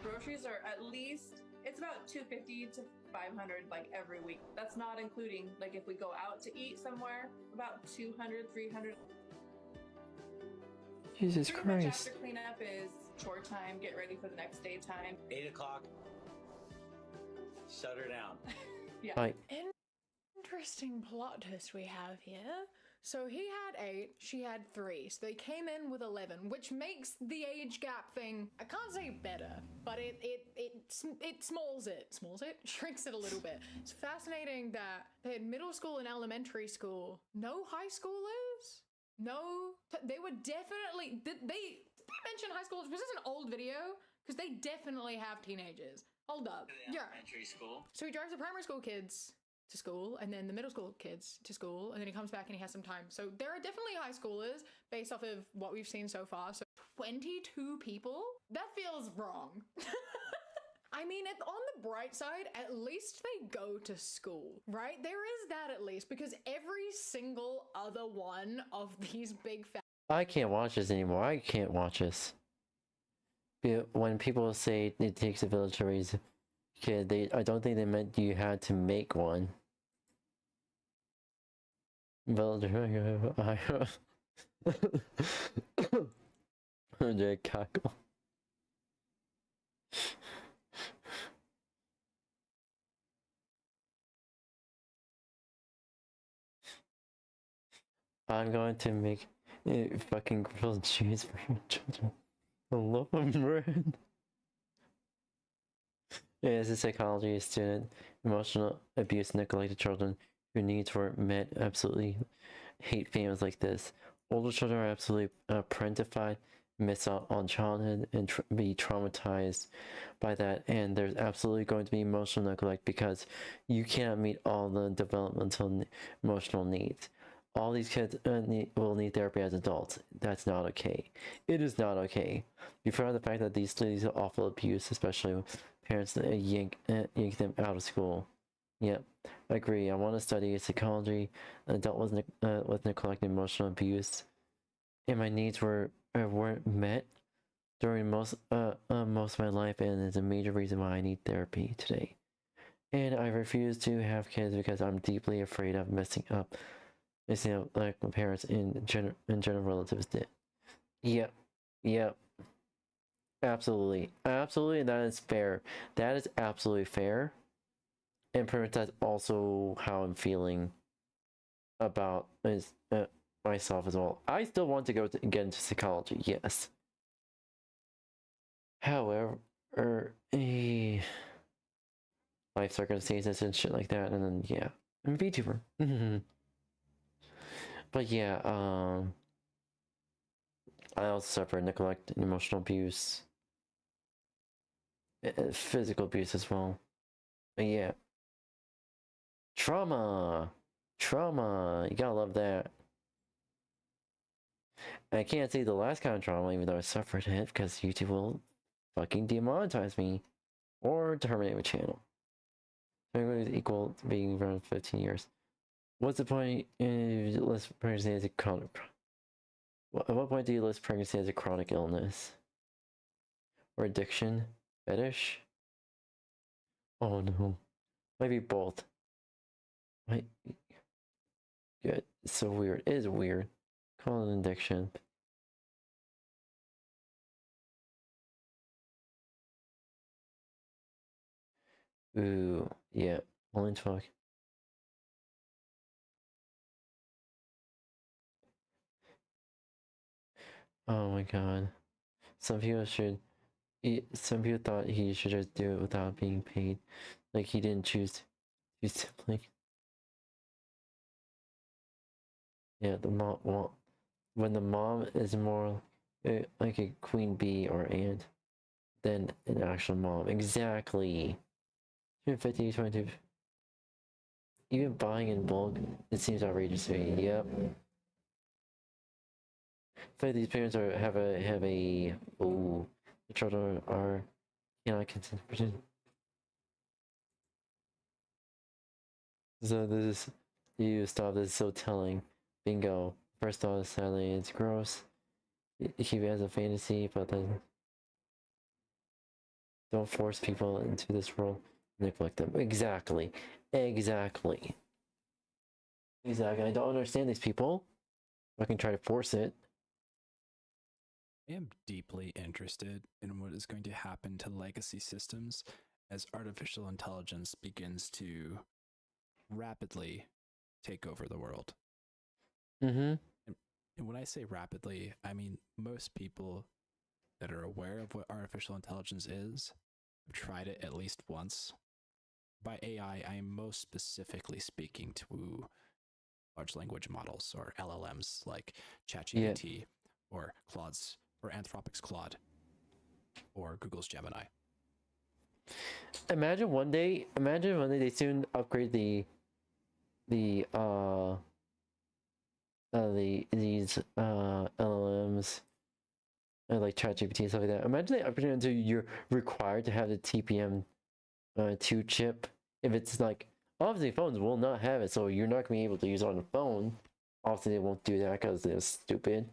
Groceries are at least, it's about $250 to $500 like every week. That's not including like if we go out to eat somewhere, about $200, $300. Jesus Pretty much Christ. after cleanup is chore time, get ready for the next day time. 8 o'clock, shut her down. Yeah. Like, Interesting plot twist we have here. So he had 8, she had 3, so they came in with 11, which makes the age gap thing, I can't say better, but it smalls it, shrinks it a little bit. It's fascinating that they had middle school and elementary school, no high schoolers, no, they were definitely, did they mention high schoolers? Was this an old video? Because they definitely have teenagers. Hold up. Yeah. Elementary school. So he drives the primary school kids to school and then the middle school kids to school, and then he comes back and he has some time. So there are definitely high schoolers based off of what we've seen so far. So 22 people? That feels wrong. I mean, on the bright side, at least they go to school, right? There is that at least, because every single other one of these big I can't watch this anymore. I can't watch this. When people say it takes a village to raise a kid, I don't think they meant you had to make one. Village. Cackle. I'm going to make fucking grilled cheese for your children. I love them bread. Yeah, as a psychology student, emotional abuse, neglected children whose needs were met absolutely hate families like this. Older children are absolutely parentified, miss out on childhood, and be traumatized by that. And there's absolutely going to be emotional neglect because you cannot meet all the developmental emotional needs. All these kids will need therapy as adults. That's not okay. It is not okay. Before the fact that these are awful abuse, especially when parents yank them out of school. Yep, I agree. I want to study psychology. An adult with neglected emotional abuse, and my needs weren't met during most of my life, and it's a major reason why I need therapy today. And I refuse to have kids because I'm deeply afraid of messing up like my parents and general relatives did. Yep, yep. Absolutely, absolutely, and that is fair. That is absolutely fair. And pretty much that's also how I'm feeling about myself as well. I still want to get into psychology, yes. However, life circumstances and shit like that, and then yeah, I'm a VTuber. But yeah, I also suffer neglect and emotional abuse, physical abuse as well. But yeah, trauma, you gotta love that. I can't say the last kind of trauma, even though I suffered it, because YouTube will fucking demonetize me or terminate my channel. Is equal to being around 15 years. What's the point if you list pregnancy as a chronic? At what point do you list pregnancy as a chronic illness? Or addiction? Fetish? Oh no. Maybe both. Might be good. It's so weird. It is weird. Call it an addiction. Ooh, yeah. Only talk. Oh my god. Some people thought he should just do it without being paid. Like he didn't choose to simply. Yeah, the mom. Well, when the mom is more like a queen bee or aunt than an actual mom. Exactly. 50, 22. Even buying in bulk, it seems outrageous to me. Yep. But these parents have a oh, the children are consent. So this is you stop. This is so telling. Bingo. First thought, sadly, it's gross. He has a fantasy, but then don't force people into this world. Neglect them. Exactly. Exactly. Exactly. I don't understand these people. I can try to force it. I am deeply interested in what is going to happen to legacy systems as artificial intelligence begins to rapidly take over the world. Mm-hmm. And when I say rapidly, I mean most people that are aware of what artificial intelligence is have tried it at least once. By AI, I am most specifically speaking to large language models or LLMs like ChatGPT or Claude's or Anthropic's Claude or Google's Gemini. Imagine one day they soon upgrade these LLMs like ChatGPT and stuff like that. Imagine they upgrade it until you're required to have the TPM 2 chip. If it's like, obviously phones will not have it, so you're not gonna be able to use it on the phone. Obviously they won't do that because they're stupid.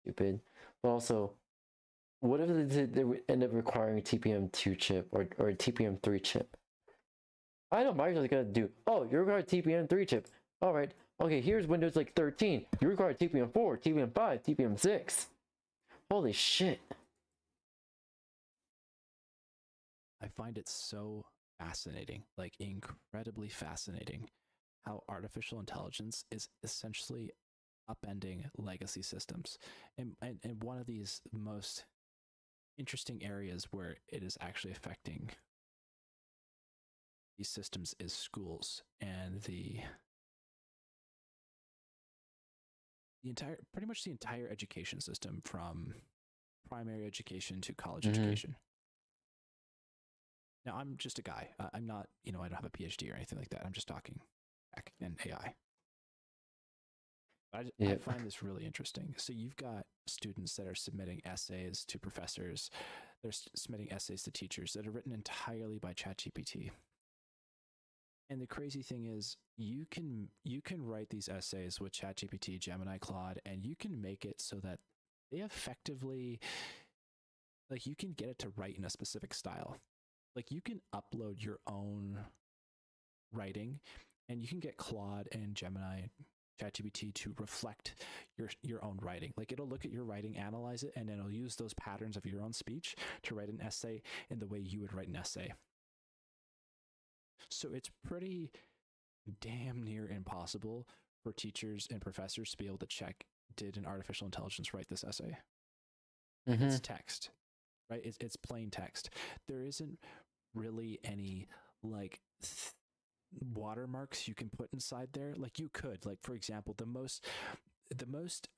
But also, what if they end up requiring a TPM 2 chip or a TPM 3 chip? I know Microsoft's gonna do, oh, you require a TPM 3 chip. Alright, okay, here's Windows like 13. You require TPM 4, TPM 5, TPM 6. Holy shit. I find it so fascinating, like incredibly fascinating, how artificial intelligence is essentially upending legacy systems. And one of these most interesting areas where it is actually affecting these systems is schools and the pretty much the entire education system, from primary education to college education. Now, I'm just a guy. I'm not, I don't have a PhD or anything like that. I'm just talking tech and AI. I find this really interesting. So you've got students that are submitting essays to professors. They're submitting essays to teachers that are written entirely by ChatGPT. And the crazy thing is, you can write these essays with ChatGPT, Gemini, Claude, and you can make it so that they effectively, like, you can get it to write in a specific style. Like, you can upload your own writing, and you can get Claude and Gemini, ChatGPT to reflect your own writing. Like, it'll look at your writing, analyze it, and then it'll use those patterns of your own speech to write an essay in the way you would write an essay. So it's pretty damn near impossible for teachers and professors to be able to check, did an artificial intelligence write this essay? It's text, right? It's plain text. There isn't really any, like, watermarks you can put inside there. Like, you could, like, for example, the most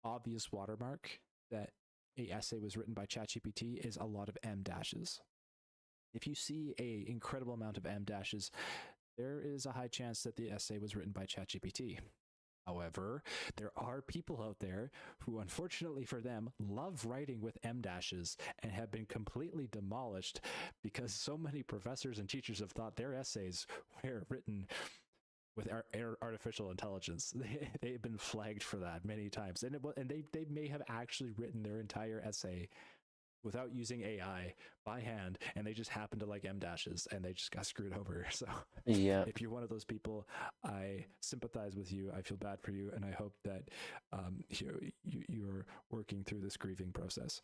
obvious watermark that a essay was written by ChatGPT is a lot of M dashes. If you see a incredible amount of M dashes, there is a high chance that the essay was written by ChatGPT. However, there are people out there who, unfortunately for them, love writing with M dashes and have been completely demolished because so many professors and teachers have thought their essays were written with artificial intelligence. They've been flagged for that many times, and they may have actually written their entire essay without using AI by hand, and they just happen to like M dashes and they just got screwed over. So yeah, if you're one of those people, I sympathize with you. I feel bad for you, and I hope that you're working through this grieving process.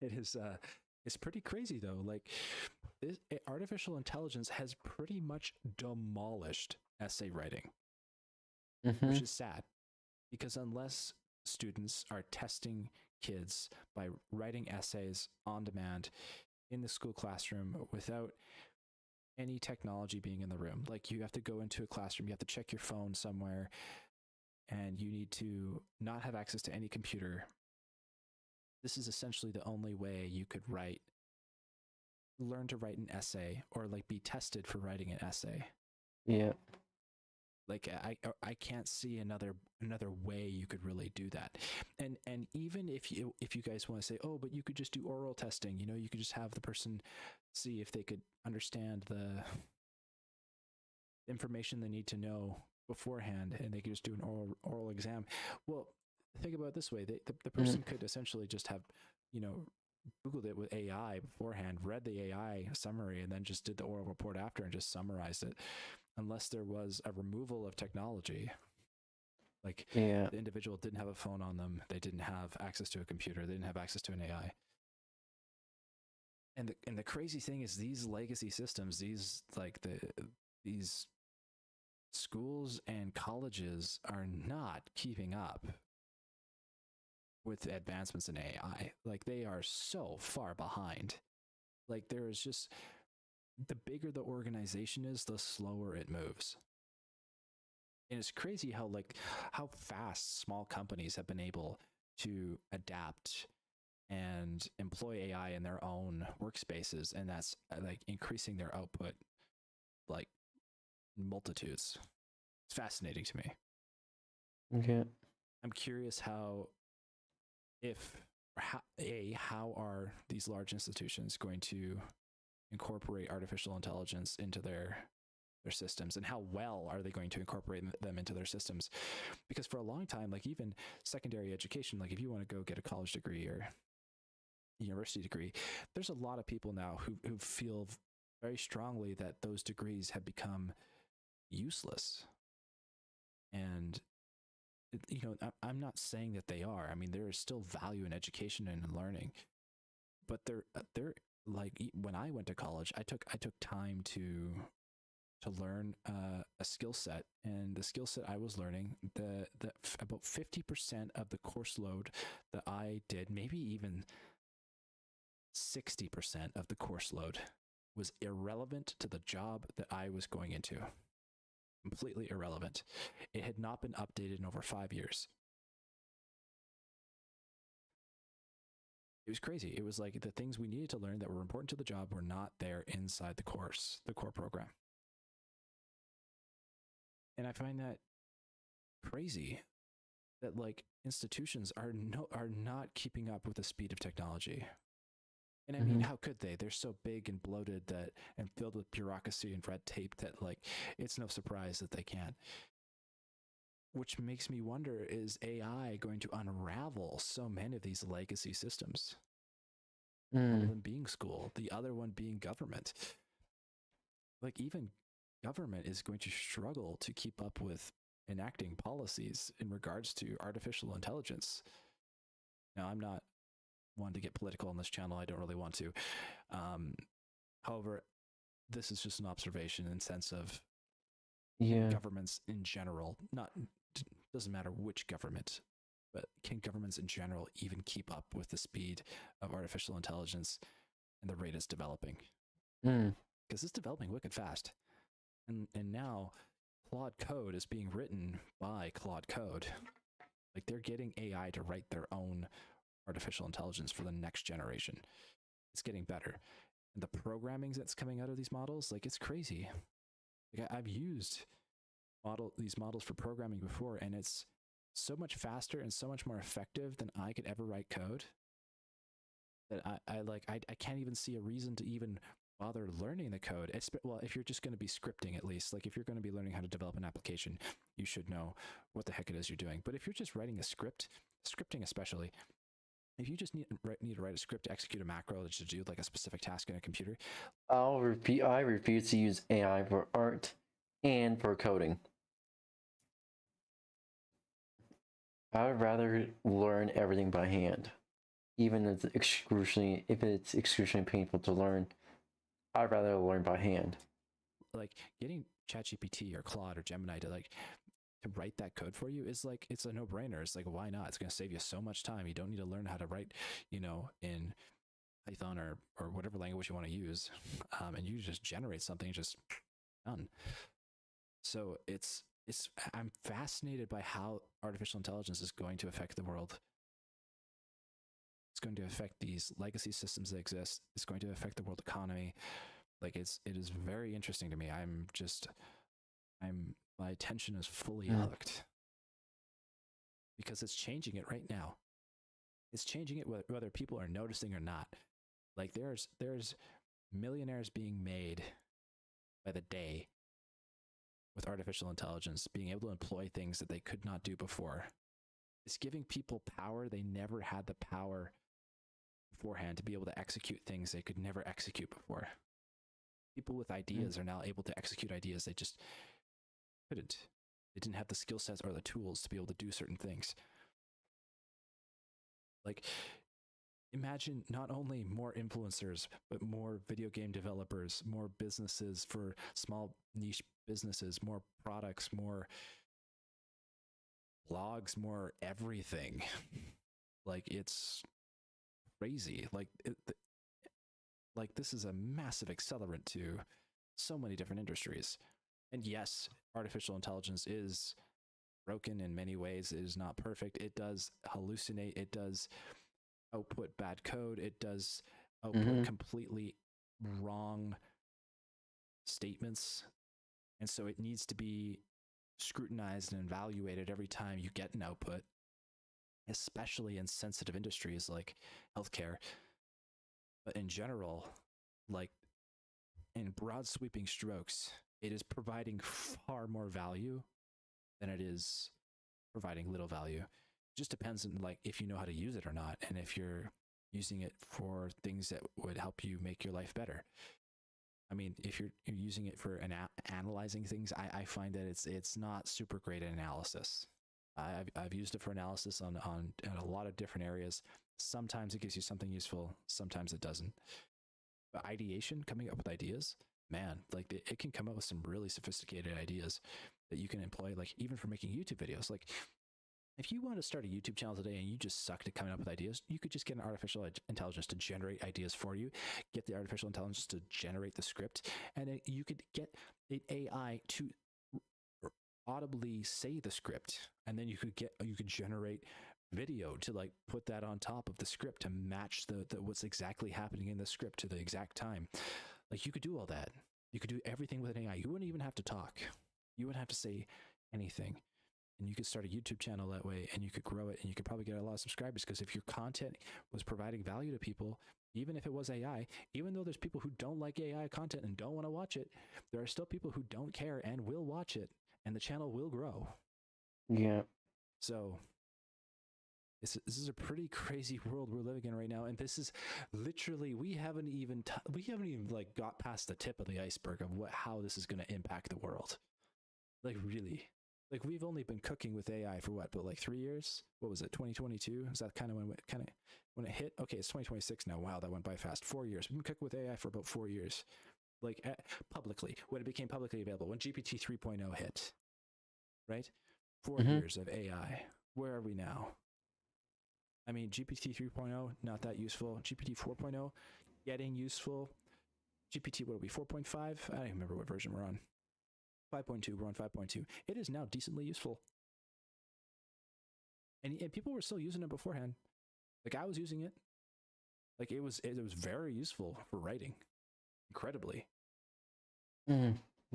It's pretty crazy though. Like, artificial intelligence has pretty much demolished essay writing, which is sad, because unless students are testing kids by writing essays on demand in the school classroom without any technology being in the room, like, you have to go into a classroom, you have to check your phone somewhere, and you need to not have access to any computer. This is essentially the only way you could learn to write an essay, or, like, be tested for writing an essay. Yeah. Like, I can't see another way you could really do that. And even if you guys want to say, oh, but you could just do oral testing, you could just have the person see if they could understand the information they need to know beforehand, and they could just do an oral exam. Well, think about it this way: the person could essentially just have, Googled it with AI beforehand, read the AI summary, and then just did the oral report after and just summarized it. Unless there was a removal of technology, like, the individual didn't have a phone on them, they didn't have access to a computer, they didn't have access to an AI. And the crazy thing is, these legacy systems, these schools and colleges are not keeping up with advancements in AI. Like, they are so far behind. Like, there is just, the bigger the organization is, the slower it moves. And it's crazy how fast small companies have been able to adapt and employ AI in their own workspaces, and that's like increasing their output like multitudes. It's fascinating to me. Okay. I'm curious how are these large institutions going to incorporate artificial intelligence into their systems, and how well are they going to incorporate them into their systems? Because for a long time, like, even secondary education, like, if you want to go get a college degree or university degree, there's a lot of people now who feel very strongly that those degrees have become useless. And I'm not saying that they are. I mean, there is still value in education and in learning, but they're like, when I went to college, I took time to to learn a skill set, and the skill set I was learning, about 50% of the course load that I did, maybe even 60% of the course load, was irrelevant to the job that I was going into. Completely irrelevant. It had not been updated in over 5 years. It was crazy. It was like the things we needed to learn that were important to the job were not there inside the course, the core program. And I find that crazy that like institutions are not keeping up with the speed of technology. And I mean, how could they? They're so big and bloated that and filled with bureaucracy and red tape that like it's no surprise that they can't. Which makes me wonder, is AI going to unravel so many of these legacy systems? One of them being school, the other one being government. Like even government is going to struggle to keep up with enacting policies in regards to artificial intelligence. Now, I'm not one to get political on this channel. I don't really want to. However, this is just an observation in the sense of governments in general, doesn't matter which government, but can governments in general even keep up with the speed of artificial intelligence and the rate it's developing? Because it's developing wicked fast. And now Claude Code is being written by Claude Code. Like they're getting AI to write their own artificial intelligence for the next generation. It's getting better. And the programming that's coming out of these models, like it's crazy. Like I've used these models for programming before, and it's so much faster and so much more effective than I could ever write code that I can't even see a reason to even bother learning the code. Well, if you're just going to be scripting, at least, like if you're going to be learning how to develop an application, you should know what the heck it is you're doing. But if you're just writing a script, scripting especially, if you just need to write a script to execute a macro to do like a specific task in a computer, I refuse to use AI for art and for coding. I would rather learn everything by hand, even if it's excruciatingly painful to learn. I'd rather learn by hand. Like getting ChatGPT or Claude or Gemini to write that code for you is like, it's a no-brainer. It's like, why not? It's going to save you so much time. You don't need to learn how to write, in Python or whatever language you want to use, and you just generate something just done. So I'm fascinated by how artificial intelligence is going to affect the world. It's going to affect these legacy systems that exist. It's going to affect the world economy. Like it is very interesting to me. My attention is fully hooked because it's changing it right now. It's changing it whether people are noticing or not. Like there's millionaires being made by the day with artificial intelligence, being able to employ things that they could not do before. It's giving people power they never had the power beforehand to be able to execute things they could never execute before. People with ideas are now able to execute ideas they just couldn't. They didn't have the skill sets or the tools to be able to do certain things. Like, imagine not only more influencers, but more video game developers, more businesses for small niche businesses, more products, more blogs, more everything. Like, it's crazy. Like this is a massive accelerant to so many different industries. And yes, artificial intelligence is broken in many ways. It is not perfect. It does hallucinate. It does output bad code. It does output completely wrong statements. And so it needs to be scrutinized and evaluated every time you get an output, especially in sensitive industries like healthcare. But in general, like in broad sweeping strokes, it is providing far more value than it is providing little value. It just depends on like if you know how to use it or not, and if you're using it for things that would help you make your life better. I mean, if you're using it for analyzing things, I find that it's not super great at analysis. I've used it for analysis on a lot of different areas. Sometimes it gives you something useful, sometimes it doesn't. But ideation, coming up with ideas, man, like it can come up with some really sophisticated ideas that you can employ, like even for making YouTube videos. Like if you want to start a YouTube channel today and you just suck at coming up with ideas, you could just get an artificial intelligence to generate ideas for you, get the artificial intelligence to generate the script, and then you could get an AI to audibly say the script, and then you could generate video to like put that on top of the script to match the what's exactly happening in the script to the exact time. Like you could do all that. You could do everything with an AI. You wouldn't even have to talk. You wouldn't have to say anything. And you could start a YouTube channel that way, and you could grow it, and you could probably get a lot of subscribers, because if your content was providing value to people, even if it was AI, even though there's people who don't like AI content and don't want to watch it, there are still people who don't care and will watch it, and the channel will grow. Yeah. So this is a pretty crazy world we're living in right now, and this is literally we haven't even like got past the tip of the iceberg of how this is going to impact the world. Like really. Like we've only been cooking with AI for what, but like 3 years? What was it, 2022? Is that kind of when it hit? Okay, it's 2026 now. Wow, that went by fast. 4 years. We've been cooking with AI for about 4 years. Like publicly, when it became publicly available, when GPT 3.0 hit, right? 4 years of AI. Where are we now? I mean, GPT 3.0, not that useful. GPT 4.0, getting useful. GPT, what are we, 4.5? I don't even remember what version we're on. 5.2, we're on 5.2. It is now decently useful. And people were still using it beforehand. Like I was using it. Like it was very useful for writing. Incredibly. Yeah.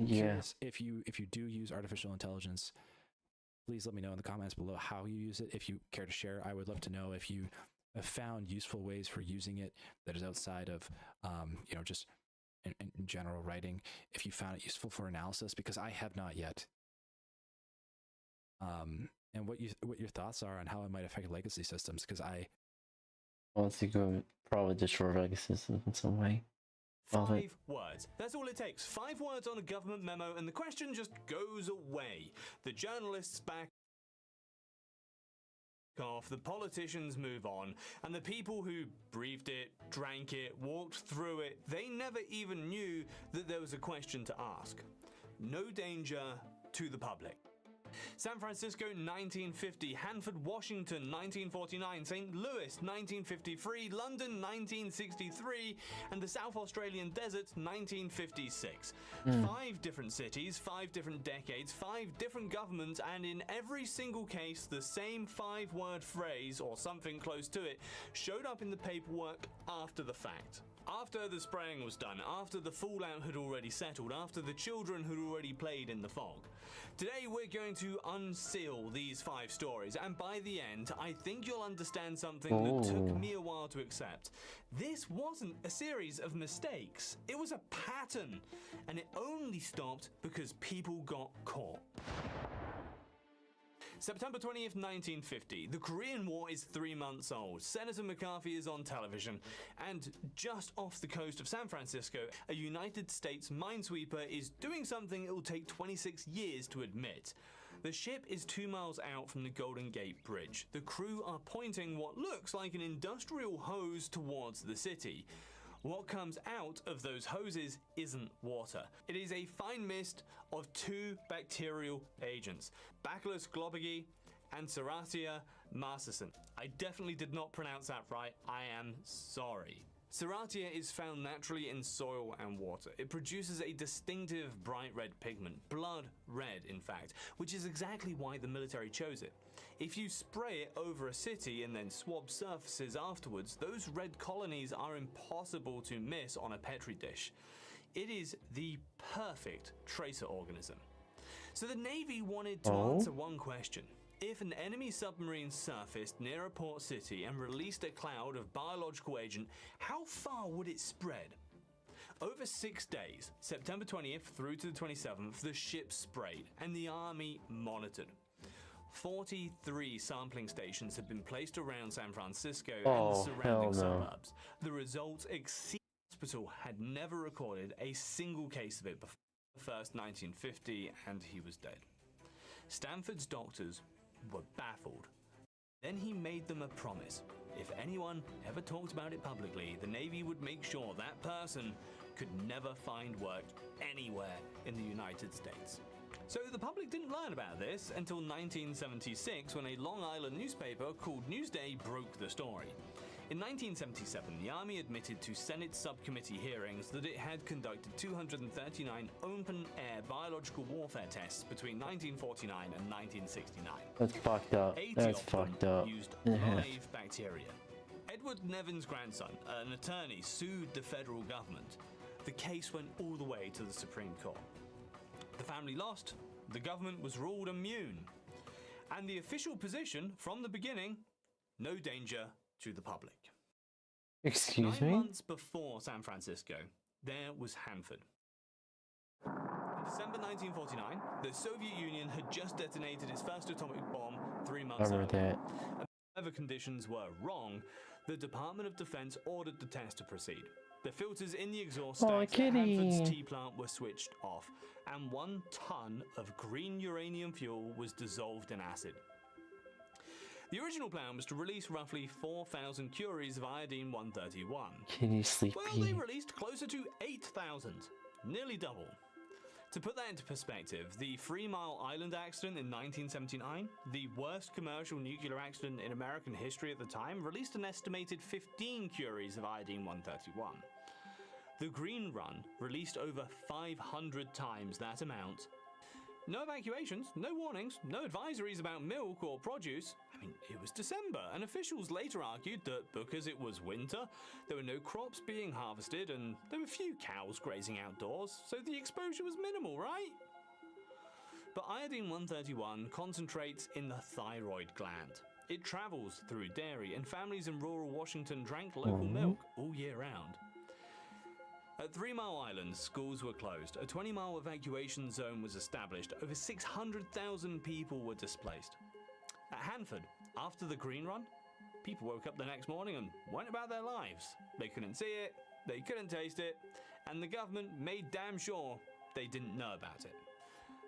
Curious, if you do use artificial intelligence, please let me know in the comments below how you use it. If you care to share, I would love to know if you have found useful ways for using it that is outside of just in general writing, if you found it useful for analysis, because I have not yet. And what your thoughts are on how it might affect legacy systems, because I want to go probably destroy legacy systems in some way. 5 words. That's all it takes. 5 words on a government memo, and the question just goes away. The journalists back off, the politicians move on, and the people who briefed it, drank it, walked through it, they never even knew that there was a question to ask. No danger to the public. San Francisco 1950, Hanford, Washington 1949, St. Louis 1953, London 1963, and the South Australian desert 1956. 5 different cities, 5 different decades, 5 different governments, and in every single case the same 5-word phrase or something close to it showed up in the paperwork after the fact. After the spraying was done, after the fallout had already settled, after the children had already played in the fog. Today we're going to unseal these 5 stories, and by the end, I think you'll understand something that took me a while to accept. This wasn't a series of mistakes, it was a pattern, and it only stopped because people got caught. September 20th, 1950. The Korean War is 3 months old. Senator McCarthy is on television, and just off the coast of San Francisco, a United States minesweeper is doing something it will take 26 years to admit. The ship is 2 miles out from the Golden Gate Bridge. The crew are pointing what looks like an industrial hose towards the city. What comes out of those hoses isn't water. It is a fine mist of 2 bacterial agents, Bacillus globigii and Serratia marcescens. I definitely did not pronounce that right. I am sorry. Serratia is found naturally in soil and water. It produces a distinctive bright red pigment, blood red in fact, which is exactly why the military chose it. If you spray it over a city and then swab surfaces afterwards, those red colonies are impossible to miss on a petri dish. It is the perfect tracer organism. So the Navy wanted to answer one question. If an enemy submarine surfaced near a port city and released a cloud of biological agent, how far would it spread? Over 6 days, September 20th through to the 27th, the ship sprayed and the Army monitored. 43 sampling stations had been placed around San Francisco and the surrounding suburbs. The results exceeded. The hospital had never recorded a single case of it before the first 1950, and he was dead. Stanford's doctors were baffled. Then he made them a promise. if anyone ever talked about it publicly, the Navy would make sure that person could never find work anywhere in the United States. So the public didn't learn about this until 1976, when a Long Island newspaper called Newsday broke the story. In 1977, the Army admitted to Senate subcommittee hearings that it had conducted 239 open-air biological warfare tests between 1949 and 1969. That's fucked up. 80 That's of them fucked up. used live bacteria. Edward Nevin's grandson, an attorney, sued the federal government. The case went all the way to the Supreme Court. The family lost, the government was ruled immune. And the official position from the beginning, no danger to the public. Excuse 9 me? months before San Francisco, there was Hanford. In December 1949, the Soviet Union had just detonated its first atomic bomb 3 months I remember earlier. that. Whatever conditions were wrong, the Department of Defense ordered the test to proceed. The filters in the exhaust stacks at Hanford's tea plant were switched off, and 1 ton of green uranium fuel was dissolved in acid. The original plan was to release roughly 4,000 curies of iodine-131. Kitty sleepy. Well, they released closer to 8,000, nearly double. To put that into perspective, the 3 Mile Island accident in 1979, the worst commercial nuclear accident in American history at the time, released an estimated 15 curies of iodine-131. The Green Run released over 500 times that amount. No evacuations, no warnings, no advisories about milk or produce. I mean, it was December, and officials later argued that because it was winter, there were no crops being harvested and there were few cows grazing outdoors, so the exposure was minimal, right? But iodine-131 concentrates in the thyroid gland. It travels through dairy, and families in rural Washington drank local milk all year round. At 3 Mile Island, schools were closed. A 20-mile evacuation zone was established. Over 600,000 people were displaced. At Hanford, after the Green Run, people woke up the next morning and went about their lives. They couldn't see it, they couldn't taste it, and the government made damn sure they didn't know about it.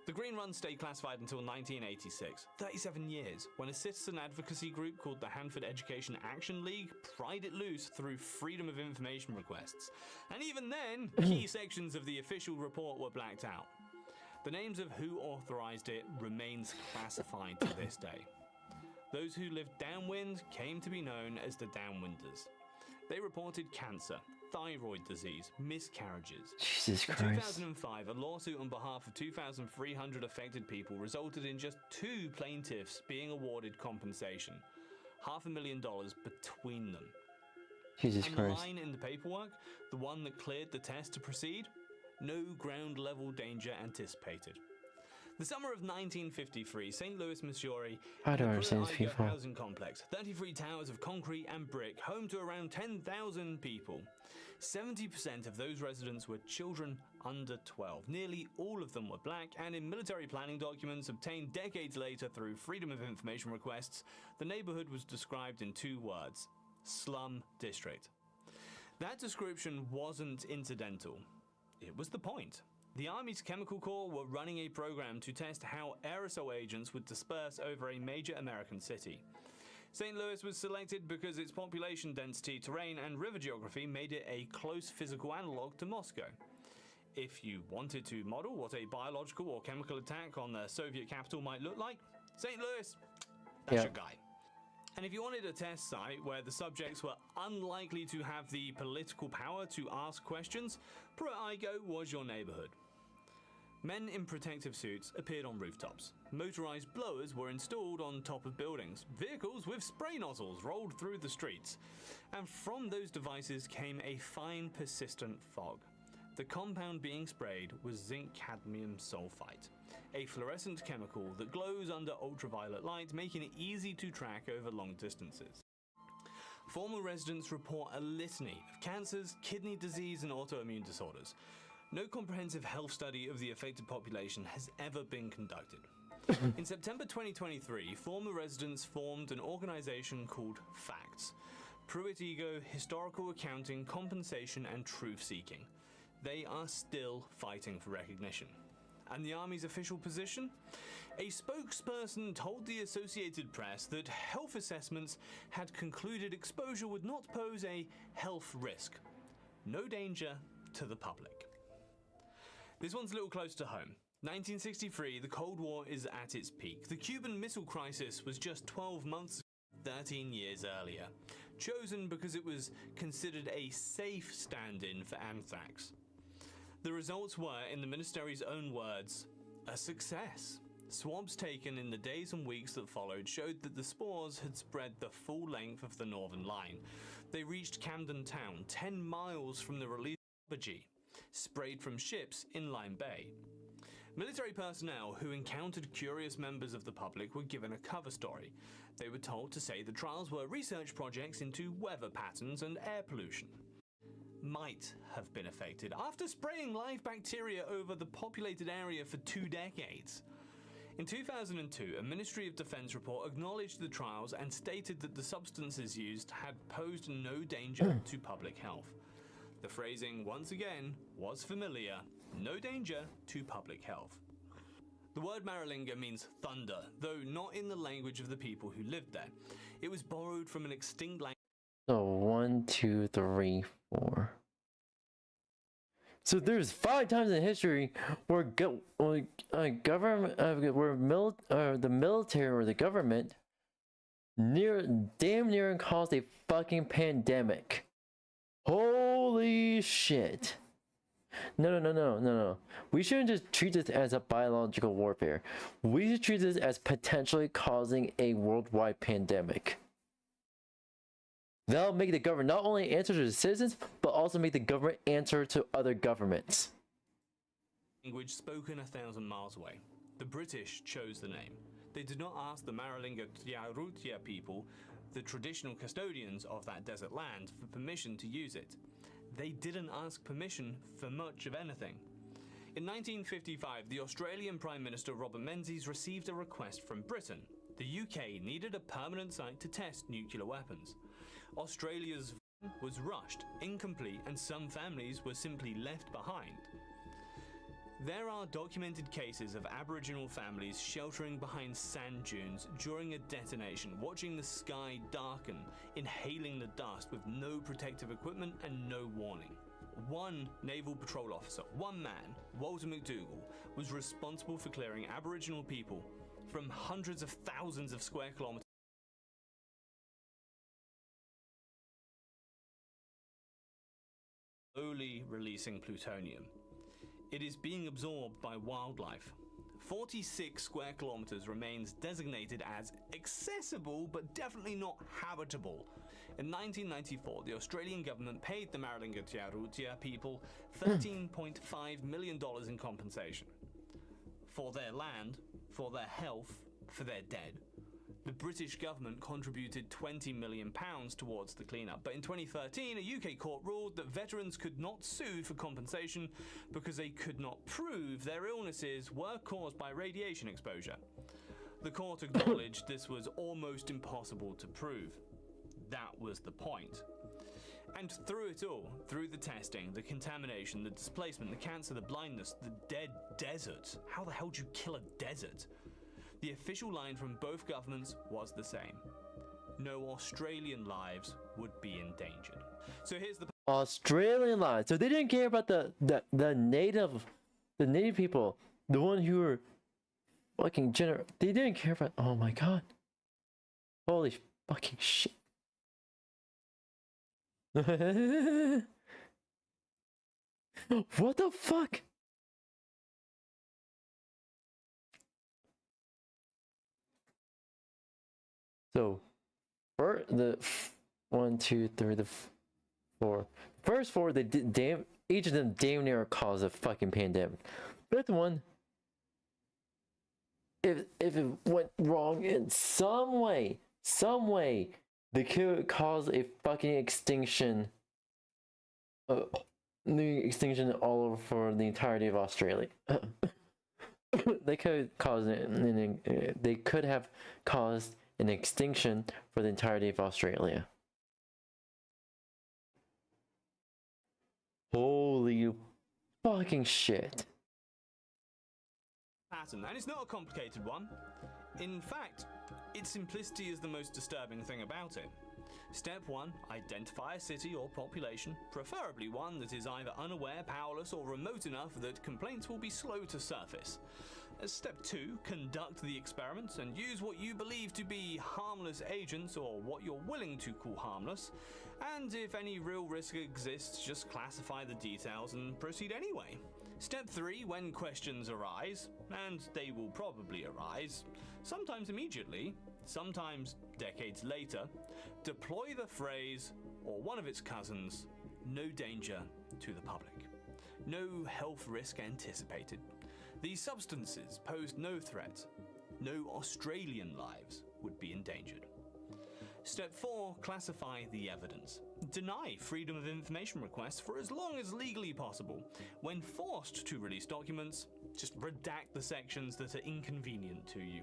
The Green Run stayed classified until 1986, 37 years, when a citizen advocacy group called the Hanford Education Action League pried it loose through Freedom of Information requests. And even then, key sections of the official report were blacked out. The names of who authorized it remains classified to this day. Those who lived downwind came to be known as the Downwinders. They reported cancer, thyroid disease, miscarriages. Jesus In Christ. 2005, a lawsuit on behalf of 2,300 affected people resulted in just 2 plaintiffs being awarded compensation, $500,000 between them. Jesus and Christ. the line in the paperwork, the one that cleared the test to proceed, no ground level danger anticipated. The summer of 1953, St. Louis, Missouri, I don't the understand these Quill people. housing complex, 33 towers of concrete and brick, home to around 10,000 people. 70% of those residents were children under 12. Nearly all of them were black, and in military planning documents obtained decades later through Freedom of Information requests, the neighborhood was described in 2 words: slum district. That description wasn't incidental. It was the point. The Army's Chemical Corps were running a program to test how aerosol agents would disperse over a major American city. St. Louis was selected because its population density, terrain, and river geography made it a close physical analog to Moscow. If you wanted to model what a biological or chemical attack on the Soviet capital might look like, St. Louis, that's your guy. And if you wanted a test site where the subjects were unlikely to have the political power to ask questions, Quill was your neighborhood. Men in protective suits appeared on rooftops. Motorized blowers were installed on top of buildings. Vehicles with spray nozzles rolled through the streets. And from those devices came a fine, persistent fog. The compound being sprayed was zinc cadmium sulfite, a fluorescent chemical that glows under ultraviolet light, making it easy to track over long distances. Former residents report a litany of cancers, kidney disease, and autoimmune disorders. No comprehensive health study of the affected population has ever been conducted. In September 2023, former residents formed an organization called FACTS, Pruitt Ego, Historical Accounting, Compensation, and Truth Seeking. They are still fighting for recognition. And the Army's official position? A spokesperson told the Associated Press that health assessments had concluded exposure would not pose a health risk. No danger to the public. This one's a little close to home. 1963, the Cold War is at its peak. The Cuban Missile Crisis was just 12 months, 13 years earlier, chosen because it was considered a safe stand-in for anthrax. The results were, in the ministry's own words, a success. Swabs taken in the days and weeks that followed showed that the spores had spread the full length of the Northern Line. They reached Camden Town, 10 miles from the release of 𝙂𝙚, sprayed from ships in Lime Bay. Military personnel who encountered curious members of the public were given a cover story. They were told to say the trials were research projects into weather patterns and air pollution. Might have been affected after spraying live bacteria over the populated area for 2 decades. In 2002, a Ministry of Defense report acknowledged the trials and stated that the substances used had posed no danger to public health. The phrasing, once again, was familiar: no danger to public health. The word Maralinga means thunder, though not in the language of the people who lived there. It was borrowed from an extinct language. So 1, 2, 3, 4. So there's 5 times in history where government, where the military or the government damn near caused a fucking pandemic. Holy shit! No. We shouldn't just treat this as a biological warfare. We should treat this as potentially causing a worldwide pandemic. That'll make the government not only answer to the citizens, but also make the government answer to other governments. Language spoken 1,000 miles away. The British chose the name. They did not ask the Maralinga 𝙤𝙤 people, the traditional custodians of that desert land, for permission to use it. They didn't ask permission for much of anything. In 1955, the Australian Prime Minister Robert Menzies received a request from Britain. The UK needed a permanent site to test nuclear weapons. Australia's was rushed, incomplete, and some families were simply left behind. There are documented cases of Aboriginal families sheltering behind sand dunes during a detonation, watching the sky darken, inhaling the dust with no protective equipment and no warning. One naval patrol officer, one man, Walter McDougall, was responsible for clearing Aboriginal people from hundreds of thousands of square kilometers, slowly releasing plutonium. It is being absorbed by wildlife. 46 square kilometers remains designated as accessible but definitely not habitable. In 1994, the Australian government paid the Maralinga 𝙤𝙤 people $13.5 million in compensation. For their land, for their health, for their dead. The British government contributed £20 million towards the cleanup, but in 2013 a UK court ruled that veterans could not sue for compensation because they could not prove their illnesses were caused by radiation exposure. The court acknowledged this was almost impossible to prove. That was the point. And through it all, through the testing, the contamination, the displacement, the cancer, the blindness, the dead desert. How the hell do you kill a desert? The official line from both governments was the same. No Australian lives would be endangered. So here's the Australian lives. So they didn't care about the native people, the one who were fucking they didn't care about. Oh my god. Holy fucking shit. What the fuck? So, for the 1, 2, 3, the 4. First 4, they did each of them damn near caused a fucking pandemic. Fifth one, if it went wrong in some way, they could cause a fucking extinction. The extinction all over for the entirety of Australia. They could cause it. They could have caused an extinction for the entirety of Australia. Holy fucking shit. pattern, and it's not a complicated one. In fact, its simplicity is the most disturbing thing about it. Step 1, identify a city or population, preferably one that is either unaware, powerless, or remote enough that complaints will be slow to surface. Step 2, conduct the experiments and use what you believe to be harmless agents, or what you're willing to call harmless, and if any real risk exists, just classify the details and proceed anyway. Step 3, when questions arise, and they will probably arise, sometimes immediately, sometimes decades later, deploy the phrase, or one of its cousins, no danger to the public. No health risk anticipated. These substances posed no threat. No Australian lives would be endangered. Step 4, classify the evidence. Deny freedom of information requests for as long as legally possible. When forced to release documents, just redact the sections that are inconvenient to you.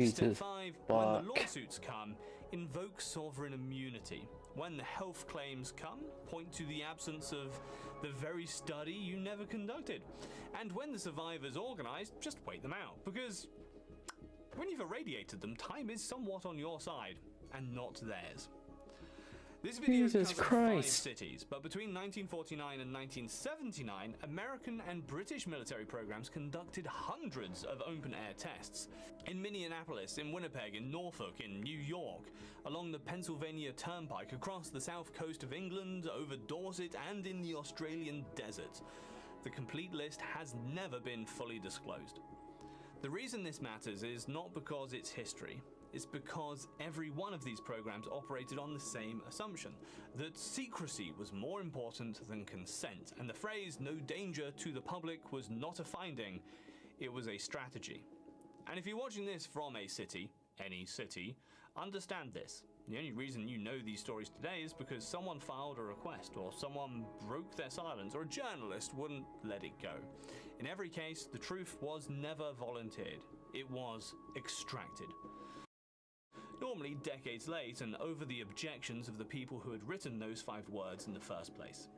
Step 5, when the lawsuits come, invoke sovereign immunity. When the health claims come, point to the absence of the very study you never conducted. And when the survivors organize, just wait them out, because when you've irradiated them, time is somewhat on your side, and not theirs. This video Jesus covers Christ. 5 cities, but between 1949 and 1979, American and British military programs conducted hundreds of open-air tests. In Minneapolis, in Winnipeg, in Norfolk, in New York, along the Pennsylvania Turnpike, across the south coast of England, over Dorset, and in the Australian desert. The complete list has never been fully disclosed. The reason this matters is not because it's history. It's because every one of these programs operated on the same assumption, that secrecy was more important than consent, and the phrase "no danger to the public" was not a finding, it was a strategy. And if you're watching this from a city, any city, understand this. The only reason you know these stories today is because someone filed a request, or someone broke their silence, or a journalist wouldn't let it go. In every case, the truth was never volunteered. It was extracted. Normally decades late, and over the objections of the people who had written those 5 words in the first place.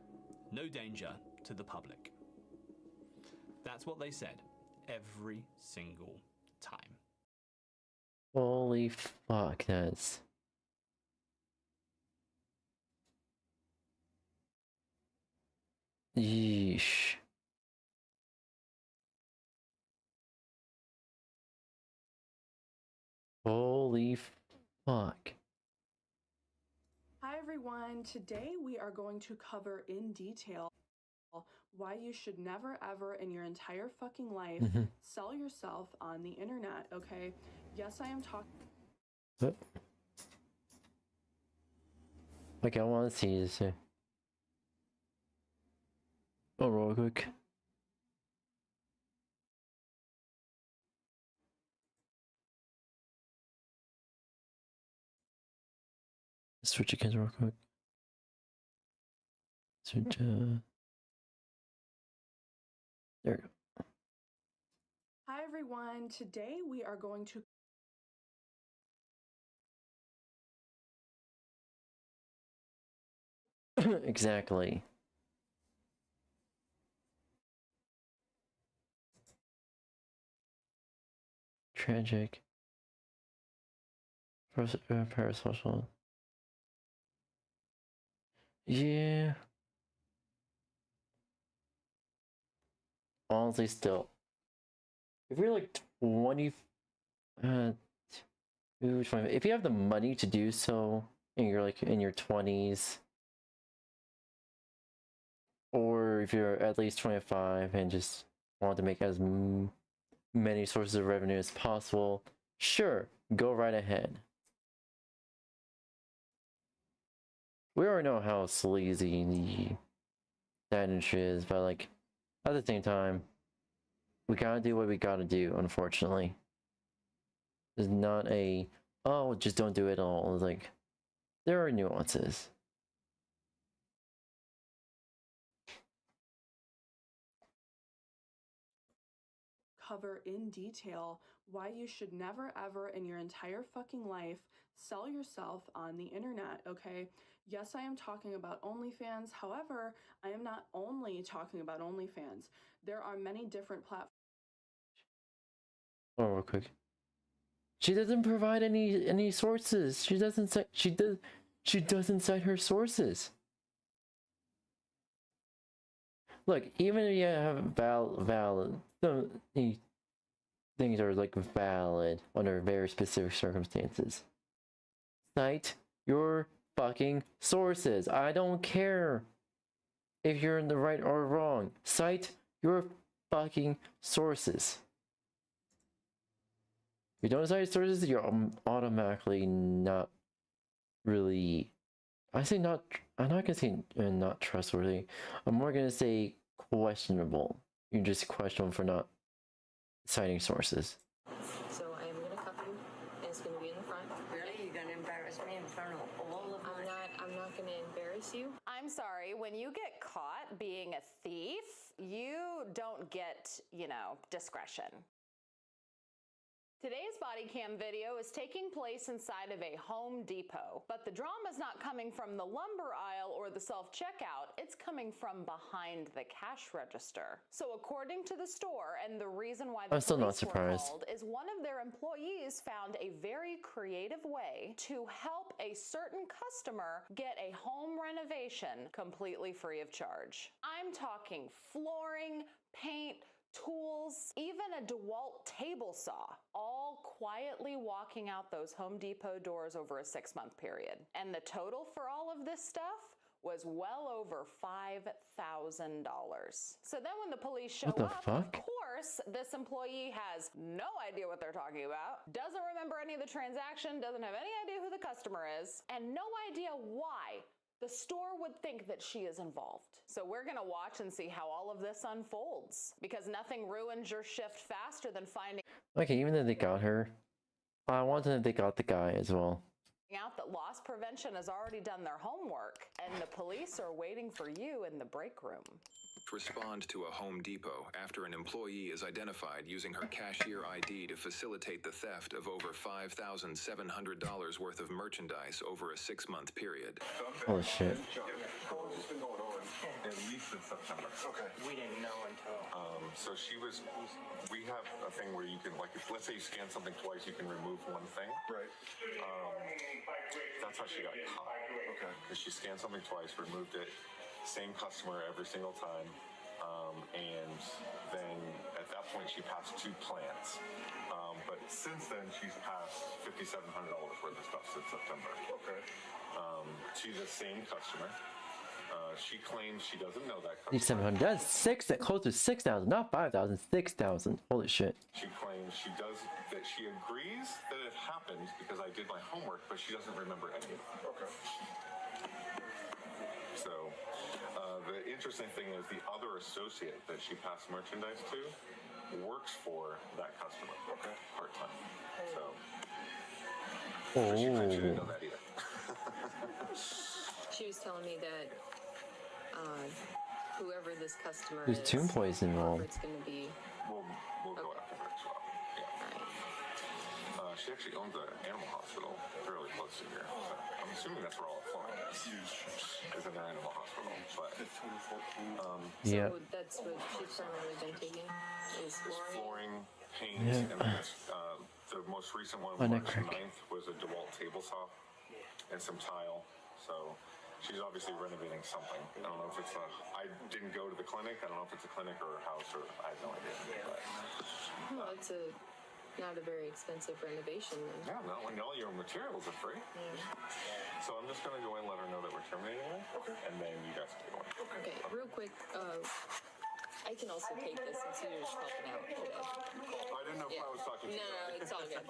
No danger to the public. That's what they said every single time. Holy fuck, that's... Yeesh. Holy fuck. Hi everyone, today we are going to cover in detail why you should never ever in your entire fucking life sell yourself on the internet, okay? Yes, I am talking... Like, I want to see this. Oh, real quick. Switch again real quick. Switch, there we go. Hi everyone, today we are going to Exactly. Tragic. Parasocial. Yeah. Honestly, still. If you're like 20, 20, if you have the money to do so, and you're like in your 20s, or if you're at least 25 and just want to make as many sources of revenue as possible, sure, go right ahead. We already know how sleazy that industry is, but like, at the same time, we gotta do what we gotta do, unfortunately. There's not a, oh, just don't do it all. It's like, there are nuances. cover in detail why you should never ever in your entire fucking life sell yourself on the internet, okay? Yes, I am talking about OnlyFans. However, I am not only talking about OnlyFans. There are many different platforms Oh, real quick. She doesn't provide any sources. She doesn't cite her sources. Look, even if you have valid things are like valid under very specific circumstances. Cite your fucking sources. I don't care if you're in the right or wrong. Cite your fucking sources. If you don't cite sources, you're automatically not really. I'm not gonna say not trustworthy. I'm more gonna say questionable. You're just questionable for not citing sources. So I am gonna cuff you, and it's gonna be in the front. Really? You're gonna embarrass me in front of all of my... I'm not gonna embarrass you. I'm sorry, when you get caught being a thief, you don't get, discretion. Today's body cam video is taking place inside of a Home Depot, but the drama's not coming from the lumber aisle or the self-checkout, it's coming from behind the cash register. So according to the store, and the reason why the I'm still not police were surprised. called, is one of their employees found a very creative way to help a certain customer get a home renovation completely free of charge. I'm talking flooring, paint, tools, even a DeWalt table saw, all quietly walking out those Home Depot doors over a 6-month period. And the total for all of this stuff was well over $5,000. So then when the police show up, of course, this employee has no idea what they're talking about, doesn't remember any of the transaction, doesn't have any idea who the customer is, and no idea why the store would think that she is involved. So we're gonna watch and see how all of this unfolds, because nothing ruins your shift faster than finding Okay, even though they got her, I wanted that they got the guy as well. out that loss prevention has already done their homework, and the police are waiting for you in the break room. Respond to a Home Depot after an employee is identified using her cashier ID to facilitate the theft of over $5,700 worth of merchandise over a 6-month period. Holy shit. It's been going on at least since September. Okay. We didn't know until... So we have a thing where you can, like, if, let's say you scan something twice, you can remove one thing. Right. That's how she got caught. Okay. Because she scanned something twice, removed it, same customer every single time. And then at that point she passed 2 plants. But since then she's passed $5,700 worth of stuff since September. Okay. To the same customer. She claims she doesn't know that customer. 700. That's close to 6,000, not 5,000, 6,000. Holy shit. She claims that she agrees that it happened because I did my homework, but she doesn't remember any of it. Okay. So, the interesting thing is the other associate that she passed merchandise to works for that customer. Okay. Part-time. So, she claims she didn't know that either. She was telling me that whoever this customer There's is, 2 employees involved. it's going to be... We'll go after her as well. Yeah. She actually owns an animal hospital fairly close to here. So I'm assuming that's where all the flooring is in their animal hospital. But, yeah. So that's what she's primarily been taking, is flooring? Paint, Yeah. and then the most recent one, March 9th, was a DeWalt table saw and some tile. So she's obviously renovating something. I don't know if it's I didn't go to the clinic. I don't know if it's a clinic or a house, or I have no idea. But, Well, it's not a very expensive renovation then. yeah, not when all your materials are free. So I'm just going to go in and let her know that we're terminating her. Okay. And then you guys can go in. Okay, real quick, I can also take this since you're just helping out today. I didn't know if I was talking to you. No, it's all good.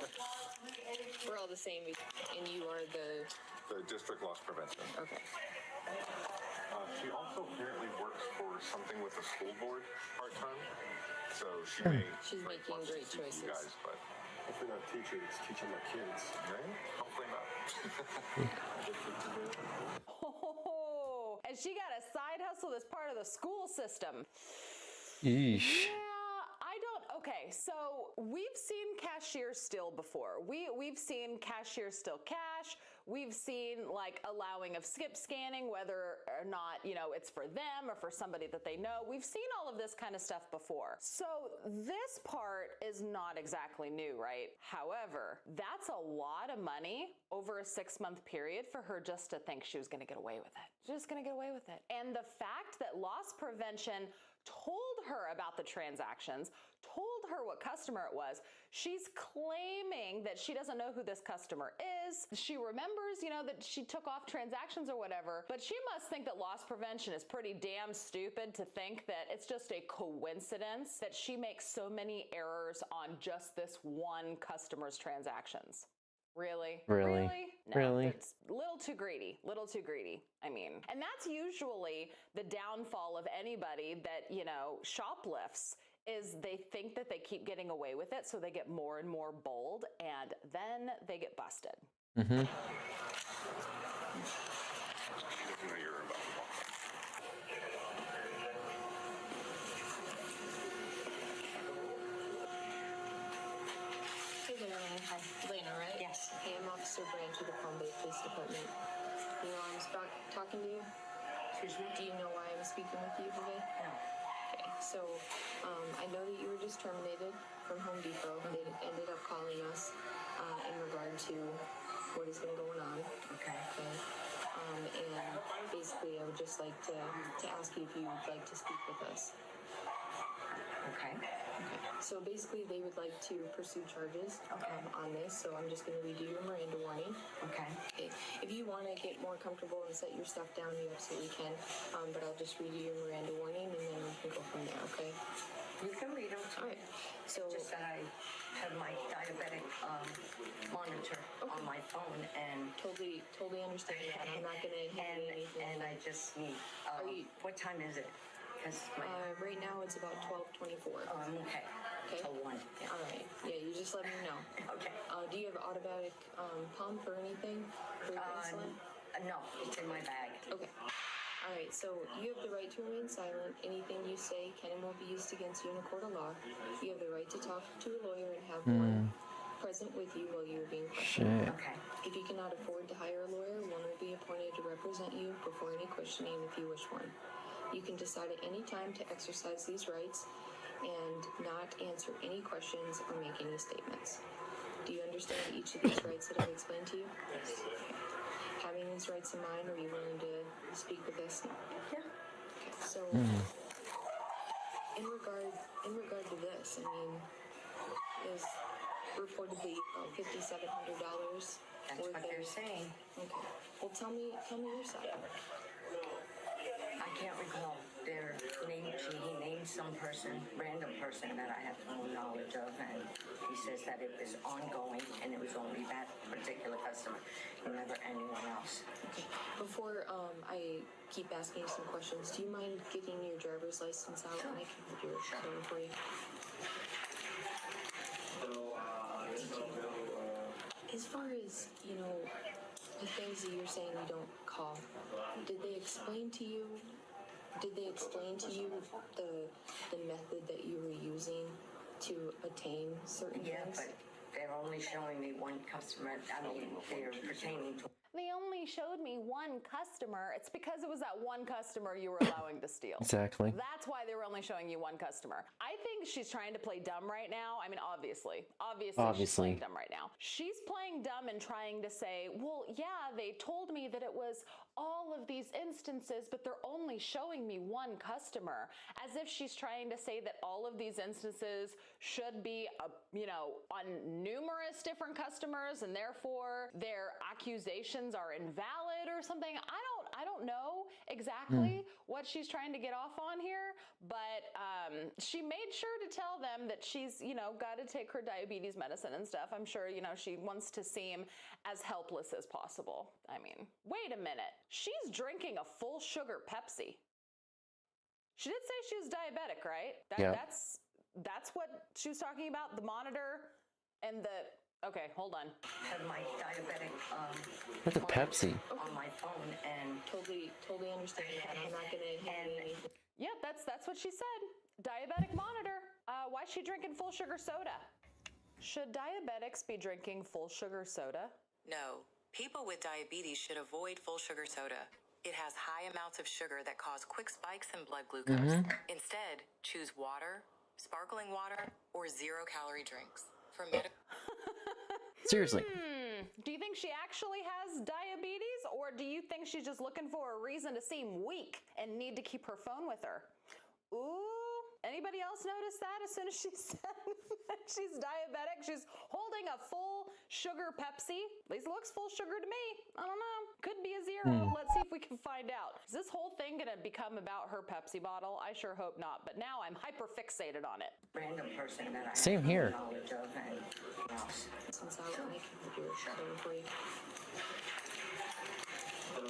We're all the same, and you are the district loss prevention. Okay. She also apparently works for something with the school board part-time. So she's making great choices. You guys, but hopefully not a teacher that's teaching my kids. Right? Hopefully not. Oh, and she got a side hustle that's part of the school system. Yeesh. Okay, so we've seen cashiers steal before. We've seen cashiers steal cash. We've seen like allowing of skip scanning, whether or not, you know, it's for them or for somebody that they know. We've seen all of this kind of stuff before. So this part is not exactly new, right? However, that's a lot of money over a 6-month period for her just to think she was going to get away with it. She's just going to get away with it. And the fact that loss prevention told her about the transactions, told her what customer it was, she's claiming that she doesn't know who this customer is. She remembers, you know, that she took off transactions or whatever, but she must think that loss prevention is pretty damn stupid to think that it's just a coincidence that she makes so many errors on just this one customer's transactions. Really? Really? No, Really? it's a little too greedy, I mean. And that's usually the downfall of anybody that, you know, shoplifts, is they think that they keep getting away with it, so they get more and more bold, and then they get busted. Mm-hmm. She doesn't know you're about to walk. Hey there, hi. Elena, right? Yes. Hey, I'm Officer Branch of the Palm Bay Police Department. You know I'm talking to you? Excuse me? Do you know why I'm speaking with you today? No. Okay, so I know that you were just terminated from Home Depot. They ended up calling us in regard to what has been going on. Okay. And basically, I would just like to ask you if you would like to speak with us. Okay. So basically, they would like to pursue charges on this, so I'm just going to read you a Miranda warning. Okay. If you want to get more comfortable and set your stuff down, you absolutely can, but I'll just read you your Miranda warning, and then we can go from there, okay? You can read them. All right. So just that I have my diabetic monitor on my phone, and totally understand that. I'm not going to hit anything. And I just need. What time is it? Right now it's about 12:24. Okay. Till 1. Yeah. All right. Yeah, you just let me know. Okay. Do you have automatic pump or anything for your insulin? No, it's in my bag. Okay. All right, so you have the right to remain silent. Anything you say can and will be used against you in a court of law. You have the right to talk to a lawyer and have one present with you while you are being questioned. Okay. If you cannot afford to hire a lawyer, one will be appointed to represent you before any questioning if you wish one. You can decide at any time to exercise these rights and not answer any questions or make any statements. Do you understand each of these rights that I've explained to you? Yes. Okay. Having these rights in mind, are you willing to speak with us? Yeah. Okay. So, in regard to this, I mean, is reportedly about $5,700. That's what they're saying. Okay. Well, tell me your side. I can't recall their name. He named some random person that I have no knowledge of, and he says that it was ongoing and it was only that particular customer, never anyone else. Okay. Before I keep asking you some questions, do you mind getting your driver's license out and I can hold your phone for you? As far as, you know, the things that you're saying you don't call, did they explain to you the method that you were using to attain certain things? Yeah, but they're only showing me one customer. I mean, they're pertaining to. They only showed me one customer. It's because it was that one customer you were allowing to steal. Exactly. That's why they were only showing you one customer. I think she's trying to play dumb right now. I mean, obviously she's playing dumb right now. She's playing dumb and trying to say, well, yeah, they told me that it was all of these instances, but they're only showing me one customer, as if she's trying to say that all of these instances should be, on numerous different customers, and therefore their accusations are invalid or something. I don't know exactly what she's trying to get off on here, but she made sure to tell them that she's, got to take her diabetes medicine and stuff. I'm sure, she wants to seem as helpless as possible. I mean, wait a minute. She's drinking a full sugar Pepsi. She did say she was diabetic, right? Yeah. That's what she was talking about, the monitor and the... Okay, hold on. Have my diabetic What's a Pepsi? on my phone, and totally understand that. I'm not gonna hand anything. Yep, that's what she said. Diabetic monitor. Why is she drinking full sugar soda? Should diabetics be drinking full sugar soda? No, People with diabetes should avoid full sugar soda. It has high amounts of sugar that cause quick spikes in blood glucose. Instead, choose water, sparkling water, or zero-calorie drinks. For medical... Seriously. Do you think she actually has diabetes, or do you think she's just looking for a reason to seem weak and need to keep her phone with her? Ooh, anybody else notice that as soon as she said that she's diabetic? She's holding a full sugar Pepsi. At least it looks full sugar to me. I don't know. Could be a zero. Let's see if we can find out. Is this whole thing gonna become about her Pepsi bottle? I sure hope not, but now I'm hyper fixated on it. Random person that I Same have here. no knowledge of and else. Since I will make a do a for you.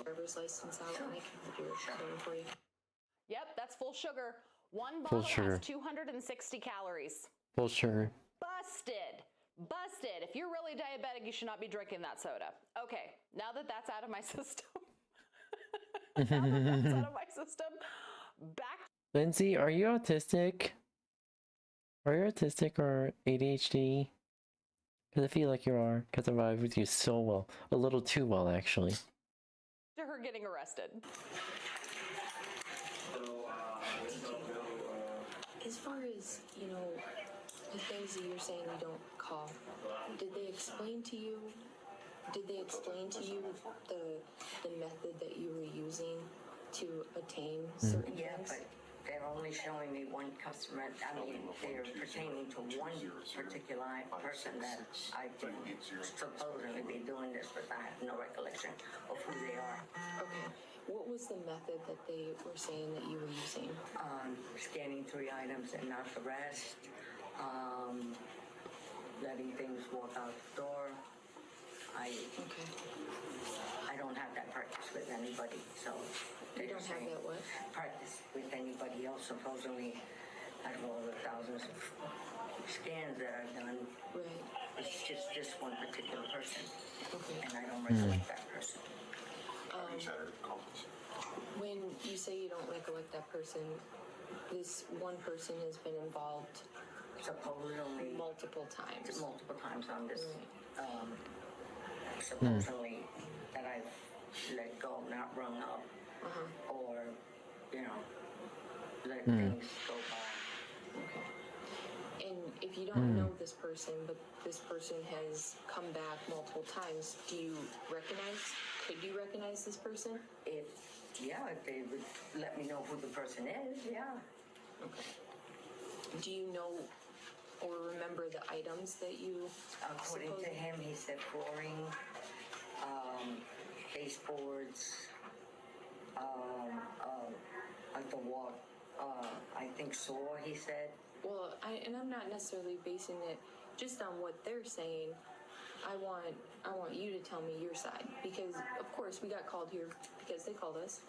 Driver's license out and I can do a for you. Yep, that's full sugar. One Full bottle sugar. has 260 calories. Full sugar. Busted. Busted. If you're really diabetic, you should not be drinking that soda. Okay, now that that's out of my system. Now that that's out of my system, back. Lindsay, are you autistic? Are you autistic or ADHD? Because I feel like you are, because I vibe with you so well. A little too well, actually. To her getting arrested. As far as, you know, the things that you're saying you don't call, did they explain to you the method that you were using to attain certain Yeah, things? but they're only showing me one customer. I mean, they're pertaining to one particular person that I can supposedly be doing this, but I have no recollection of who they are. Okay. What was the method that they were saying that you were using? Scanning 3 items and not the rest. Letting things walk out the door. I don't have that practice with anybody, so You don't have that what? practice with anybody else. Supposedly, out of all the thousands of scans that I've done, it's just this one particular person, and I don't recollect that person. When you say you don't recollect that person, this one person has been involved supposedly multiple times. Multiple times on this. Supposedly that I've let go, not rung up, or let things go by. And if you don't know this person, but this person has come back multiple times, could you recognize this person? If they would let me know who the person is, yeah. Okay. Do you know or remember the items that you... According to him, he said flooring, baseboards, at the wall, I think saw, he said. Well, I'm not necessarily basing it just on what they're saying. I want you to tell me your side, because of course we got called here because they called us.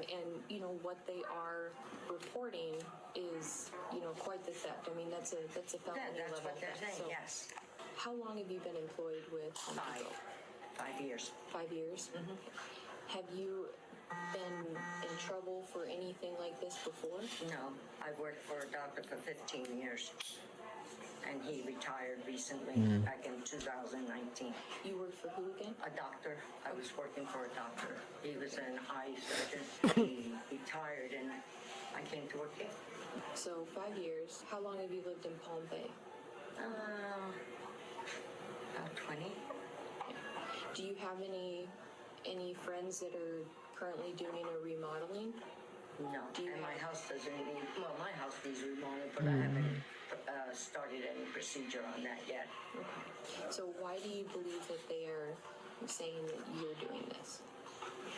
And you know what they are reporting is, you know, quite the theft. I mean, that's a felony That's level what they're theft. saying, So yes. how long have you been employed with Home Depot? 5 years. 5 years? Have you been in trouble for anything like this before? No, I worked for a doctor for 15 years. And he retired recently, back in 2019. You worked for who again? A doctor. I was working for a doctor. He was an eye surgeon. He retired and I came to work here. So 5 years. How long have you lived in Palm Bay? About 20. Do you have any friends that are currently doing a remodeling? No, and my house doesn't need, well, my house needs remodeling, but I haven't started any procedure on that yet. Okay. So why do you believe that they are saying that you're doing this?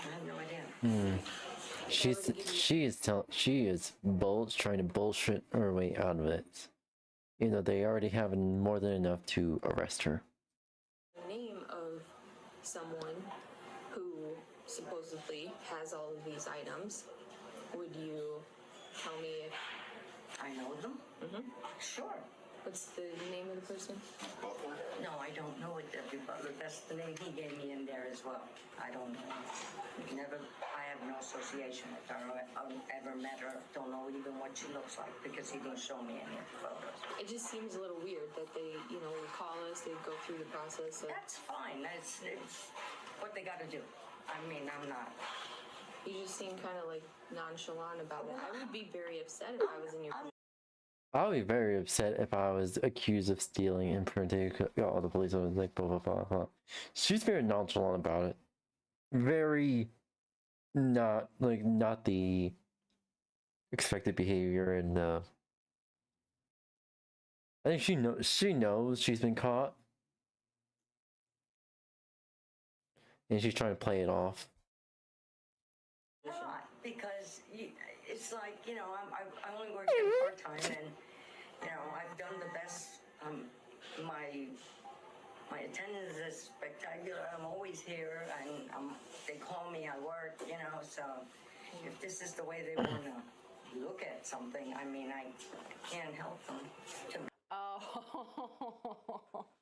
I have no idea. She is trying to bullshit her way out of it. You know, they already have more than enough to arrest her. The name of someone who supposedly has all of these items, would you tell me if I know them? Sure. What's the name of the person? Butler? No, I don't know it, W. Butler. That's the name he gave me in there as well. I don't know. I have no association with her. I've ever met her. Don't know even what she looks like because he didn't show me any of the photos. It just seems a little weird that they, you know, would call us, they'd go through the process. That's fine. It's what they got to do. I mean, I'm not. You just seem kind of like nonchalant about it. I would be very upset if I was in your position. I would be very upset if I was accused of stealing and printing all the police was like blah blah blah blah. She's very nonchalant about it. Very not the expected behavior, and I think she knows she's been caught. And she's trying to play it off. Not because it's like, you know, I only work here part-time, and you know, I've done the best. My attendance is spectacular. I'm always here, and they call me, I work, you know, so if this is the way they want to look at something, I mean, I can't help them. Oh,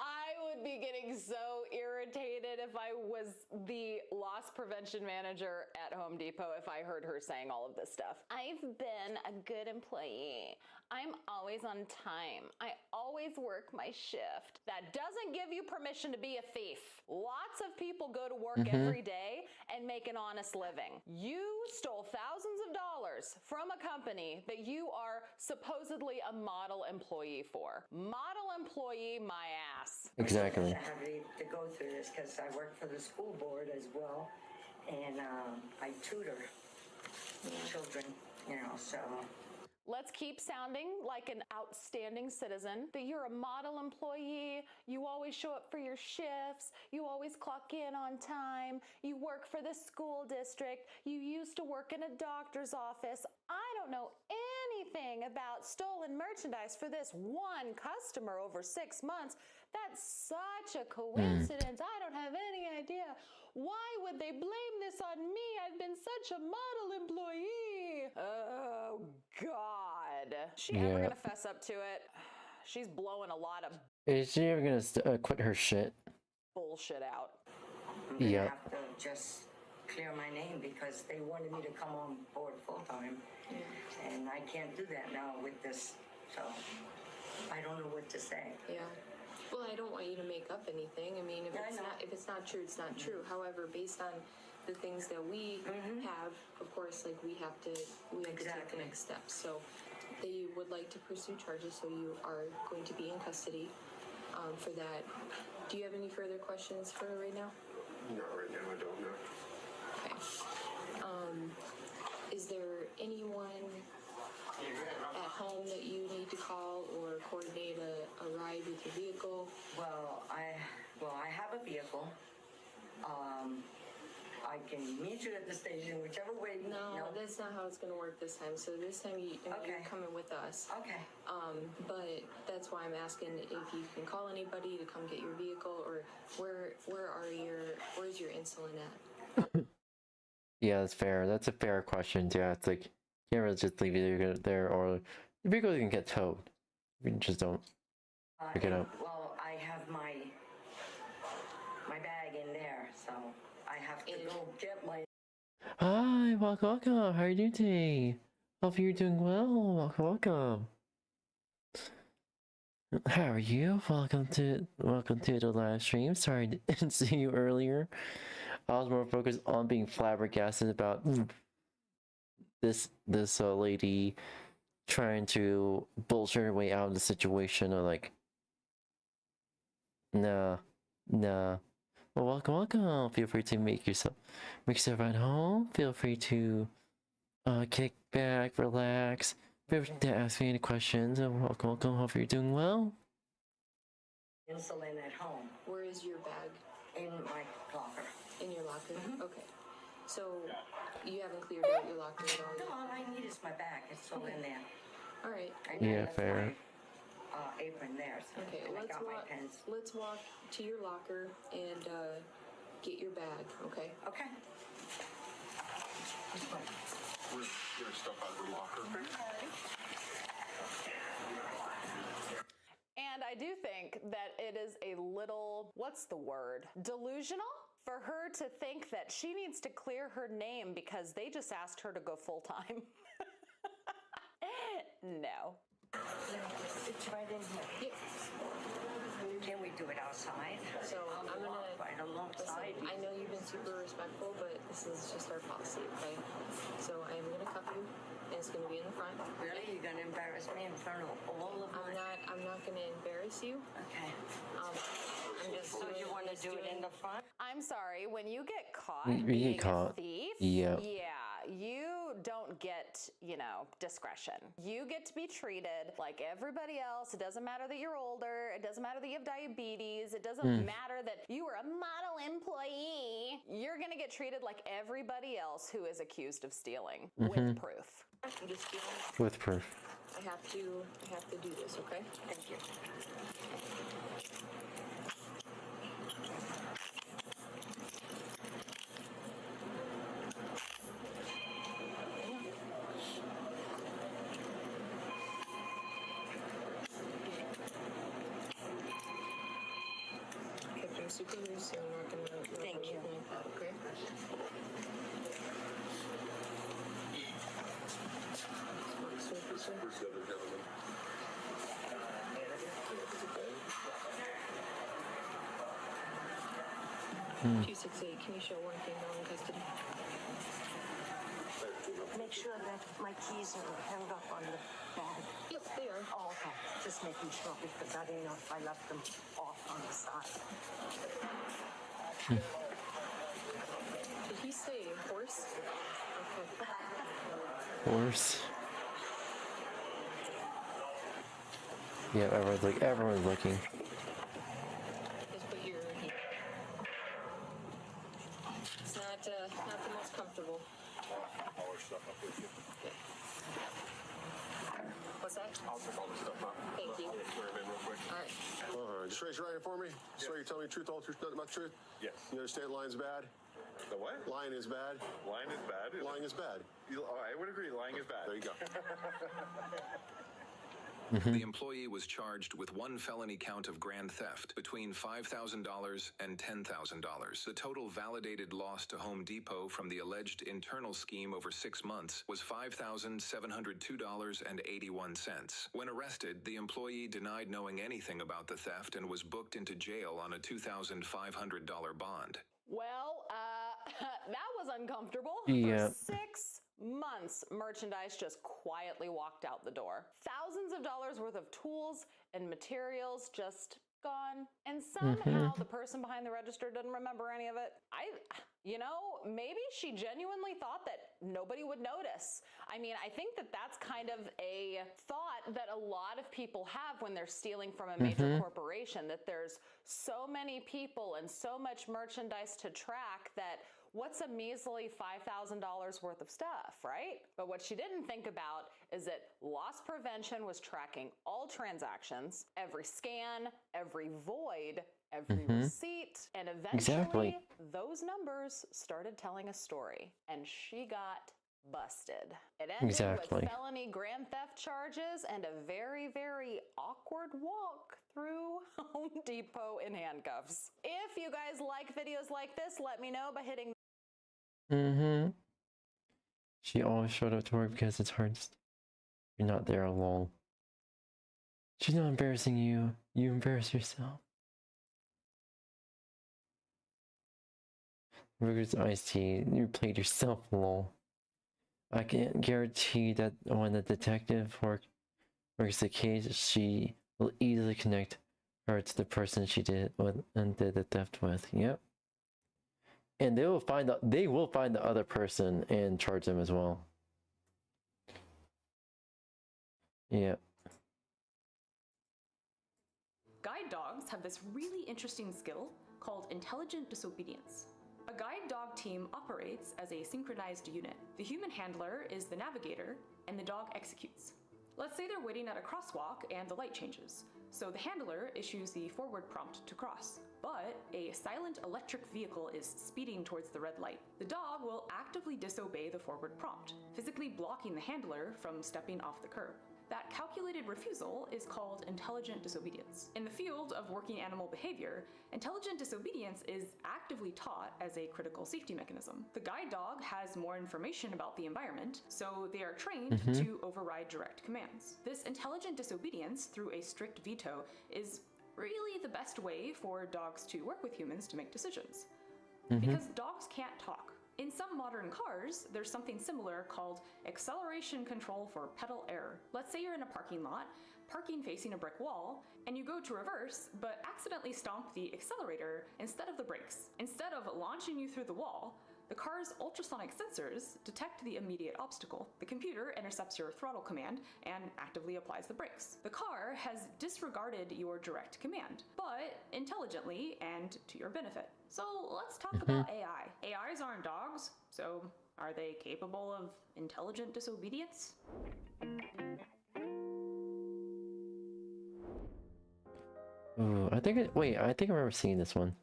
I would be getting so irritated if I was the loss prevention manager at Home Depot if I heard her saying all of this stuff. I've been a good employee. I'm always on time. I always work my shift. That doesn't give you permission to be a thief. Lots of people go to work every day and make an honest living. You stole thousands of dollars from a company that you are supposedly a model employee for. Model employee, my ass. I Exactly. have to go through this because I work for the school board as well, and I tutor children, you know, so. Let's keep sounding like an outstanding citizen, that you're a model employee, you always show up for your shifts, you always clock in on time, you work for the school district, you used to work in a doctor's office. I don't know anything about stolen merchandise for this one customer over 6 months. That's such a coincidence. I don't have any idea. Why would they blame this on me? I've been such a model employee. Oh, God. She ever gonna fess up to it? She's blowing a lot of Is she ever gonna quit her shit? bullshit out. They have to just clear my name because they wanted me to come on board full-time. And I can't do that now with this, so I don't know what to say. Yeah. Well, I don't want you to make up anything. I mean, if it's not true, it's not true. However, based on the things that we have, of course, like we have to take the next steps. So they would like to pursue charges, so you are going to be in custody for that. Do you have any further questions for her right now? Not right now, I don't know. Okay. Is there anyone at home that you need to call or coordinate a ride with your vehicle? Well, I have a vehicle. I can meet you at the station, whichever way. No, that's not how it's going to work this time. So this time you're coming with us. Okay. But that's why I'm asking if you can call anybody to come get your vehicle, or where's your insulin at? Yeah, that's fair. That's a fair question. Yeah, it's like, you can't really just leave it there, or the vehicle can get towed. You just don't pick it up. Well, I have my bag in there, so I have to go get my. Hi, welcome. How are you doing today? Hope you're doing well. Welcome. How are you? Welcome to the live stream. Sorry I didn't see you earlier. I was more focused on being flabbergasted about this lady trying to bullshit her way out of the situation, or like, nah. Well, welcome. Feel free to make yourself at home. Feel free to kick back, relax. Feel free to ask me any questions. And welcome. Hope you're doing well. Insulin at home. Where is your bag? In my locker. In your locker? Okay. So you haven't cleared out your locker at all? No, all I need is my bag. It's all in there. All right. Yeah, fair. Apron there. So Okay, let's walk to your locker and get your bag, okay? Okay. We're getting stuff out of the locker. And I do think that it is a little, what's the word? Delusional for her to think that she needs to clear her name because they just asked her to go full-time. No. It's right in here. Can we do it outside? So I'm gonna right alongside. listen, I know you've been super respectful, but this is just our policy, okay? So I am gonna cuff you, and it's gonna be in the front. Really? You're gonna embarrass me in front of all of my... I'm not gonna embarrass you. Okay. I'm just So you want to do it in the front? I'm sorry, when you get caught We being get caught. a thief, Yeah. you don't get, discretion. You get to be treated like everybody else. It doesn't matter that you're older. It doesn't matter that you have diabetes. It doesn't matter that you were a model employee. You're gonna get treated like everybody else who is accused of stealing with proof. I'm just feeling With proof. I have to do this, okay? Thank you. Kept them super loose, so I'm not gonna Thank you. like that, okay? Hmm. 268, can you show one female in custody? Make sure that my keys are held up on the bag. Yep, they are. Oh, okay. Just making sure because I didn't know if I left them off on the side. Did he say horse? Okay. Horse. Yeah, everyone's looking. Just put your... It's not the most comfortable. All our stuff up with you. What's that? I'll take all the stuff up. Thank you. Swear him in real quick. All right. All right, just raise your right hand for me. Swear you tell me the truth, all the truth, nothing but the truth. Yes. You understand lying's bad? The what? Lying is bad. Lying is bad. Lying is bad. I would agree. Lying is bad. There you go. The employee was charged with one felony count of grand theft between $5,000 and $10,000. The total validated loss to Home Depot from the alleged internal scheme over 6 months was $5,702.81. When arrested, the employee denied knowing anything about the theft and was booked into jail on a $2,500 bond. Well, that was uncomfortable. Yeah. For 6 months, merchandise just quietly walked out the door. Thousands of dollars worth of tools and materials just gone. And somehow the person behind the register didn't remember any of it. Maybe she genuinely thought that nobody would notice. I mean, I think that that's kind of a thought that a lot of people have when they're stealing from a major corporation, that there's so many people and so much merchandise to track that what's a measly $5,000 worth of stuff, right? But what she didn't think about is that loss prevention was tracking all transactions, every scan, every void, every receipt, and eventually those numbers started telling a story, and she got busted. It ended with felony grand theft charges and a very, very awkward walk through Home Depot in handcuffs. If you guys like videos like this, let me know by hitting She always showed up to work because it's hard. You're not there alone. She's not embarrassing you. You embarrass yourself. Rigorous iced tea. You played yourself alone. I can guarantee that when the detective works the case, she will easily connect her to the person she did the theft with. Yep. And they will find the other person and charge them as well. Yep. Guide dogs have this really interesting skill called intelligent disobedience. A guide dog team operates as a synchronized unit. The human handler is the navigator, and the dog executes. Let's say they're waiting at a crosswalk and the light changes. So the handler issues the forward prompt to cross, but a silent electric vehicle is speeding towards the red light. The dog will actively disobey the forward prompt, physically blocking the handler from stepping off the curb. That calculated refusal is called intelligent disobedience. In the field of working animal behavior, intelligent disobedience is actively taught as a critical safety mechanism. The guide dog has more information about the environment, so they are trained to override direct commands. This intelligent disobedience through a strict veto is really the best way for dogs to work with humans to make decisions. Because dogs can't talk. In some modern cars, there's something similar called acceleration control for pedal error. Let's say you're in a parking lot, parking facing a brick wall, and you go to reverse, but accidentally stomp the accelerator instead of the brakes. Instead of launching you through the wall, the car's ultrasonic sensors detect the immediate obstacle. The computer intercepts your throttle command and actively applies the brakes. The car has disregarded your direct command, but intelligently and to your benefit. So let's talk about AI. AIs aren't dogs, so are they capable of intelligent disobedience? Ooh, I think wait, I think I remember seeing this one.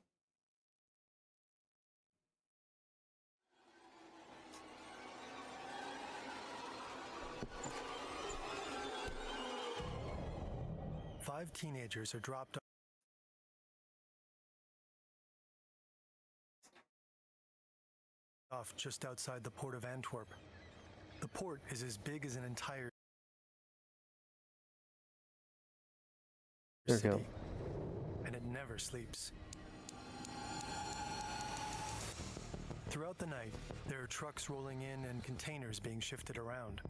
Five teenagers are dropped off just outside the port of Antwerp. The port is as big as an entire There we go. city, and it never sleeps. Throughout the night, there are trucks rolling in and containers being shifted around.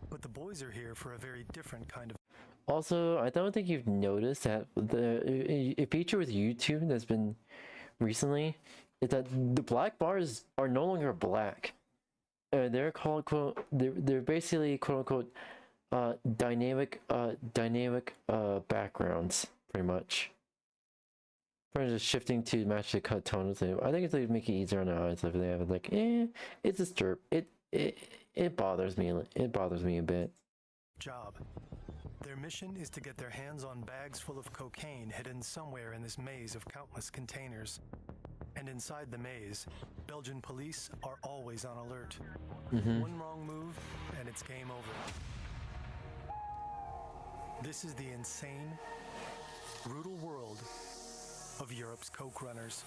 But the boys are here for a very different kind of. Also, I don't think you've noticed that a feature with YouTube that's been recently is that the black bars are no longer black. They're called they're basically quote unquote dynamic backgrounds, pretty much. Just shifting to match the cut tone. I think it's like make it easier on the eyes if they have it like it's disturbed. It bothers me. It bothers me a bit. Job. Their mission is to get their hands on bags full of cocaine hidden somewhere in this maze of countless containers. And inside the maze, Belgian police are always on alert. One wrong move, and it's game over. This is the insane, brutal world of Europe's coke runners.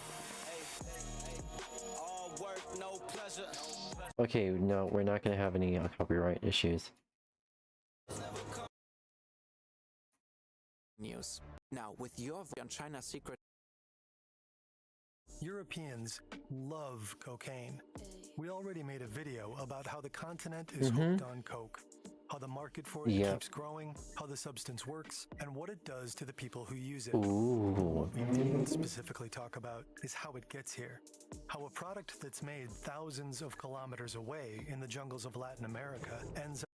Okay, no, we're not gonna have any copyright issues. News. Now, with your view on China's secret. Europeans love cocaine. We already made a video about how the continent is hooked on coke, how the market for it keeps growing, how the substance works, and what it does to the people who use it. Ooh. What we didn't specifically talk about is how it gets here. How a product that's made thousands of kilometers away in the jungles of Latin America ends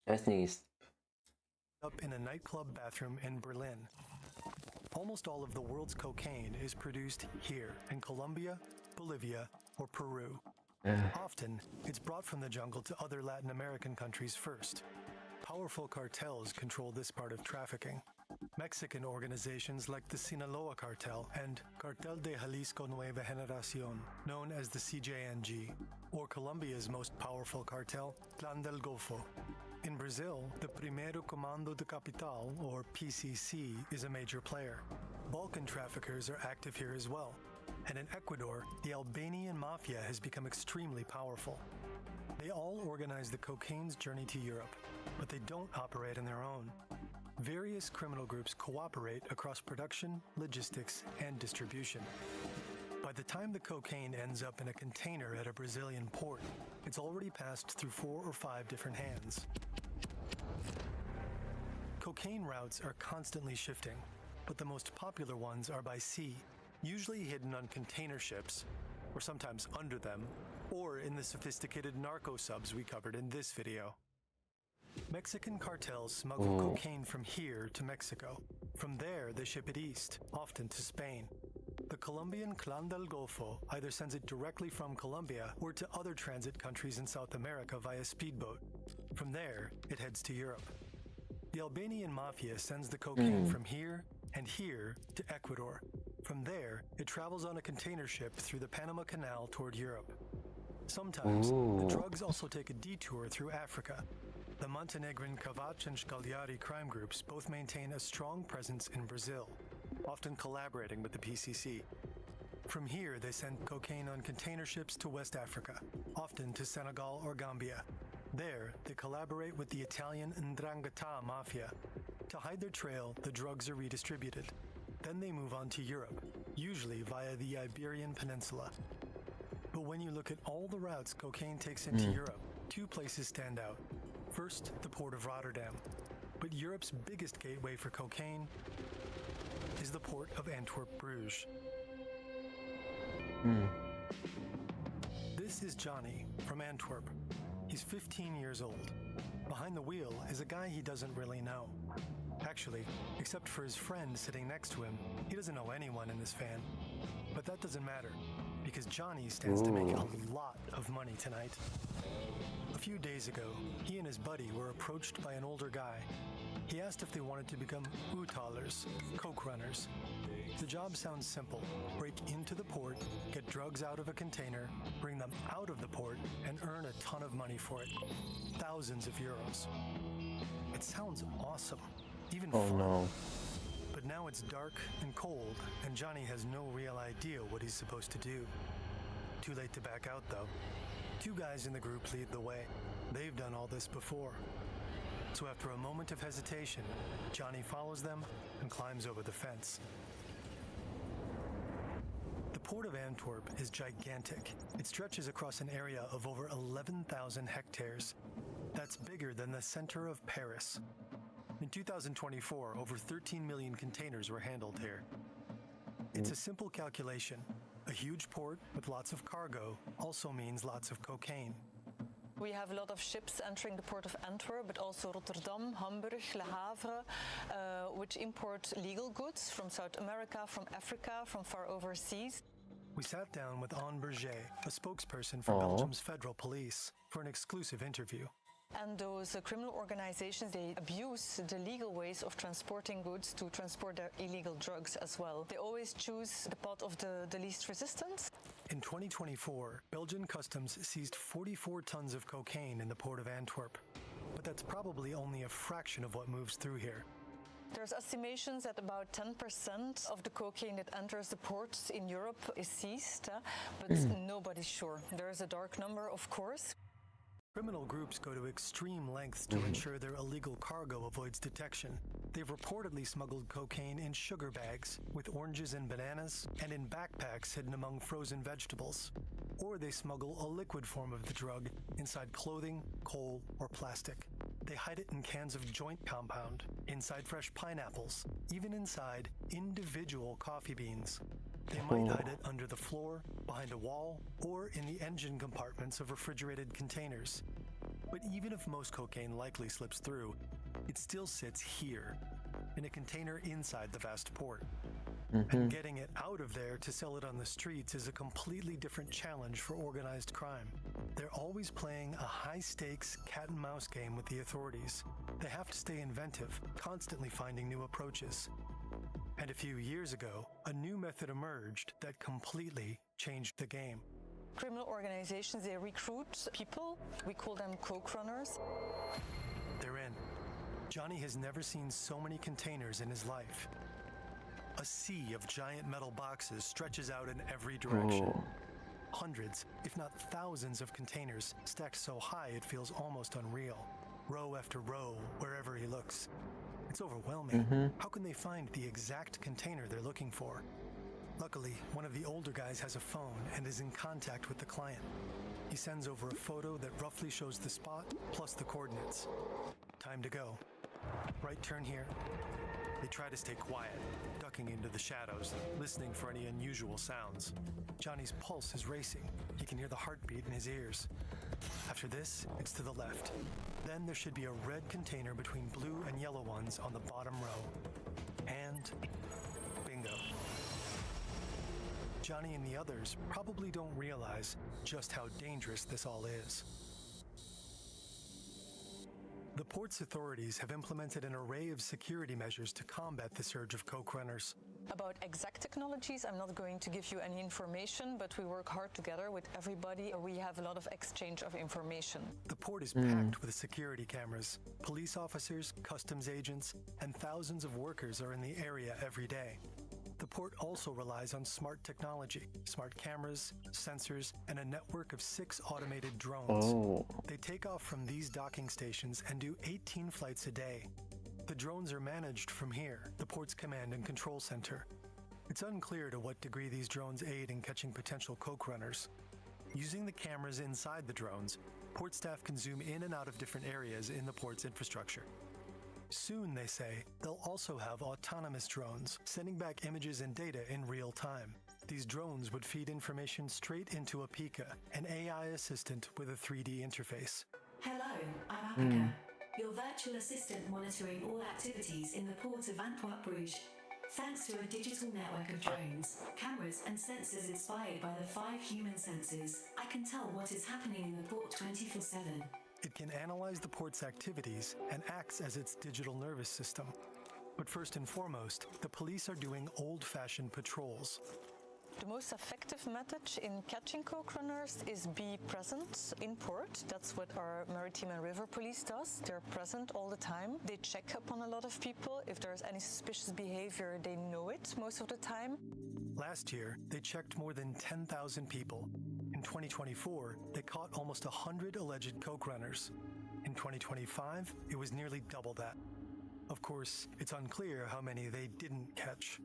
I sneezed. up in a nightclub bathroom in Berlin. Almost all of the world's cocaine is produced here in Colombia, Bolivia, or Peru. Often, it's brought from the jungle to other Latin American countries first. Powerful cartels control this part of trafficking. Mexican organizations like the Sinaloa Cartel and Cartel de Jalisco Nueva Generación, known as the CJNG, or Colombia's most powerful cartel, Clan del Golfo. In Brazil, the Primeiro Comando de Capital, or PCC, is a major player. Balkan traffickers are active here as well. And in Ecuador, the Albanian mafia has become extremely powerful. They all organize the cocaine's journey to Europe, but they don't operate on their own. Various criminal groups cooperate across production, logistics, and distribution. By the time the cocaine ends up in a container at a Brazilian port, it's already passed through 4 or 5 different hands. Cocaine routes are constantly shifting, but the most popular ones are by sea, usually hidden on container ships, or sometimes under them, or in the sophisticated narco subs we covered in this video. Mexican cartels smuggle cocaine from here to Mexico. From there, they ship it east, often to Spain. The Colombian Clan del Golfo either sends it directly from Colombia or to other transit countries in South America via speedboat. From there, it heads to Europe. The Albanian mafia sends the cocaine from here and here to Ecuador. From there, it travels on a container ship through the Panama Canal toward Europe. Sometimes, Ooh. the drugs also take a detour through Africa. The Montenegrin 𝙂𝙚 and 𝙂𝙤 crime groups both maintain a strong presence in Brazil, often collaborating with the PCC. From here, they send cocaine on container ships to West Africa, often to Senegal or Gambia. There, they collaborate with the Italian 𝙂𝙚𝙤𝙧 mafia. To hide their trail, the drugs are redistributed. Then they move on to Europe, usually via the Iberian Peninsula. But when you look at all the routes cocaine takes into Europe, two places stand out. First, the port of Rotterdam. But Europe's biggest gateway for cocaine is the port of Antwerp-Bruges. This is Johnny from Antwerp. He's 15 years old. Behind the wheel is a guy he doesn't really know. Actually, except for his friend sitting next to him, he doesn't know anyone in this van. But that doesn't matter, because Johnny stands to make a lot of money tonight. A few days ago, he and his buddy were approached by an older guy. He asked if they wanted to become 𝙂𝙗lers, coke runners. The job sounds simple. Break into the port, get drugs out of a container, bring them out of the port, and earn a ton of money for it. Thousands of euros. It sounds awesome, even fun. No. But now it's dark and cold, and Johnny has no real idea what he's supposed to do. Too late to back out, though. Two guys in the group lead the way. They've done all this before. So after a moment of hesitation, Johnny follows them and climbs over the fence. The port of Antwerp is gigantic. It stretches across an area of over 11,000 hectares. That's bigger than the center of Paris. In 2024, over 13 million containers were handled here. It's a simple calculation. A huge port with lots of cargo also means lots of cocaine. We have a lot of ships entering the port of Antwerp, but also Rotterdam, Hamburg, Le Havre, which import legal goods from South America, from Africa, from far overseas. We sat down with 𝙂𝙗 𝙤𝙚, a spokesperson for Belgium's federal police, for an exclusive interview. And those criminal organizations, they abuse the legal ways of transporting goods to transport their illegal drugs as well. They always choose the path of the least resistance. In 2024, Belgian customs seized 44 tons of cocaine in the port of Antwerp. But that's probably only a fraction of what moves through here. There's estimations that about 10% of the cocaine that enters the ports in Europe is seized, but nobody's sure. There is a dark number, of course. Criminal groups go to extreme lengths to ensure their illegal cargo avoids detection. They've reportedly smuggled cocaine in sugar bags, with oranges and bananas, and in backpacks hidden among frozen vegetables. Or they smuggle a liquid form of the drug inside clothing, coal, or plastic. They hide it in cans of joint compound, inside fresh pineapples, even inside individual coffee beans. They might hide it under the floor, behind a wall, or in the engine compartments of refrigerated containers. But even if most cocaine likely slips through, it still sits here, in a container inside the vast port. And getting it out of there to sell it on the streets is a completely different challenge for organized crime. They're always playing a high-stakes cat-and-mouse game with the authorities. They have to stay inventive, constantly finding new approaches. And a few years ago, a new method emerged that completely changed the game. Criminal organizations, they recruit people. We call them coke runners. They're in. Johnny has never seen so many containers in his life. A sea of giant metal boxes stretches out in every direction. Hundreds, if not thousands of containers stacked so high it feels almost unreal. Row after row, wherever he looks. It's overwhelming. How can they find the exact container they're looking for? Luckily, one of the older guys has a phone and is in contact with the client. He sends over a photo that roughly shows the spot plus the coordinates. Time to go. Right turn here. They try to stay quiet, ducking into the shadows, listening for any unusual sounds. Johnny's pulse is racing. He can hear the heartbeat in his ears. After this, it's to the left. Then there should be a red container between blue and yellow ones on the bottom row. And bingo. Johnny and the others probably don't realize just how dangerous this all is. The port's authorities have implemented an array of security measures to combat the surge of coke runners. About exact technologies, I'm not going to give you any information, but we work hard together with everybody. We have a lot of exchange of information. The port is packed with security cameras. Police officers, customs agents, and thousands of workers are in the area every day. The port also relies on smart technology, smart cameras, sensors, and a network of 6 automated drones. They take off from these docking stations and do 18 flights a day. The drones are managed from here, the port's command and control center. It's unclear to what degree these drones aid in catching potential coke runners. Using the cameras inside the drones, port staff can zoom in and out of different areas in the port's infrastructure. Soon, they say, they'll also have autonomous drones, sending back images and data in real time. These drones would feed information straight into 𝙂𝙚, an AI assistant with a 3D interface. Hello, I'm 𝙂𝙚, your virtual assistant monitoring all activities in the port of 𝙂𝙚. Thanks to a digital network of drones, cameras and sensors inspired by the 5 human senses, I can tell what is happening in the port 24/7. It can analyze the port's activities and acts as its digital nervous system. But first and foremost, the police are doing old-fashioned patrols. The most effective method in catching coke runners is be present in port. That's what our maritime and river police does. They're present all the time. They check up on a lot of people. If there's any suspicious behavior, they know it most of the time. Last year, they checked more than 10,000 people. In 2024, they caught almost 100 alleged coke runners. In 2025, it was nearly double that. Of course, it's unclear how many they didn't catch.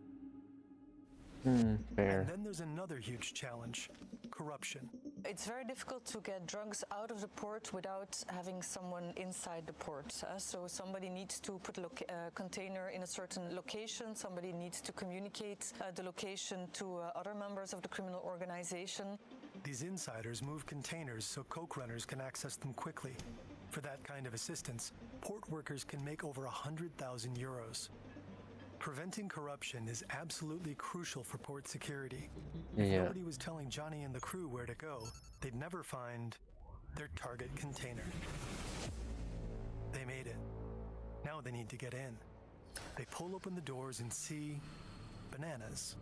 Fair. And then there's another huge challenge: corruption. It's very difficult to get drugs out of the port without having someone inside the port. So somebody needs to put a container in a certain location, somebody needs to communicate the location to other members of the criminal organization. These insiders move containers so coke runners can access them quickly. For that kind of assistance, port workers can make over 100,000 euros. Preventing corruption is absolutely crucial for port security. If nobody was telling Johnny and the crew where to go, they'd never find their target container. They made it. Now they need to get in. They pull open the doors and see bananas.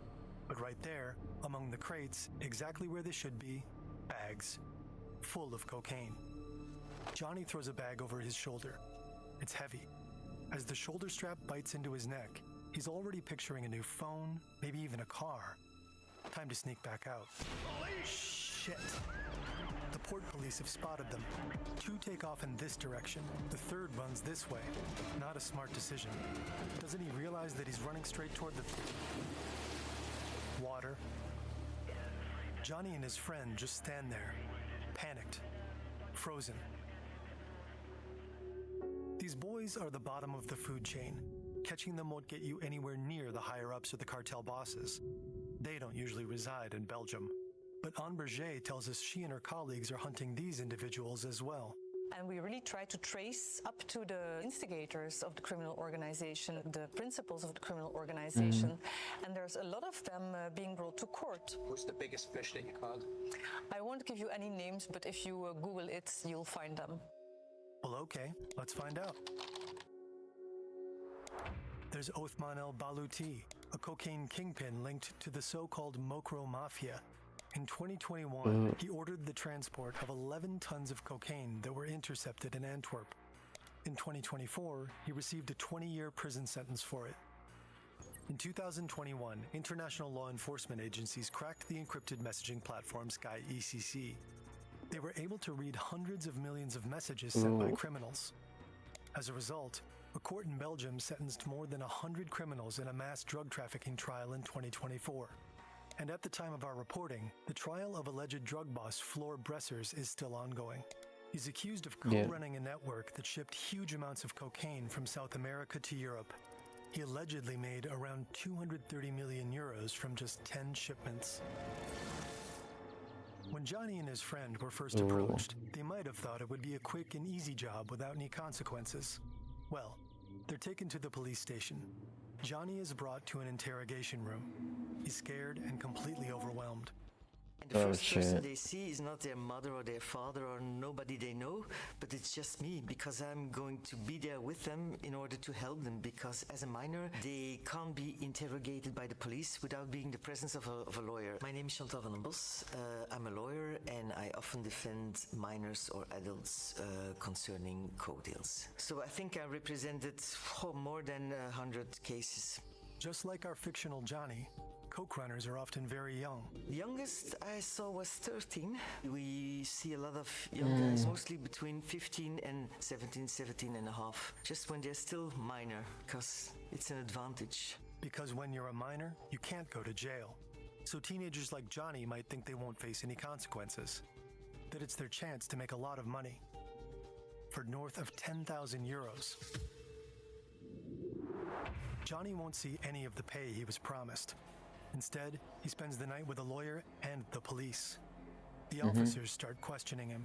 But right there, among the crates, exactly where they should be, bags full of cocaine. Johnny throws a bag over his shoulder. It's heavy. As the shoulder strap bites into his neck, he's already picturing a new phone, maybe even a car. Time to sneak back out. Shit! The port police have spotted them. 2 take off in this direction. The 3rd runs this way. Not a smart decision. Doesn't he realize that he's running straight toward the water? Johnny and his friend just stand there, panicked, frozen. These boys are the bottom of the food chain. Catching them won't get you anywhere near the higher-ups or the cartel bosses. They don't usually reside in Belgium. But 𝙂𝙗 tells us she and her colleagues are hunting these individuals as well. And we really try to trace up to the instigators of the criminal organization, the principals of the criminal organization. And there's a lot of them being brought to court. Who's the biggest fish that you caught? I won't give you any names, but if you Google it, you'll find them. Well, okay, let's find out. There's 𝙂𝙗𝙣𝙚, a cocaine kingpin linked to the so-called Mokro Mafia. In 2021, he ordered the transport of 11 tons of cocaine that were intercepted in Antwerp. In 2024, he received a 20-year prison sentence for it. In 2021, international law enforcement agencies cracked the encrypted messaging platform SkyECC. They were able to read hundreds of millions of messages sent by criminals. As a result, a court in Belgium sentenced more than 100 criminals in a mass drug trafficking trial in 2024. And at the time of our reporting, the trial of alleged drug boss Floor Bressers is still ongoing. He's accused of co-running a network that shipped huge amounts of cocaine from South America to Europe. He allegedly made around 230 million euros from just 10 shipments. When Johnny and his friend were first approached, they might have thought it would be a quick and easy job without any consequences. Well, they're taken to the police station. Johnny is brought to an interrogation room. He's scared and completely overwhelmed. And the Oh, first person shit. they see is not their mother or their father or nobody they know, but it's just me, because I'm going to be there with them in order to help them, because as a minor, they can't be interrogated by the police without being the presence of a lawyer. My name is Chantal van den Bos. I'm a lawyer and I often defend minors or adults concerning code deals. So I think I represented more than 100 cases. Just like our fictional Johnny, coke runners are often very young. The youngest I saw was 13. We see a lot of young guys, mostly between 15 and 17 and a half, just when they're still minor, because it's an advantage. Because when you're a minor, you can't go to jail. So teenagers like Johnny might think they won't face any consequences, that it's their chance to make a lot of money. For north of 10,000 euros. Johnny won't see any of the pay he was promised. Instead, he spends the night with a lawyer and the police. The officers start questioning him,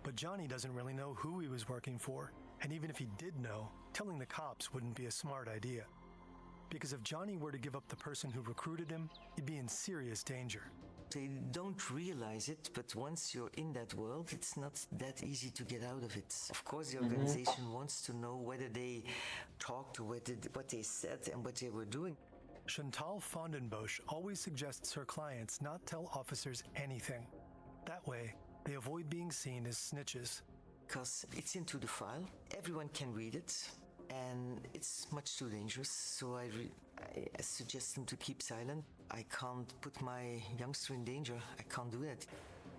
but Johnny doesn't really know who he was working for, and even if he did know, telling the cops wouldn't be a smart idea. Because if Johnny were to give up the person who recruited him, he'd be in serious danger. They don't realize it, but once you're in that world, it's not that easy to get out of it. Of course, the organization wants to know whether they talked to what they said and what they were doing. Chantal van den Bos always suggests her clients not tell officers anything. That way, they avoid being seen as snitches. Because it's into the file, everyone can read it, and it's much too dangerous, so I suggest them to keep silent. I can't put my youngster in danger. I can't do that.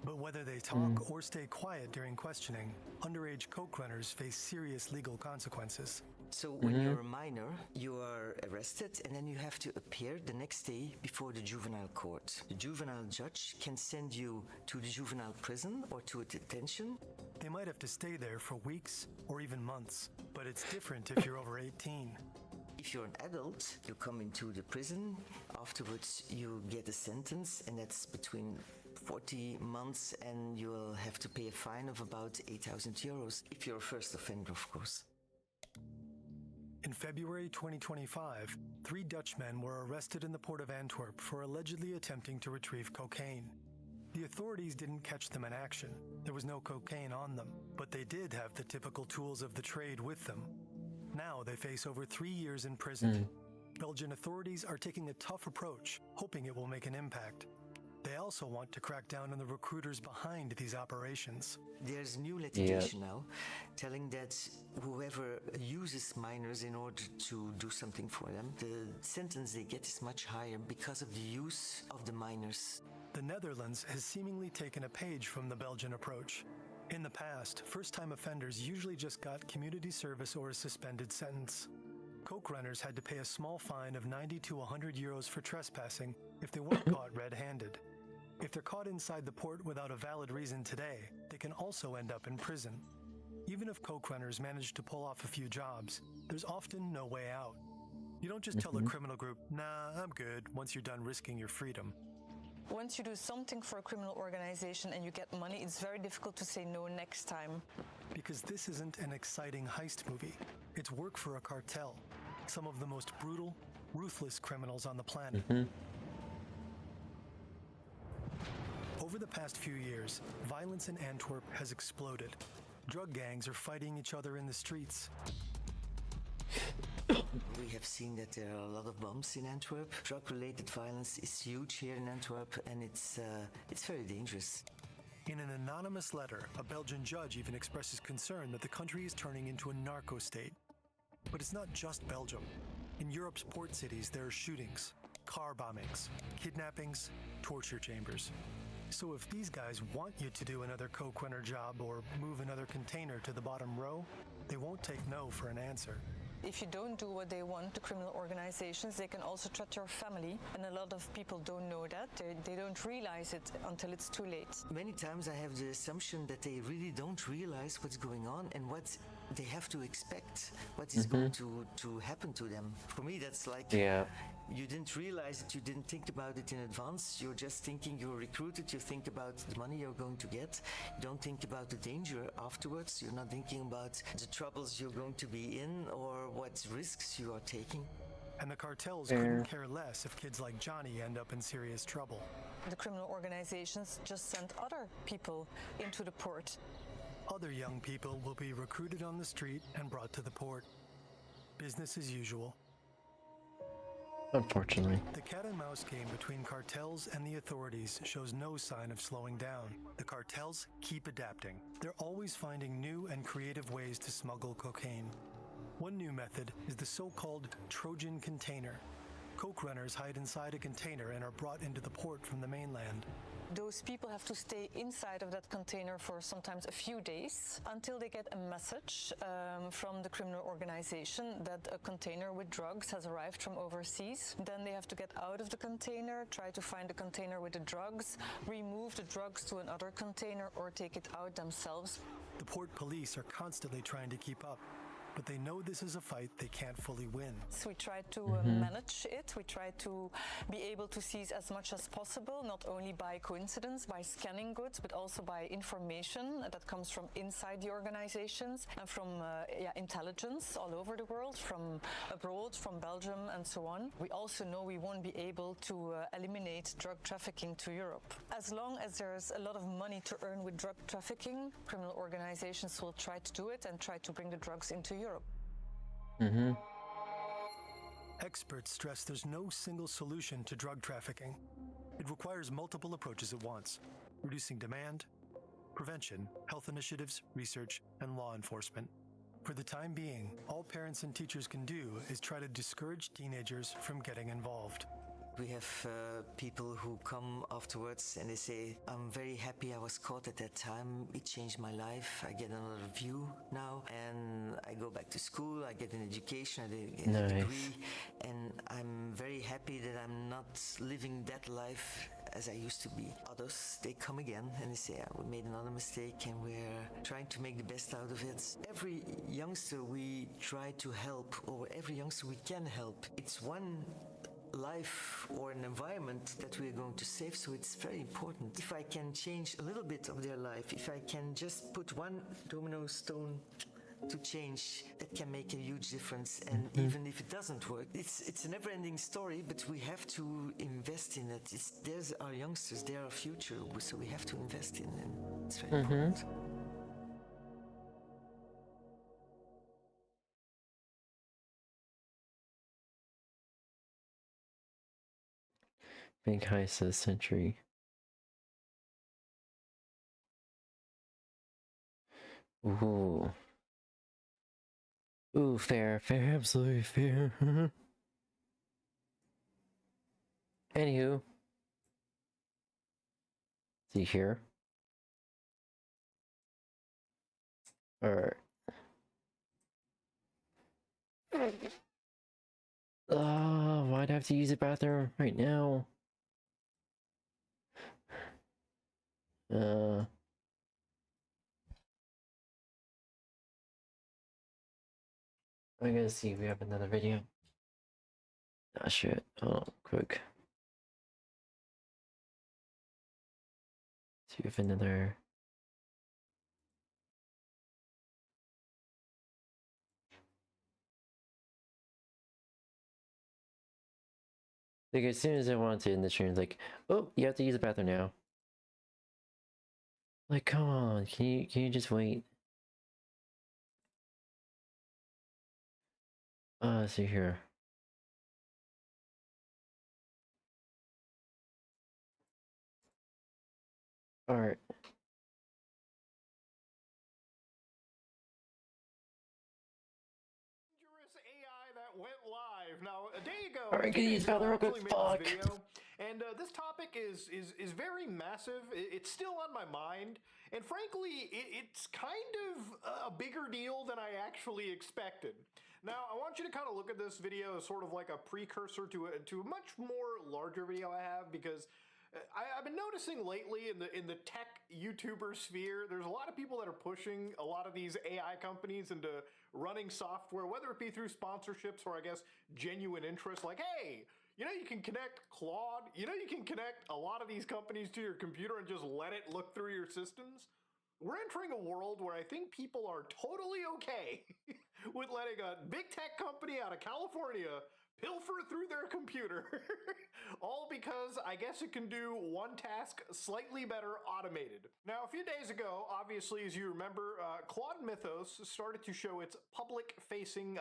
But whether they talk or stay quiet during questioning, underage coke runners face serious legal consequences. So when you're a minor, you are arrested and then you have to appear the next day before the juvenile court. The juvenile judge can send you to the juvenile prison or to a detention. They might have to stay there for weeks or even months, but it's different if you're over 18. If you're an adult, you come into the prison. Afterwards, you get a sentence, and that's between 40 months, and you'll have to pay a fine of about 8,000 euros, if you're a first offender, of course. In February 2025, 3 Dutchmen were arrested in the port of Antwerp for allegedly attempting to retrieve cocaine. The authorities didn't catch them in action. There was no cocaine on them, but they did have the typical tools of the trade with them. Now they face over 3 years in prison. Belgian authorities are taking a tough approach, hoping it will make an impact. They also want to crack down on the recruiters behind these operations. There's new legislation now telling that whoever uses minors in order to do something for them, the sentence they get is much higher because of the use of the minors. The Netherlands has seemingly taken a page from the Belgian approach. In the past, first-time offenders usually just got community service or a suspended sentence. Coke runners had to pay a small fine of 90 to 100 euros for trespassing if they weren't caught red-handed. If they're caught inside the port without a valid reason today, they can also end up in prison. Even if coke runners manage to pull off a few jobs, there's often no way out. You don't just tell a criminal group, "Nah, I'm good," once you're done risking your freedom. Once you do something for a criminal organization and you get money, it's very difficult to say no next time. Because this isn't an exciting heist movie. It's work for a cartel. Some of the most brutal, ruthless criminals on the planet. Over the past few years, violence in Antwerp has exploded. Drug gangs are fighting each other in the streets. We have seen that there are a lot of bombs in Antwerp. Drug-related violence is huge here in Antwerp, and it's very dangerous. In an anonymous letter, a Belgian judge even expresses concern that the country is turning into a narco state. But it's not just Belgium. In Europe's port cities, there are shootings, car bombings, kidnappings, torture chambers. So if these guys want you to do another coke runner job or move another container to the bottom row, they won't take no for an answer. If you don't do what they want, the criminal organizations, they can also threaten your family. And a lot of people don't know that. They don't realize it until it's too late. Many times I have the assumption that they really don't realize what's going on and what they have to expect, what is going to happen to them. For me, that's like you didn't realize it, you didn't think about it in advance. You're just thinking you're recruited, you think about the money you're going to get. You don't think about the danger afterwards. You're not thinking about the troubles you're going to be in or what risks you are taking. And the cartels couldn't care less if kids like Johnny end up in serious trouble. The criminal organizations just send other people into the port. Other young people will be recruited on the street and brought to the port. Business as usual. Unfortunately. The cat and mouse game between cartels and the authorities shows no sign of slowing down. The cartels keep adapting. They're always finding new and creative ways to smuggle cocaine. One new method is the so-called Trojan container. Coke runners hide inside a container and are brought into the port from the mainland. Those people have to stay inside of that container for sometimes a few days until they get a message from the criminal organization that a container with drugs has arrived from overseas. Then they have to get out of the container, try to find the container with the drugs, remove the drugs to another container or take it out themselves. The port police are constantly trying to keep up, but they know this is a fight they can't fully win. So we try to manage it. We try to be able to seize as much as possible, not only by coincidence, by scanning goods, but also by information that comes from inside the organizations and from intelligence all over the world, from abroad, from Belgium and so on. We also know we won't be able to eliminate drug trafficking to Europe. As long as there's a lot of money to earn with drug trafficking, criminal organizations will try to do it and try to bring the drugs into Europe. Experts stress there's no single solution to drug trafficking. It requires multiple approaches at once: reducing demand, prevention, health initiatives, research, and law enforcement. For the time being, all parents and teachers can do is try to discourage teenagers from getting involved. We have people who come afterwards and they say, I'm very happy I was caught at that time. It changed my life. I get another view now and I go back to school. I get an education, I get a degree. And I'm very happy that I'm not living that life as I used to be. Others, they come again and they say, we made another mistake and we're trying to make the best out of it. Every youngster we try to help, or every youngster we can help, it's one life or an environment that we're going to save, so it's very important. If I can change a little bit of their life, if I can just put one domino stone to change, that can make a huge difference. And even if it doesn't work, it's a never-ending story, but we have to invest in it. There's our youngsters, they're our future, so we have to invest in them. It's very important. Big heist of the century. Ooh. Ooh, fair, absolutely fair. Anywho. See here. Alright. Why'd I have to use the bathroom right now? I'm gonna see if we have another video. Ah, shit. Hold on, quick. See if another. Like, as soon as I wanted to end the stream, it's like, oh, you have to use the bathroom now. Like, come on, can you just wait? Let's see here. Alright. AI that went live. Now, a day ago, Alright, can you use bathroom real quick? Fuck. Video, and this topic is very massive. It's still on my mind, and frankly, it's kind of a bigger deal than I actually expected. Now, I want you to kind of look at this video as sort of like a precursor to a much more larger video I have, because I've been noticing lately in the tech YouTuber sphere, there's a lot of people that are pushing a lot of these AI companies into running software, whether it be through sponsorships or I guess genuine interest. Like, hey, you know, you can connect Claude, you know, you can connect a lot of these companies to your computer and just let it look through your systems. We're entering a world where I think people are totally okay with letting a big tech company out of California pilfer through their computer. All because I guess it can do one task slightly better automated. Now, a few days ago, obviously, as you remember, Claude Mythos started to show its public-facing,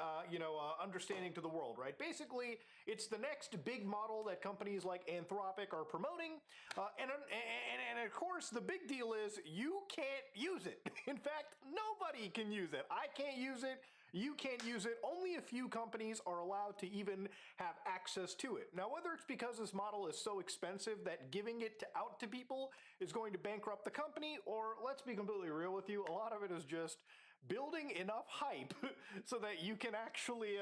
understanding to the world, right? Basically, it's the next big model that companies like Anthropic are promoting. And of course, the big deal is you can't use it. In fact, nobody can use it. I can't use it. You can't use it. Only a few companies are allowed to even have access to it. Now, whether it's because this model is so expensive that giving it out to people is going to bankrupt the company, or let's be completely real with you, a lot of it is just building enough hype so that you can actually,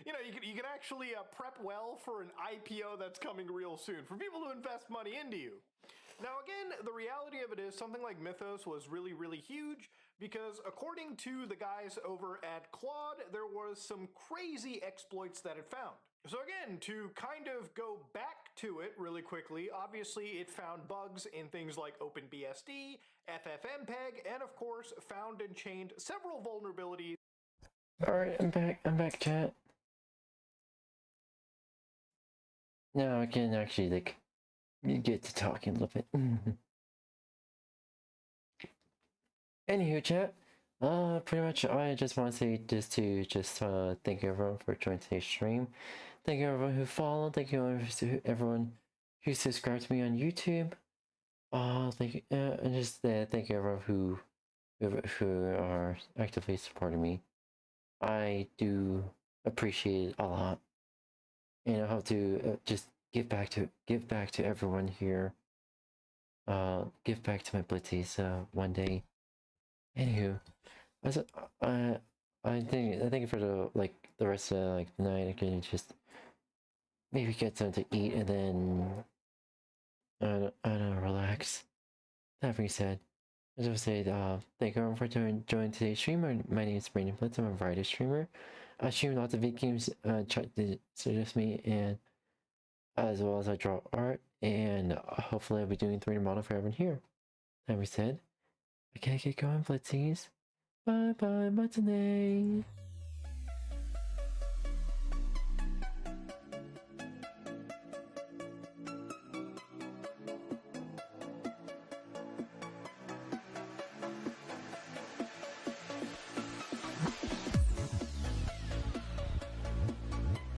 you can actually prep well for an IPO that's coming real soon, for people to invest money into you. Now, again, the reality of it is something like Mythos was really, really huge because according to the guys over at Claude, there was some crazy exploits that it found. So again, to kind of go back to it really quickly, obviously it found bugs in things like OpenBSD, FFmpeg, and of course found and chained several vulnerabilities. Alright, I'm back, chat. Now I can actually, like, get to talking a little bit. Anywho, chat, pretty much I just want to say thank you everyone for joining today's stream. Thank you everyone who followed, thank you everyone who subscribed to me on YouTube. Thank you, and just thank you everyone who are actively supporting me. I do appreciate it a lot. And I hope to just give back to everyone here. Give back to my blitzies one day. Anywho, I think for the rest of the night I can just maybe get something to eat and then I don't know, relax. That being said, I just want to say thank you everyone for joining today's stream. My name is Brandon Blitz. I'm a variety streamer. I stream lots of video games. Try to suggest me, and as well as I draw art, and hopefully I'll be doing 3D model for everyone here. That being said, I gotta get going, Blitzies. Bye bye, matinee.